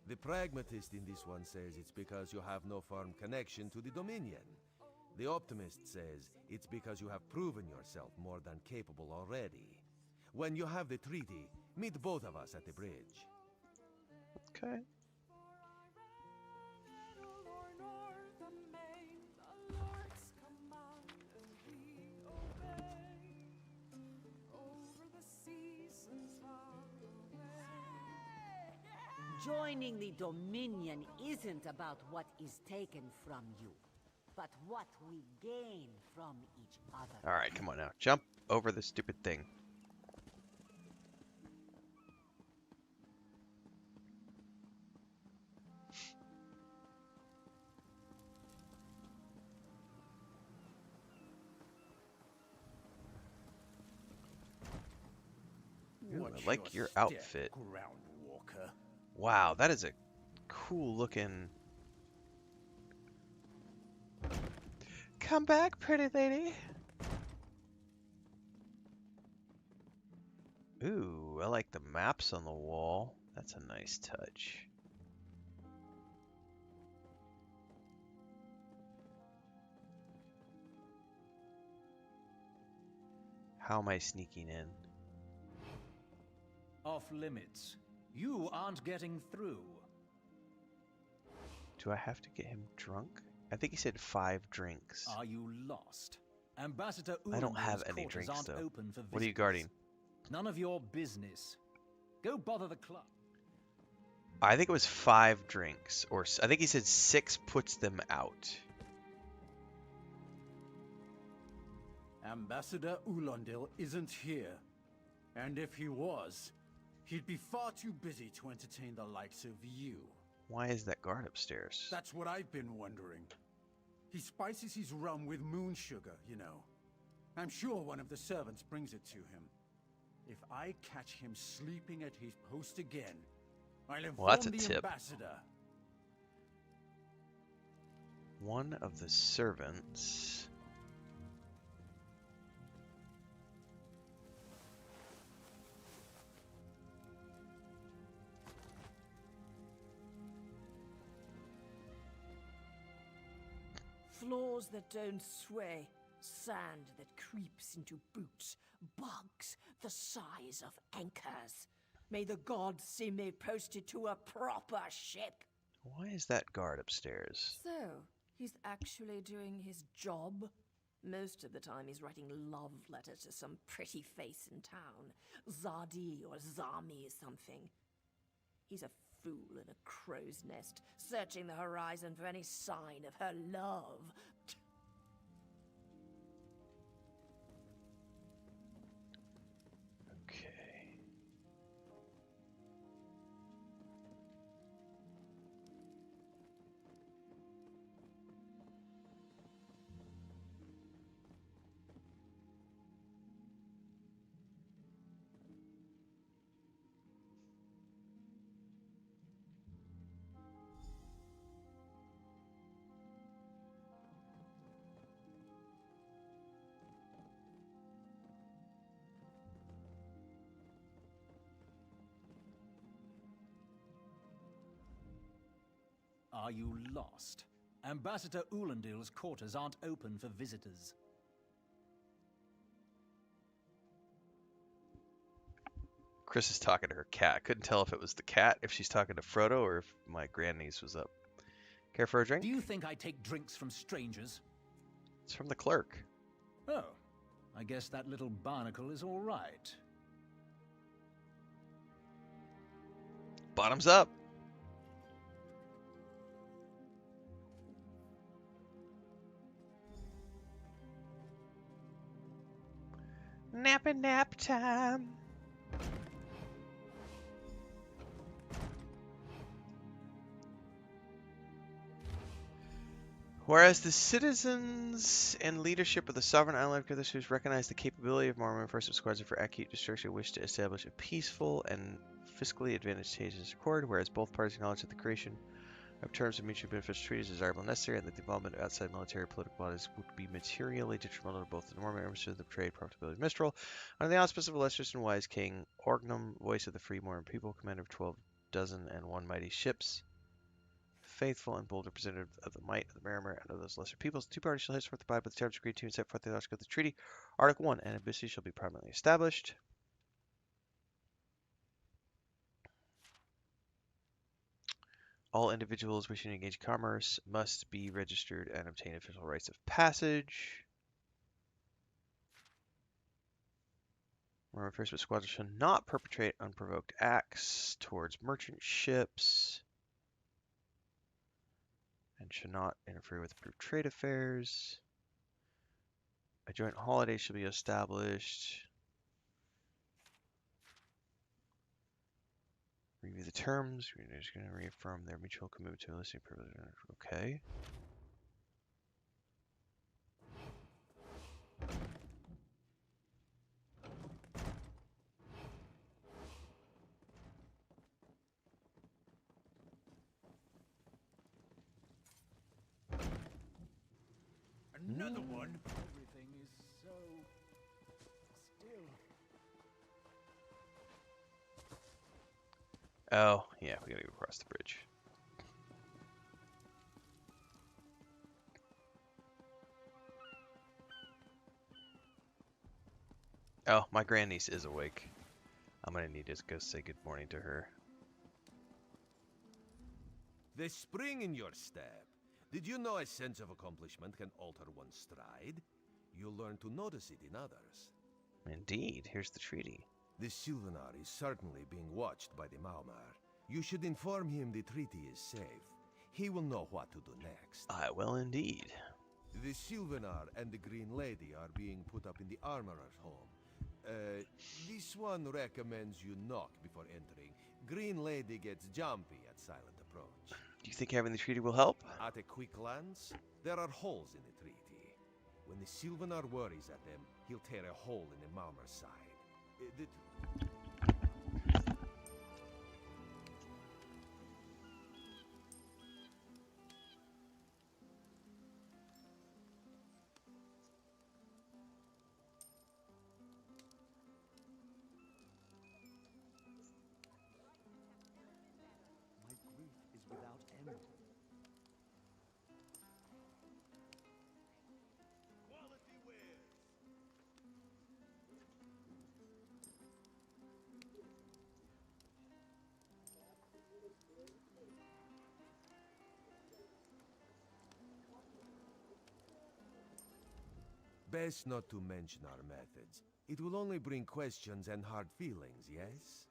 The pragmatist in this one says it's because you have no firm connection to the Dominion. The optimist says it's because you have proven yourself more than capable already. When you have the treaty, meet both of us at the bridge. Okay. Joining the Dominion isn't about what is taken from you, but what we gain from each other. All right, come on now. Jump over this stupid thing. Ooh, I like your outfit. Groundwalker. Wow, that is a cool looking... Come back, pretty lady. Ooh, I like the maps on the wall. That's a nice touch. How am I sneaking in? Off limits. You aren't getting through. Do I have to get him drunk? I think he said 5 drinks. Are you lost? Ambassador I don't have Ulandir's any quarters drinks, aren't though. open for What are you visitors. guarding? None of your business. Go bother the club. I think it was 5 drinks, or I think he said 6 puts them out. Ambassador Ulandir isn't here. And if he was, he'd be far too busy to entertain the likes of you. Why is that guard upstairs? That's what I've been wondering. He spices his rum with moon sugar, you know. I'm sure one of the servants brings it to him. If I catch him sleeping at his post again, I'll inform that's a the tip. ambassador. One of the servants... Floors that don't sway, sand that creeps into boots, bugs the size of anchors. May the gods see me posted to a proper ship. Why is that guard upstairs? So, he's actually doing his job? Most of the time he's writing love letters to some pretty face in town. Zadi or Zami or something. He's a fool in a crow's nest, searching the horizon for any sign of her love. Okay. Are you lost? Ambassador Ulandir's quarters aren't open for visitors. Chris is talking to her cat. Couldn't tell if it was the cat, if she's talking to Frodo, or if my grandniece was up. Care for a drink? Do you think I take drinks from strangers? It's from the clerk. Oh, I guess that little barnacle is all right. Bottoms up. Nap time. Whereas the citizens and leadership of the sovereign island of Kithis recognize the capability of Mormon First Squadron for acute destruction, wish to establish a peaceful and fiscally advantageous accord, whereas both parties acknowledge that the creation of terms of mutually beneficial treaties is desirable and necessary, and that the involvement of outside military and political bodies would be materially detrimental to both the Mormon and the trade profitability of Mistral. Under the auspices of illustrious and wise King Orgnum, voice of the free Mormon people, commander of 12 dozen and one mighty ships, faithful and bold representative of the might of the Mariner and of those lesser peoples, the two parties shall henceforth abide by the terms agreed to and set forth the articles of the treaty. Article 1. An embassy shall be permanently established. All individuals wishing to engage commerce must be registered and obtain official rights of passage. Law enforcement squads shall not perpetrate unprovoked acts towards merchant ships and should not interfere with approved trade affairs. A joint holiday shall be established. Review the terms. We're just going to reaffirm their mutual commitment to listening privilege. Okay. Another one? Everything is so still. Oh, yeah, we gotta go across the bridge. Oh, my grandniece is awake. I'm gonna need to go say good morning to her. The spring in your step. Did you know a sense of accomplishment can alter one's stride? You'll learn to notice it in others. Indeed, here's the treaty. The Silvenar is certainly being watched by the Maumar. You should inform him the treaty is safe. He will know what to do next. I will indeed. The Silvenar and the Green Lady are being put up in the armorer's home. This one recommends you knock before entering. Green Lady gets jumpy at silent approach. Do you think having the treaty will help? At a quick glance, there are holes in the treaty. When the Silvenar worries at them, he'll tear a hole in the Maumar's side. My grief is without end. Best not to mention our methods. It will only bring questions and hard feelings, yes?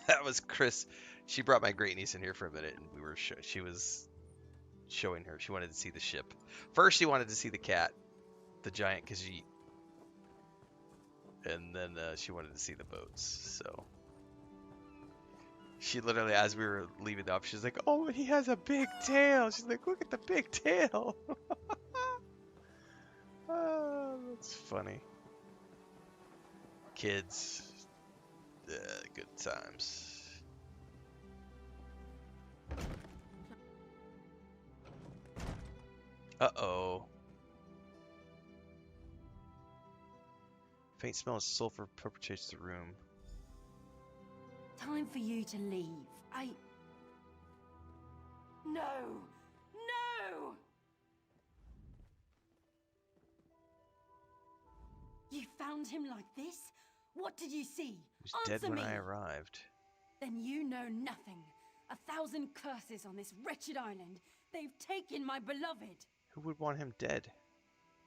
That was Chris. She brought my great niece in here for a minute, and we were she was showing her. She wanted to see the ship. First, she wanted to see the cat, the giant Khajiit, and then she wanted to see the boats. So she literally, as we were leaving the office, she's like, "Oh, he has a big tail." She's like, "Look at the big tail." That's funny. Kids. Good times. Uh-oh. Faint smell of sulfur perpetuates the room. Time for you to leave. No! No! You found him like this? What did you see? He was dead when I arrived. Then you know nothing. 1,000 curses on this wretched island. They've taken my beloved. Who would want him dead?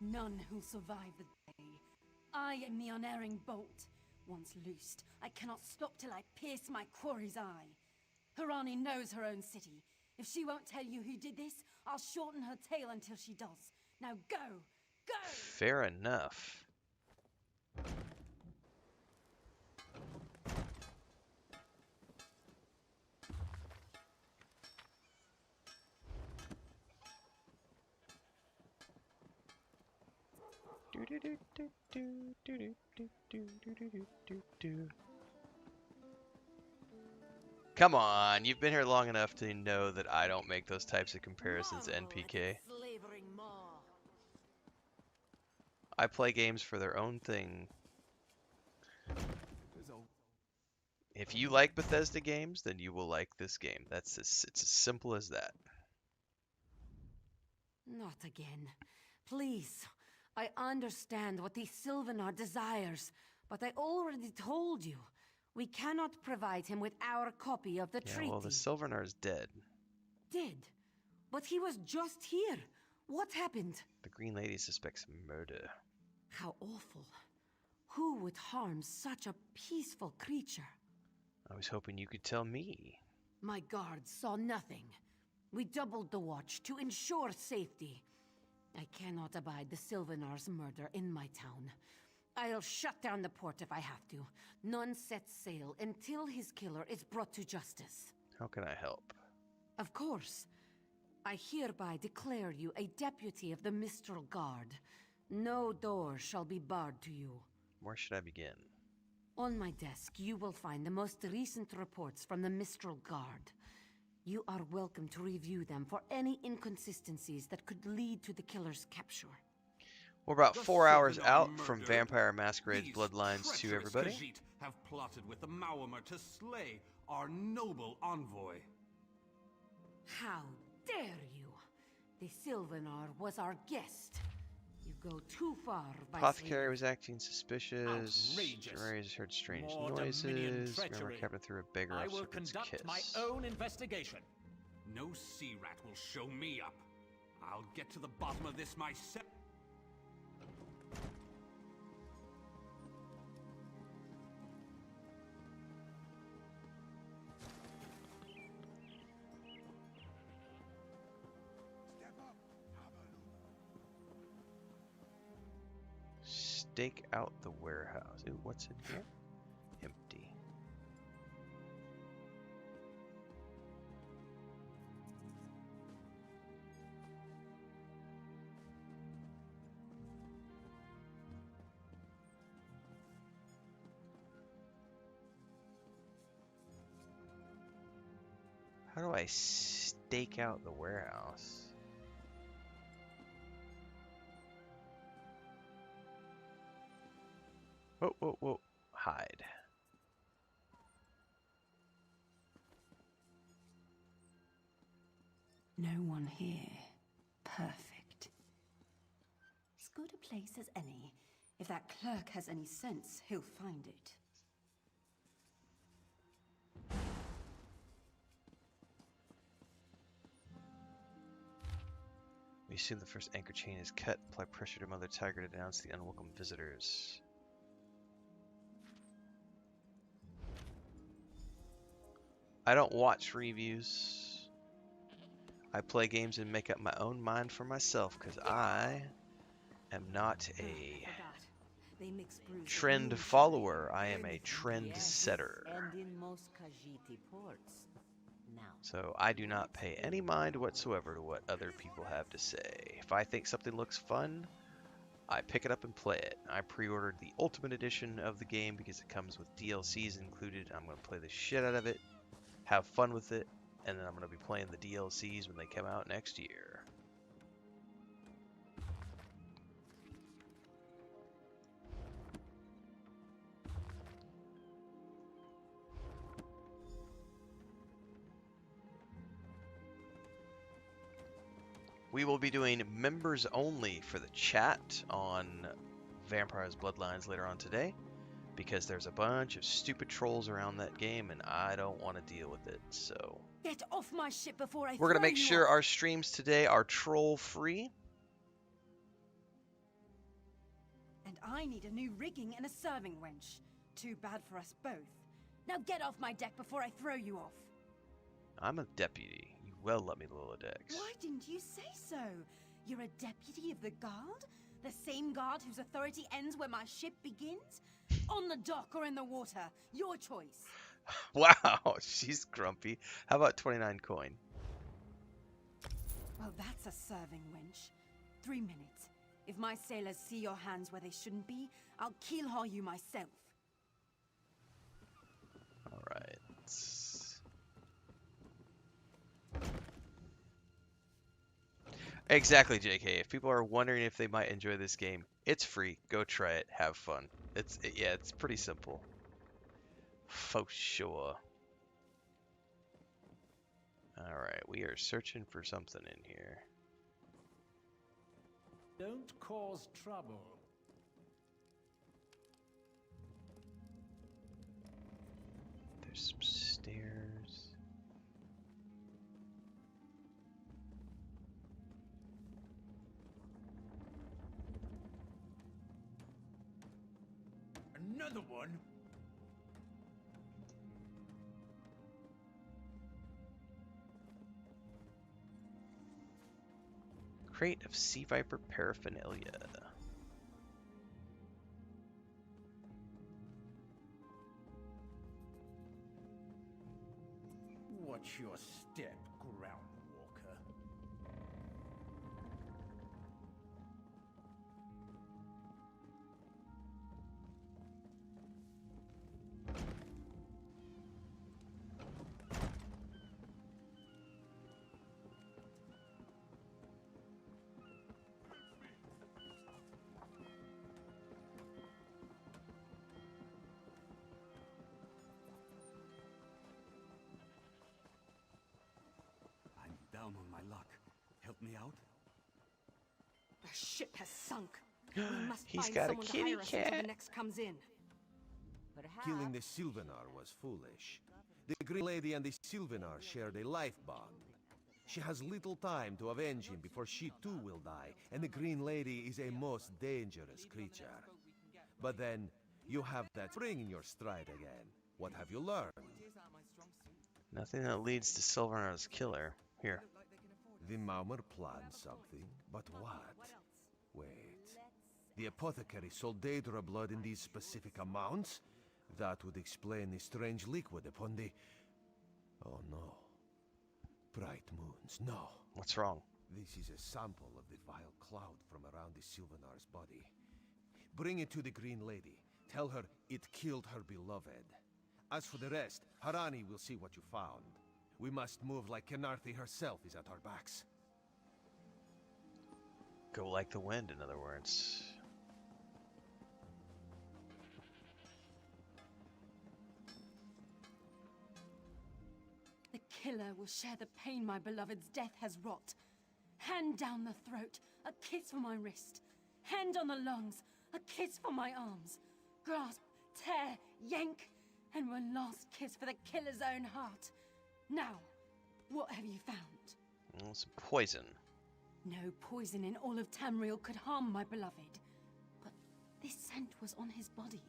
None who'll survive the day. I am the unerring bolt. Once loosed, I cannot stop till I pierce my quarry's eye. Harani knows her own city. If she won't tell you who did this, I'll shorten her tail until she does. Now go! Go! Fair enough. Come on, you've been here long enough to know that I don't make those types of comparisons to NPK. I play games for their own thing. If you like Bethesda games, then you will like this game. It's as simple as that. Not again. Please. I understand what the Silvenar desires, but I already told you. We cannot provide him with our copy of the treaty. Well, the Silvenar is dead. Dead? But he was just here. What happened? The Green Lady suspects murder. How awful. Who would harm such a peaceful creature? I was hoping you could tell me. My guards saw nothing. We doubled the watch to ensure safety. I cannot abide the Silvenar's murder in my town. I'll shut down the port if I have to. None sets sail until his killer is brought to justice. How can I help? Of course. I hereby declare you a deputy of the Mistral Guard. No door shall be barred to you. Where should I begin? On my desk, you will find the most recent reports from the Mistral Guard. You are welcome to review them for any inconsistencies that could lead to the killer's capture. We're about 4 hours out from Vampire Masquerade's Bloodlines 2, everybody. Khajiit have plotted with the Maormer to slay our noble envoy. How dare you? The Silvenar was our guest. You go too far by Apothecary was acting suspicious. Outrageous. Jerry's heard strange More Dominion noises. treachery. Remember Captain threw a beggar I off will Serpent's conduct Kiss. my own investigation. No sea rat will show me up. I'll get to the bottom of this myself. Stake out the warehouse. Ooh, what's in here? Empty. How do I stake out the warehouse? Whoa, whoa, whoa. Hide. No one here. Perfect. As good a place as any. If that clerk has any sense, he'll find it. We assume the first anchor chain is cut. Apply pressure to Mother Tiger to denounce the unwelcome visitors. I don't watch reviews. I play games and make up my own mind for myself because I am not a trend follower. I am a trend setter. And in most Khajiit ports. Now, So I do not pay any mind whatsoever to what other people have to say. If I think something looks fun, I pick it up and play it. I pre-ordered the Ultimate Edition of the game because it comes with DLCs included. I'm going to play the shit out of it, have fun with it, and then I'm going to be playing the DLCs when they come out next year. We will be doing members only for the chat on Vampire's Bloodlines later on today, because there's a bunch of stupid trolls around that game and I don't want to deal with it. So Get off my ship before I we're going to throw make you sure off. our streams today are troll free. And I need a new rigging and a serving wench. Too bad for us both. Now get off my deck before I throw you off. I'm a deputy. You well let me Lodex. Why didn't you say so? You're a deputy of the guard? The same guard whose authority ends where my ship begins? On the dock or in the water? Your choice. Wow, she's grumpy. How about 29 coin? Well, that's a serving wench. 3 minutes. If my sailors see your hands where they shouldn't be, I'll keel-haul you myself. All right. Exactly, JK. If people are wondering if they might enjoy this game, it's free. Go try it. Have fun. It's pretty simple. For sure. All right, we are searching for something in here. Don't cause trouble. There's some stairs. Another one? Crate of Sea Viper paraphernalia. Watch your step, Groundwalker. Down on my luck. Help me out? The ship has sunk. We must He's find got a someone to kitty hire us until cat. the next comes in. Killing the Silvenar was foolish. The Green Lady and the Silvenar shared a life bond. She has little time to avenge him before she too will die, and the Green Lady is a most dangerous creature. But then, you have that spring in your stride again. What have you learned? Nothing that leads to Silvernar's killer. Here. The Maumer planned something, but what? Wait. The apothecary sold Daedra blood in these specific amounts? That would explain the strange liquid upon the... Oh no. Bright moons, no. What's wrong? This is a sample of the vile cloud from around the Silvenar's body. Bring it to the Green Lady. Tell her it killed her beloved. As for the rest, Harani will see what you found. We must move like Kenarthi herself is at our backs. Go like the wind, in other words. The killer will share the pain my beloved's death has wrought. Hand down the throat, a kiss for my wrist. Hand on the lungs, a kiss for my arms. Grasp, tear, yank, and one last kiss for the killer's own heart. Now, what have you found? Some poison. No poison in all of Tamriel could harm my beloved. But this scent was on his body.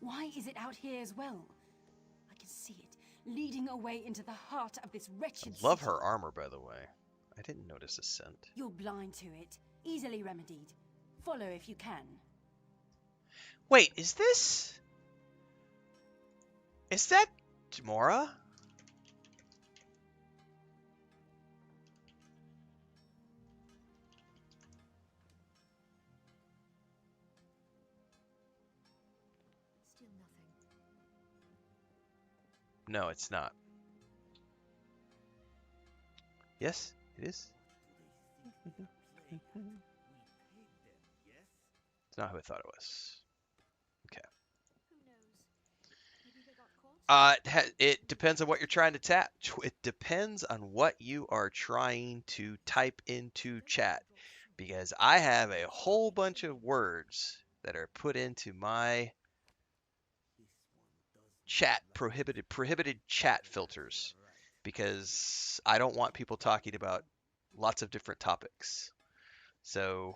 Why is it out here as well? I can see it, leading away into the heart of this wretched Love city. her armor, by the way. I didn't notice a scent. You're blind to it. Easily remedied. Follow if you can. Wait, is this... Is that Jamora? No, it's not. Yes, it is. It's not who I thought it was. Okay. It depends on what you're trying to tap. It depends on what you are trying to type into chat, because I have a whole bunch of words that are put into my chat prohibited chat filters, because I don't want people talking about lots of different topics. So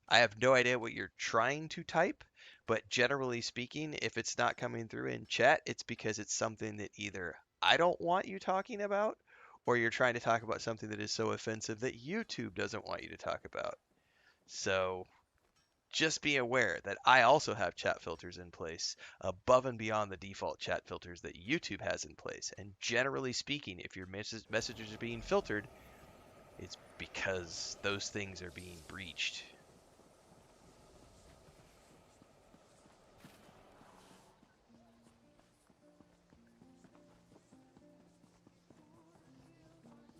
I have no idea what you're trying to type, but generally speaking, if it's not coming through in chat, it's because it's something that either I don't want you talking about, or you're trying to talk about something that is so offensive that YouTube doesn't want you to talk about. So just be aware that I also have chat filters in place above and beyond the default chat filters that YouTube has in place. And generally speaking, if your messages are being filtered, it's because those things are being breached.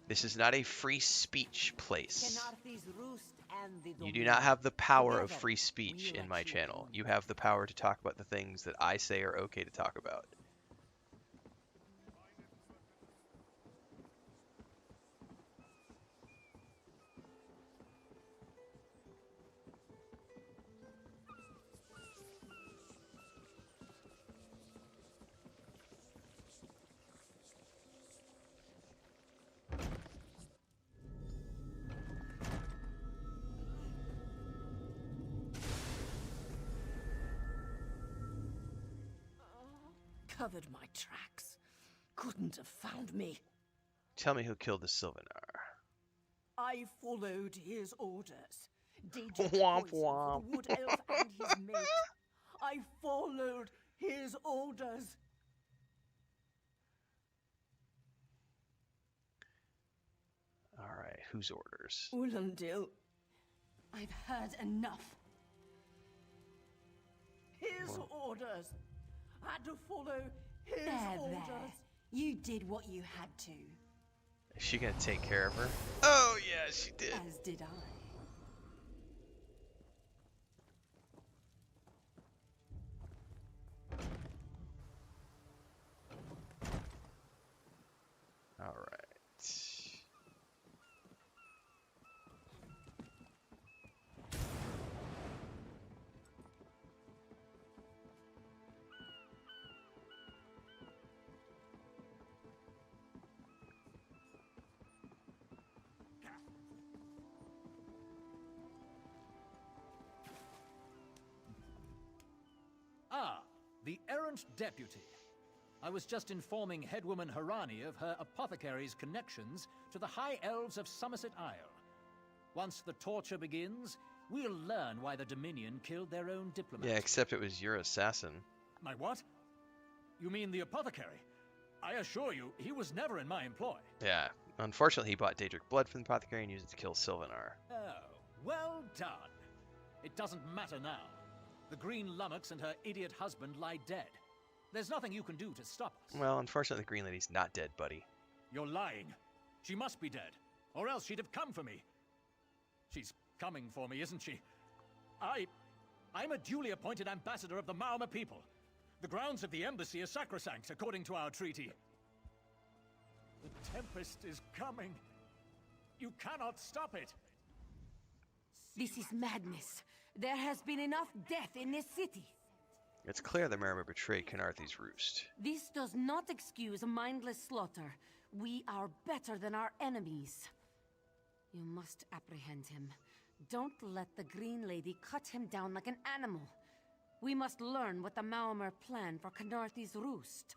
This is not a free speech place. You do not have the power of free speech in my channel. You have the power to talk about the things that I say are okay to talk about. Covered my tracks. Couldn't have found me. Tell me who killed the Silvenar. I followed his orders. Womp womp. Wood elf and his mate. I followed his orders. All right, whose orders? Ulandil. I've heard enough. His orders. Had to follow his orders. There. You did what you had to. Is she gonna take care of her? Oh yeah, she did. As did I. All right. Ah, the errant deputy. I was just informing headwoman Harani of her apothecary's connections to the High Elves of Somerset Isle. Once the torture begins, we'll learn why the Dominion killed their own diplomat. Yeah, except it was your assassin. My what? You mean the apothecary? I assure you, he was never in my employ. Yeah, unfortunately he bought Daedric blood from the apothecary and used it to kill Silvenar. Oh, well done. It doesn't matter now. The Green Lummox and her idiot husband lie dead. There's nothing you can do to stop us. Well, unfortunately the Green Lady's not dead, buddy. You're lying. She must be dead, or else she'd have come for me. She's coming for me, isn't she? I'm a duly appointed ambassador of the Mauma people. The grounds of the embassy are sacrosanct, according to our treaty. The Tempest is coming. You cannot stop it. This is madness. There has been enough death in this city. It's clear the Merriman betrayed Khenarthi's roost. This does not excuse mindless slaughter. We are better than our enemies. You must apprehend him. Don't let the Green Lady cut him down like an animal. We must learn what the Maomer planned for Khenarthi's roost.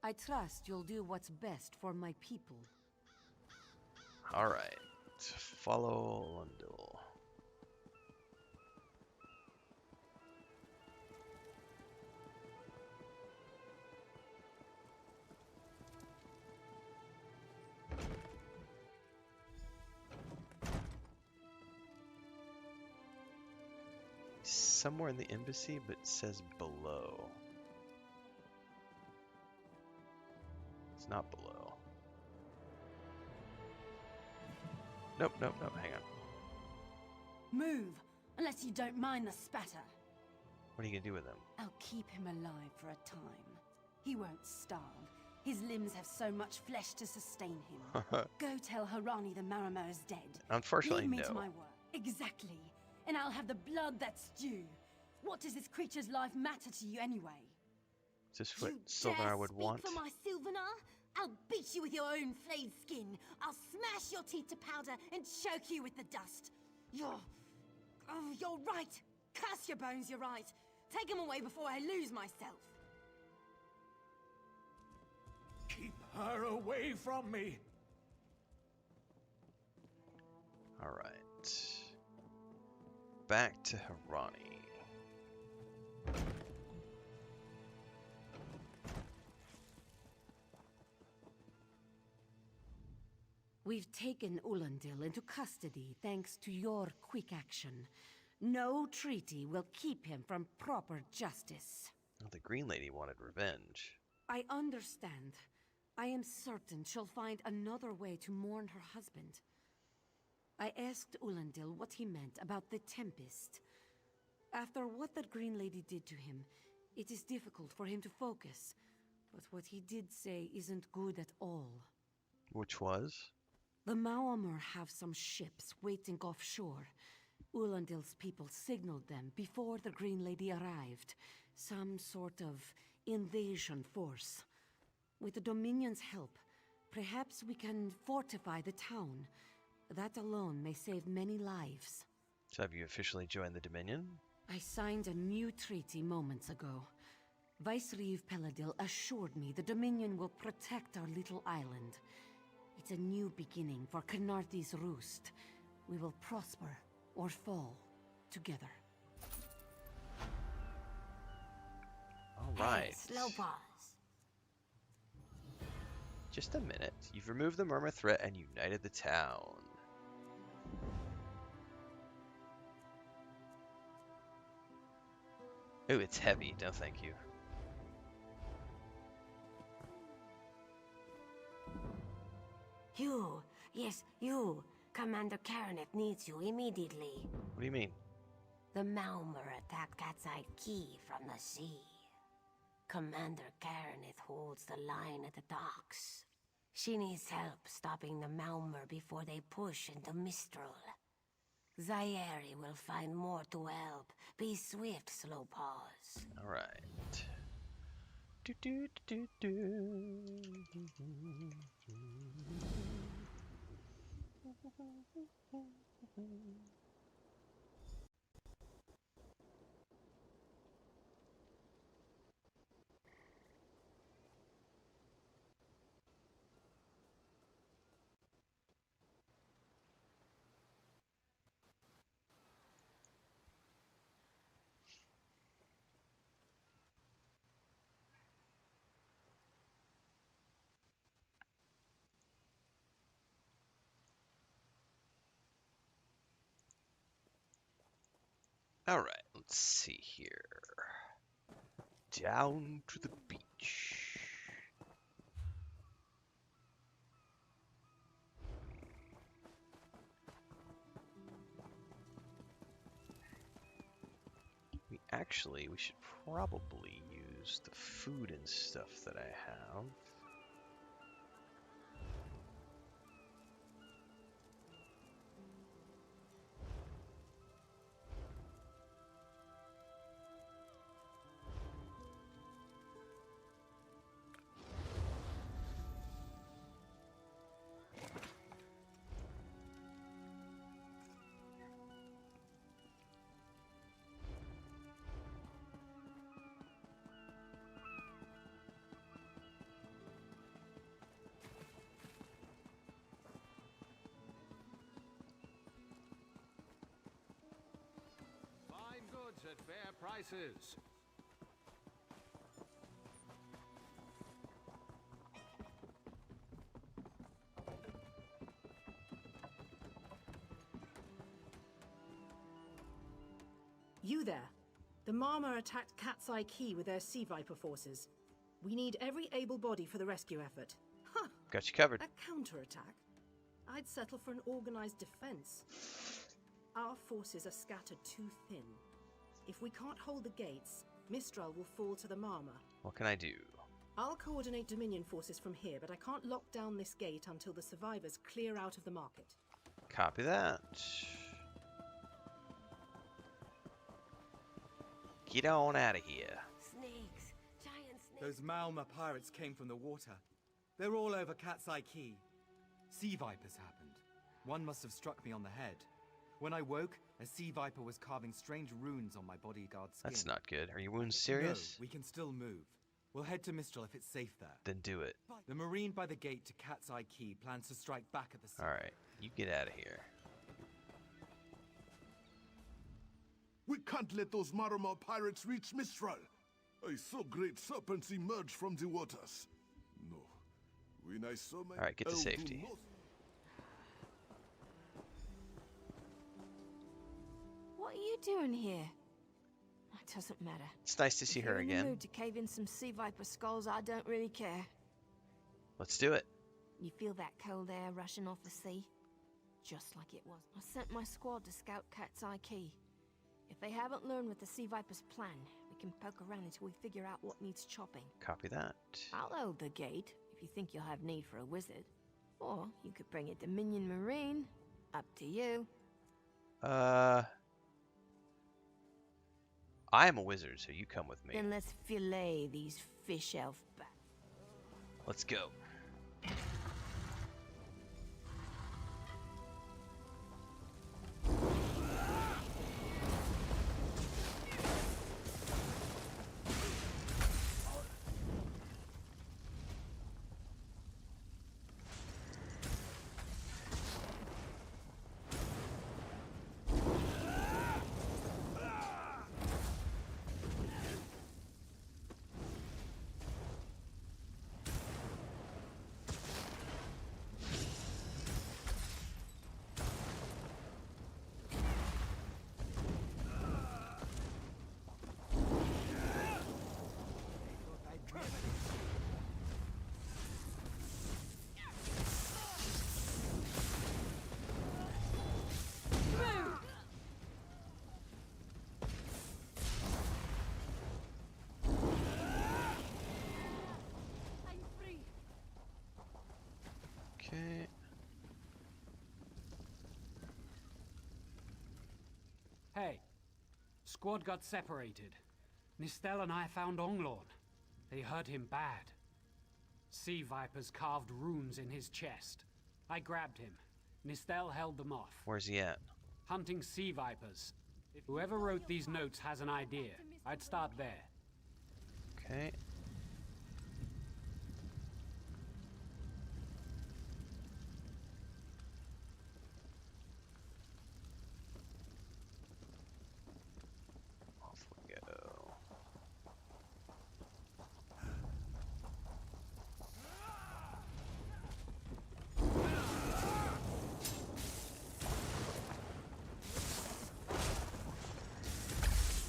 I trust you'll do what's best for my people. Alright. Follow Lundil. Somewhere in the embassy, but it says below. It's not below. Nope, nope, nope, hang on. Move, unless you don't mind the spatter. What are you gonna do with him? I'll keep him alive for a time. He won't starve. His limbs have so much flesh to sustain him. Go tell Harani the Marama is dead. Unfortunately, Leave me no. to my work. Exactly. And I'll have the blood that's due. What does this creature's life matter to you anyway? Is this what You Silvenar dare would speak want? for my Silvenar? I'll beat you with your own flayed skin. I'll smash your teeth to powder and choke you with the dust. You're right. Curse your bones, you're right. Take him away before I lose myself. Keep her away from me. All right. Back to Harani. We've taken Ulandil into custody thanks to your quick action. No treaty will keep him from proper justice. Well, the Green Lady wanted revenge. I understand. I am certain she'll find another way to mourn her husband. I asked Ulandil what he meant about the Tempest. After what that Green Lady did to him, it is difficult for him to focus. But what he did say isn't good at all. Which was? The Maomir have some ships waiting offshore. Ulandil's people signaled them before the Green Lady arrived. Some sort of invasion force. With the Dominion's help, perhaps we can fortify the town. That alone may save many lives. So have you officially joined the Dominion? I signed a new treaty moments ago. Vicereeve Peladil assured me the Dominion will protect our little island. It's a new beginning for Khenarthi's Roost. We will prosper or fall together. All right. Hey, slow pause. Just a minute. You've removed the Murmur threat and united the town. Ooh, it's heavy. No, thank you. You, yes, you. Commander Karaneth needs you immediately. What do you mean? The Maomir attacked Cat's Eye Key from the sea. Commander Karaneth holds the line at the docks. She needs help stopping the Maomir before they push into Mistral. Zairi will find more to help. Be swift, slow pause. All right. Do do do do. All right, let's see here. Down to the beach. We should probably use the food and stuff that I have. At fair prices. You there. The Marmor attacked Cat's Eye Key with their Sea Viper forces. We need every able body for the rescue effort. Got you covered. A counterattack? I'd settle for an organized defense. Our forces are scattered too thin. If we can't hold the gates, Mistral will fall to the Marma. What can I do? I'll coordinate Dominion forces from here, but I can't lock down this gate until the survivors clear out of the market. Copy that. Get on out of here. Snakes. Giant snakes. Those Malma pirates came from the water. They're all over Cat's Eye Key. Sea vipers happened. One must have struck me on the head. When I woke, a sea viper was carving strange runes on my bodyguard's skin. That's not good. Are your wounds serious? No, we can still move. We'll head to Mistral if it's safe there. Then do it. The Marine by the gate to Cat's Eye Key plans to strike back at the sea. Alright, you get out of here. We can't let those Marama pirates reach Mistral. I saw great serpents emerge from the waters. No. When I saw my Alright, get to safety. What are you doing here? It doesn't matter. It's nice to see her If you're in the again. mood to cave in some sea viper skulls, I don't really care. Let's do it. You feel that cold air rushing off the sea? Just like it was. I sent my squad to scout Cat's Eye Key. If they haven't learned what the sea viper's plan, we can poke around until we figure out what needs chopping. Copy that. I'll hold the gate if you think you'll have need for a wizard. Or you could bring a Dominion Marine. Up to you. I am a wizard, so you come with me. Then let's fillet these fish elf back. Let's go. Okay. Hey, squad got separated. Nistel and I found Onglorn. They hurt him bad. Sea vipers carved runes in his chest. I grabbed him. Nistel held them off. Where's he at? Hunting sea vipers. If whoever wrote these notes has an idea, I'd start there. Okay. Off we go.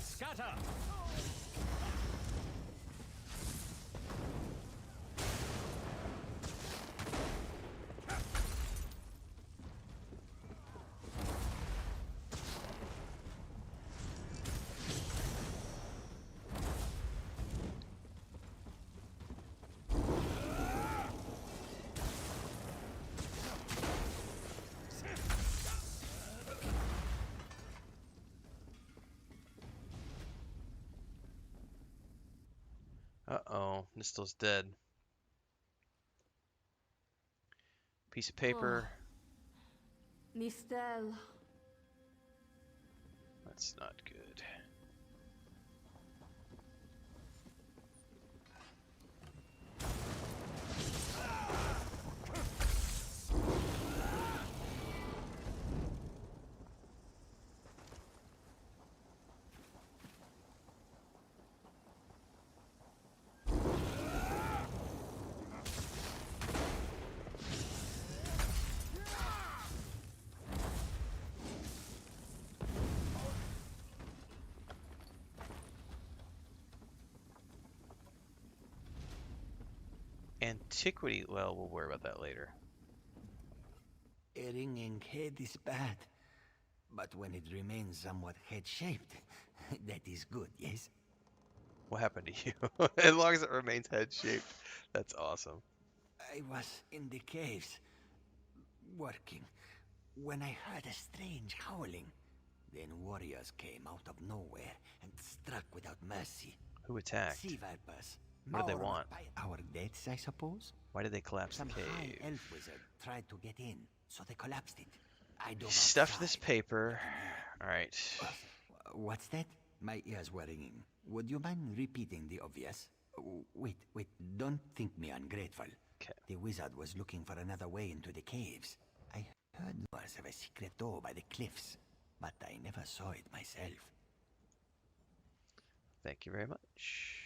Scatter! Uh-oh, Nistel's dead. Piece of paper. Nistel. That's not good. Antiquity, well, we'll worry about that later. A ringing head is bad, but when it remains somewhat head-shaped, that is good, yes? What happened to you? As long as it remains head-shaped, that's awesome. I was in the caves, working, when I heard a strange howling. Then warriors came out of nowhere and struck without mercy. Who attacked? Sea vipers. What do they want? By our deaths, I suppose? Why did they collapse Some the cave? high elf wizard tried to get in, so they collapsed it. I dove Stuff outside. this paper. Alright. What's that? My ears were ringing. Would you mind repeating the obvious? Wait, don't think me ungrateful. Okay. The wizard was looking for another way into the caves. I heard rumors of a secret door by the cliffs, but I never saw it myself. Thank you very much.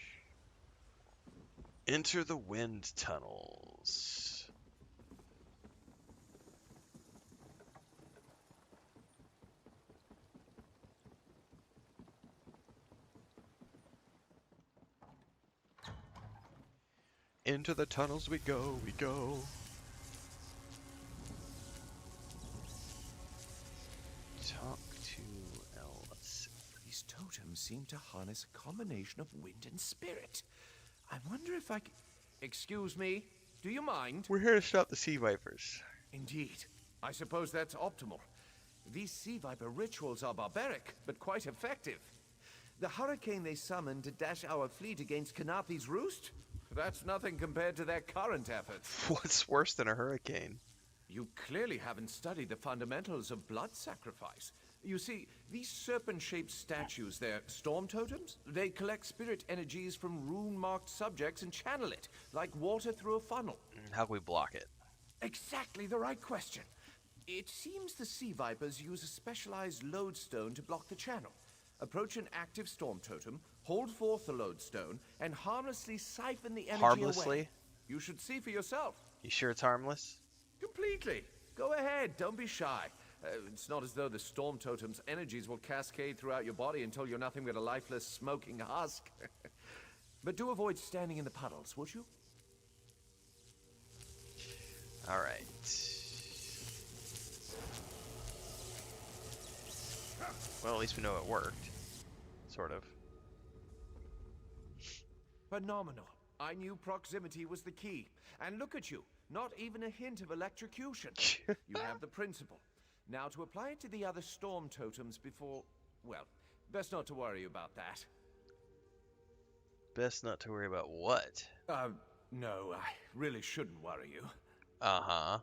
Enter the wind tunnels. Into the tunnels we go, we go. Talk to Ellis. These totems seem to harness a combination of wind and spirit. I wonder if I c... Excuse me, do you mind? We're here to stop the sea vipers. Indeed. I suppose that's optimal. These sea viper rituals are barbaric, but quite effective. The hurricane they summoned to dash our fleet against Kanafi's roost? That's nothing compared to their current efforts. What's worse than a hurricane? You clearly haven't studied the fundamentals of blood sacrifice. You see, these serpent-shaped statues, they're storm totems. They collect spirit energies from rune-marked subjects and channel it, like water through a funnel. How can we block it? Exactly the right question. It seems the sea vipers use a specialized lodestone to block the channel. Approach an active storm totem, hold forth the lodestone, and harmlessly siphon the energy Harmlessly? away. You should see for yourself. You sure it's harmless? Completely. Go ahead, don't be shy. It's not as though the storm totem's energies will cascade throughout your body until you're nothing but a lifeless, smoking husk. But do avoid standing in the puddles, would you? Alright. Well, at least we know it worked. Sort of. Phenomenal. I knew proximity was the key. And look at you. Not even a hint of electrocution. You have the principle. Now to apply it to the other storm totems before... Well, best not to worry about that. Best not to worry about what? No, I really shouldn't worry you. Uh-huh.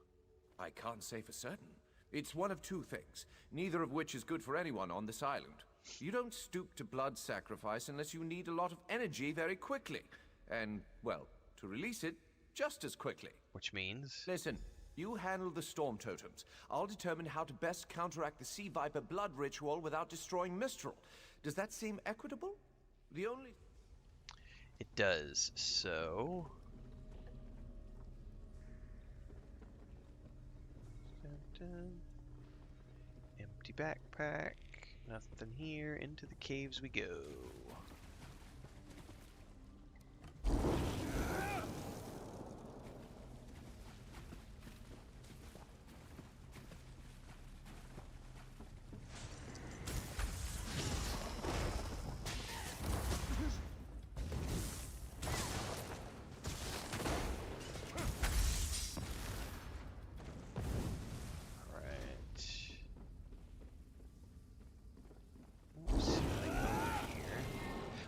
I can't say for certain. It's one of two things, neither of which is good for anyone on this island. You don't stoop to blood sacrifice unless you need a lot of energy very quickly. And, well, to release it just as quickly. Which means? Listen, you handle the storm totems. I'll determine how to best counteract the sea viper blood ritual without destroying Mistral. Does that seem equitable? The only... It does, so... Empty backpack. Nothing here. Into the caves we go.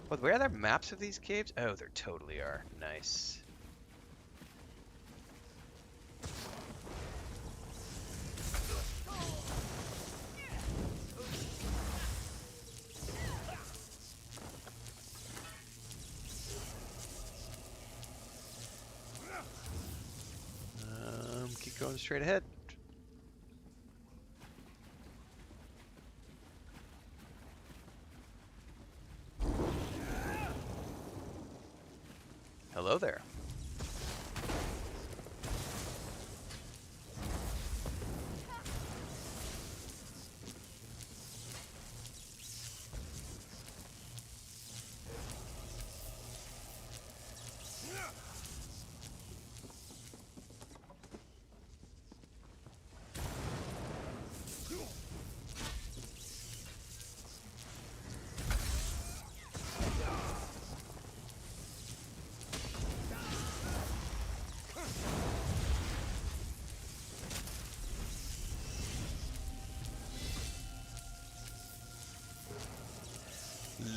But where are there maps of these caves? Oh, there totally are. Nice. Keep going straight ahead. Hello there.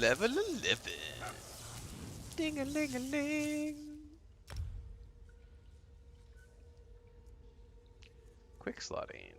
Level 11. Ding-a-ling-a-ling. Quick slotting.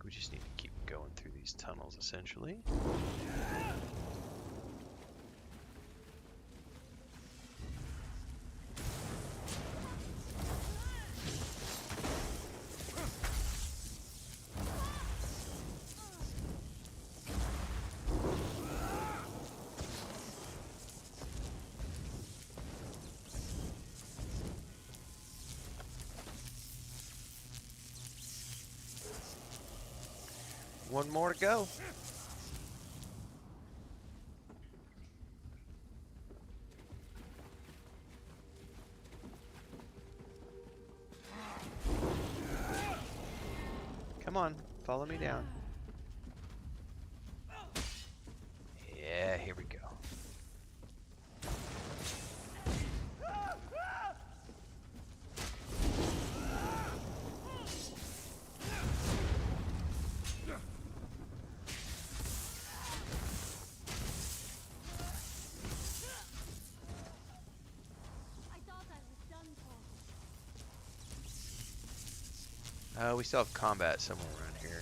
We just need to keep going through these tunnels, essentially. One more to go. Come on, follow me down. Yeah, here we go. We still have combat somewhere around here.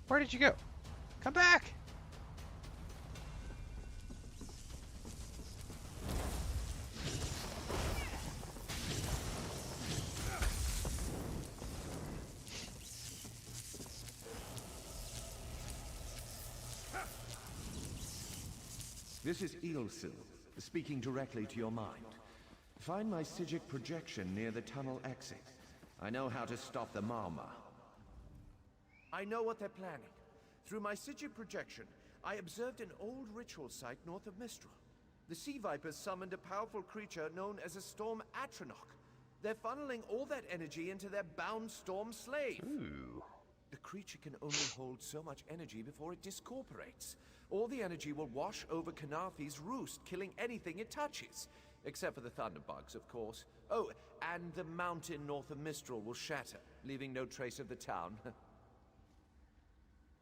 Where did you go? Come back! This is Eelsil, speaking directly to your mind. Find my Psijic projection near the tunnel exit. I know how to stop the Marma. I know what they're planning. Through my Psijic projection, I observed an old ritual site north of Mistral. The Sea Vipers summoned a powerful creature known as a Storm Atronach. They're funneling all that energy into their bound Storm Slave. Ooh. The creature can only hold so much energy before it discorporates. All the energy will wash over Kanafi's roost, killing anything it touches. Except for the thunderbugs, of course. Oh, and the mountain north of Mistral will shatter, leaving no trace of the town.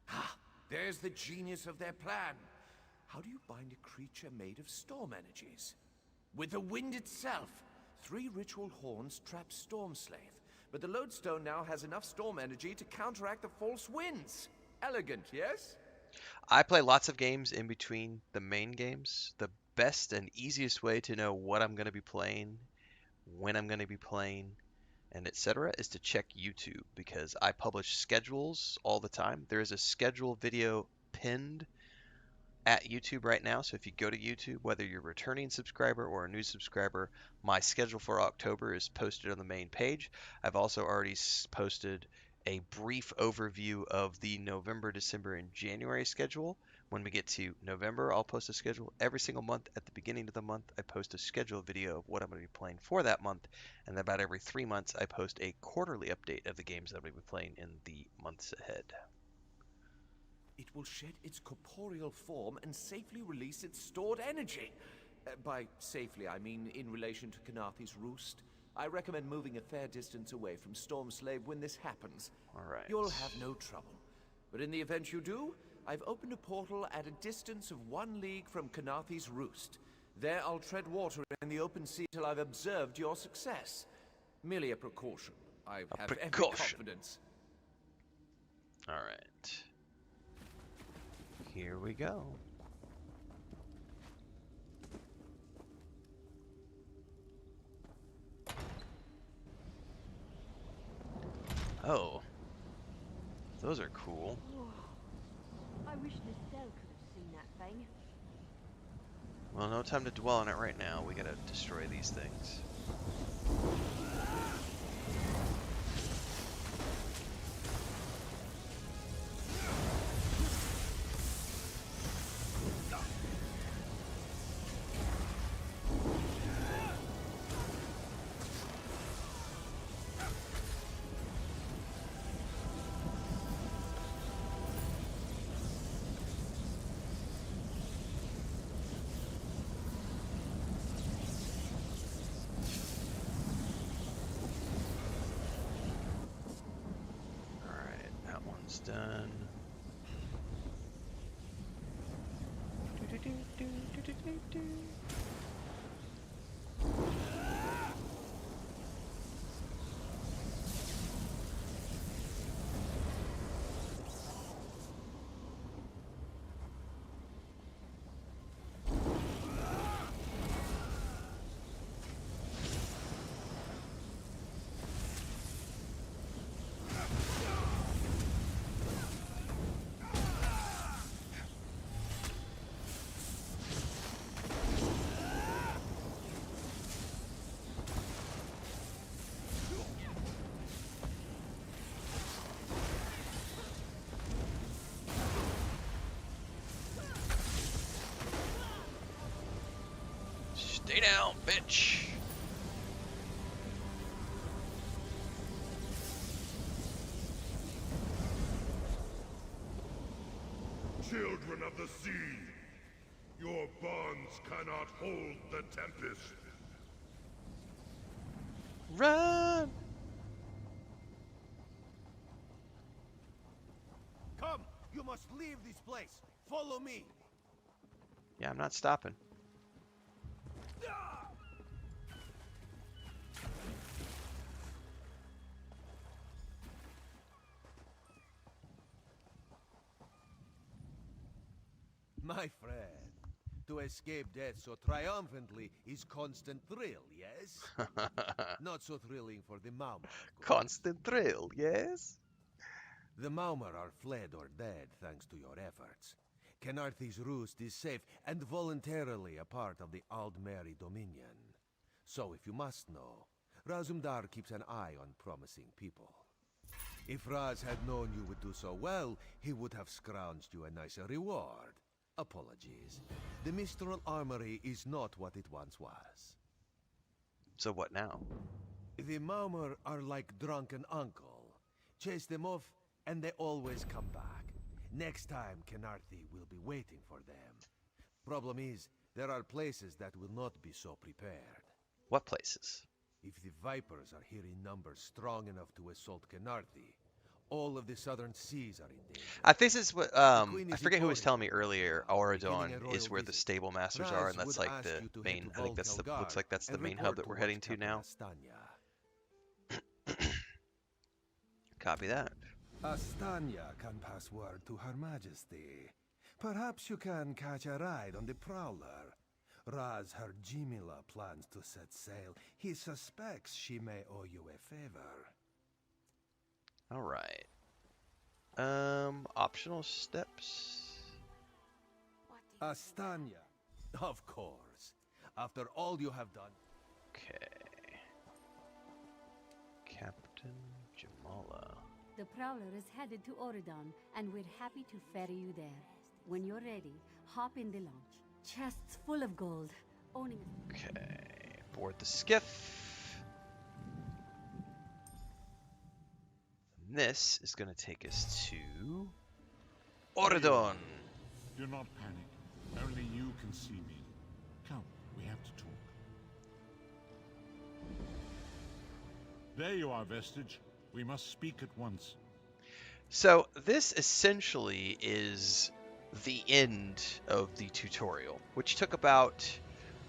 Ah, there's the genius of their plan. How do you bind a creature made of storm energies? With the wind itself. 3 ritual horns trap Storm Slave, but the lodestone now has enough storm energy to counteract the false winds. Elegant, yes? I play lots of games in between the main games. The best and easiest way to know what I'm going to be playing, when I'm going to be playing, and etc. is to check YouTube, because I publish schedules all the time. There is a schedule video pinned at YouTube right now, so if you go to YouTube, whether you're a returning subscriber or a new subscriber, my schedule for October is posted on the main page. I've also already posted a brief overview of the November, December, and January schedule. When we get to November, I'll post a schedule every single month. At the beginning of the month, I post a schedule video of what I'm going to be playing for that month, and then about every 3 months, I post a quarterly update of the games that I'm going to be playing in the months ahead. It will shed its corporeal form and safely release its stored energy. By safely, I mean in relation to Kanafi's roost. I recommend moving a fair distance away from Stormslave when this happens. Alright. You'll have no trouble. But in the event you do, I've opened a portal at a distance of 1 league from Kanathi's Roost. There I'll tread water in the open sea till I've observed your success. Merely a precaution. I have every confidence. Alright. Here we go. Oh. Those are cool. I wish Mistral could have seen that thing. Well, no time to dwell on it right now. We gotta destroy these things. Done. Stay down, bitch. Children of the sea, your bonds cannot hold the tempest. Run! Come! You must leave this place. Follow me. Yeah, I'm not stopping. My friend, to escape death so triumphantly is constant thrill, yes? Not so thrilling for the Maumar. Constant thrill, yes? The Maumar are fled or dead thanks to your efforts. Kanathi's Roost is safe and voluntarily a part of the Aldmeri Dominion. So if you must know, Razumdar keeps an eye on promising people. If Raz had known you would do so well, he would have scrounged you a nicer reward. Apologies. The Mistral Armory is not what it once was. So what now? The Maumar are like drunken uncle. Chase them off, and they always come back. Next time, Kanathi will be waiting for them. Problem is, there are places that will not be so prepared. What places? If the Vipers are here in numbers strong enough to assault Kanathi, all of the southern seas are in danger. This is what I forget who was telling me earlier. Auradon is where the stable masters are, and that's like the main. I think that's the looks like that's the main hub that we're heading to now. Copy that. Astanya can pass word to Her Majesty. Perhaps you can catch a ride on the Prowler. Raz her Jimila plans to set sail. He suspects she may owe you a favor. All right. Optional steps. Astanya, of course. After all you have done. Okay. Captain Jamala. The Prowler is headed to Auradon, and we're happy to ferry you there. When you're ready, hop in the launch. Chests full of gold. Owning. Okay. Board the skiff. This is going to take us to Auradon. Do not panic. Only you can see me. Come, we have to talk. There you are, Vestige. We must speak at once. So this essentially is the end of the tutorial, which took about,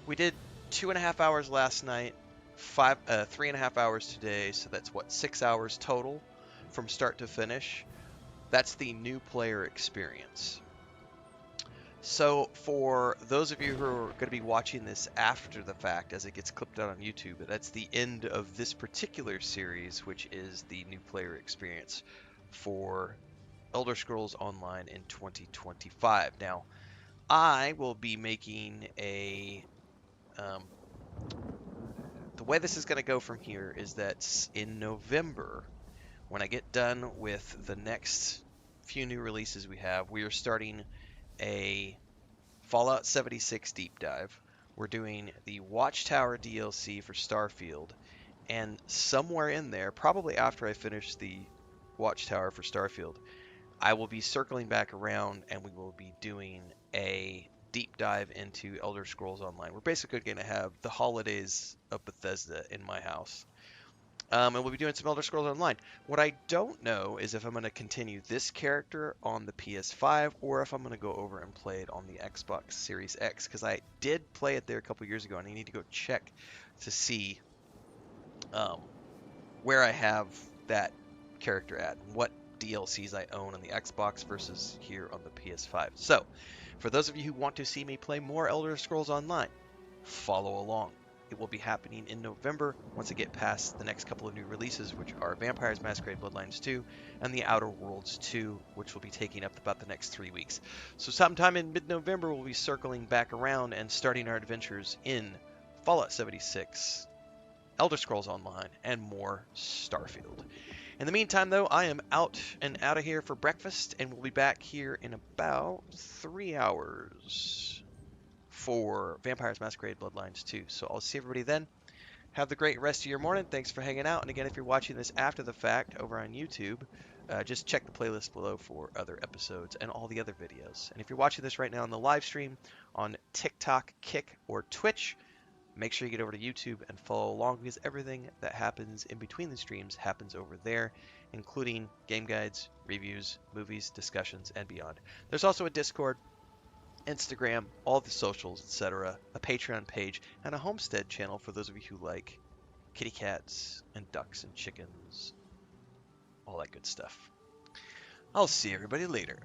we did 2.5 hours last night, 3.5 hours today, so that's what, 6 hours total from start to finish. That's the new player experience. So for those of you who are going to be watching this after the fact, as it gets clipped out on YouTube, that's the end of this particular series, which is the new player experience for Elder Scrolls Online in 2025. Now, I will be making a... the way this is going to go from here is that in November, when I get done with the next few new releases we have, we are starting a Fallout 76 deep dive. We're doing the Watchtower DLC for Starfield, and somewhere in there, probably after I finish the Watchtower for Starfield, I will be circling back around and we will be doing a deep dive into Elder Scrolls Online. We're basically going to have the holidays of Bethesda in my house. And we'll be doing some Elder Scrolls Online. What I don't know is if I'm going to continue this character on the PS5 or if I'm going to go over and play it on the Xbox Series X, because I did play it there a couple years ago and I need to go check to see where I have that character at and what DLCs I own on the Xbox versus here on the PS5. So, for those of you who want to see me play more Elder Scrolls Online, follow along. It will be happening in November once I get past the next couple of new releases, which are Vampires Masquerade Bloodlines 2 and The Outer Worlds 2, which will be taking up about the next 3 weeks. So sometime in mid-November, we'll be circling back around and starting our adventures in Fallout 76, Elder Scrolls Online, and more Starfield. In the meantime, though, I am out of here for breakfast, and we'll be back here in about 3 hours for Vampires Masquerade Bloodlines 2. So I'll see everybody then. Have the great rest of your morning. Thanks for hanging out. And again, if you're watching this after the fact over on YouTube, just check the playlist below for other episodes and all the other videos. And if you're watching this right now on the live stream on TikTok, Kick, or Twitch, make sure you get over to YouTube and follow along, because everything that happens in between the streams happens over there, including game guides, reviews, movies, discussions, and beyond. There's also a Discord, Instagram, all the socials, etc., a Patreon page, and a Homestead channel for those of you who like kitty cats and ducks and chickens, all that good stuff. I'll see everybody later.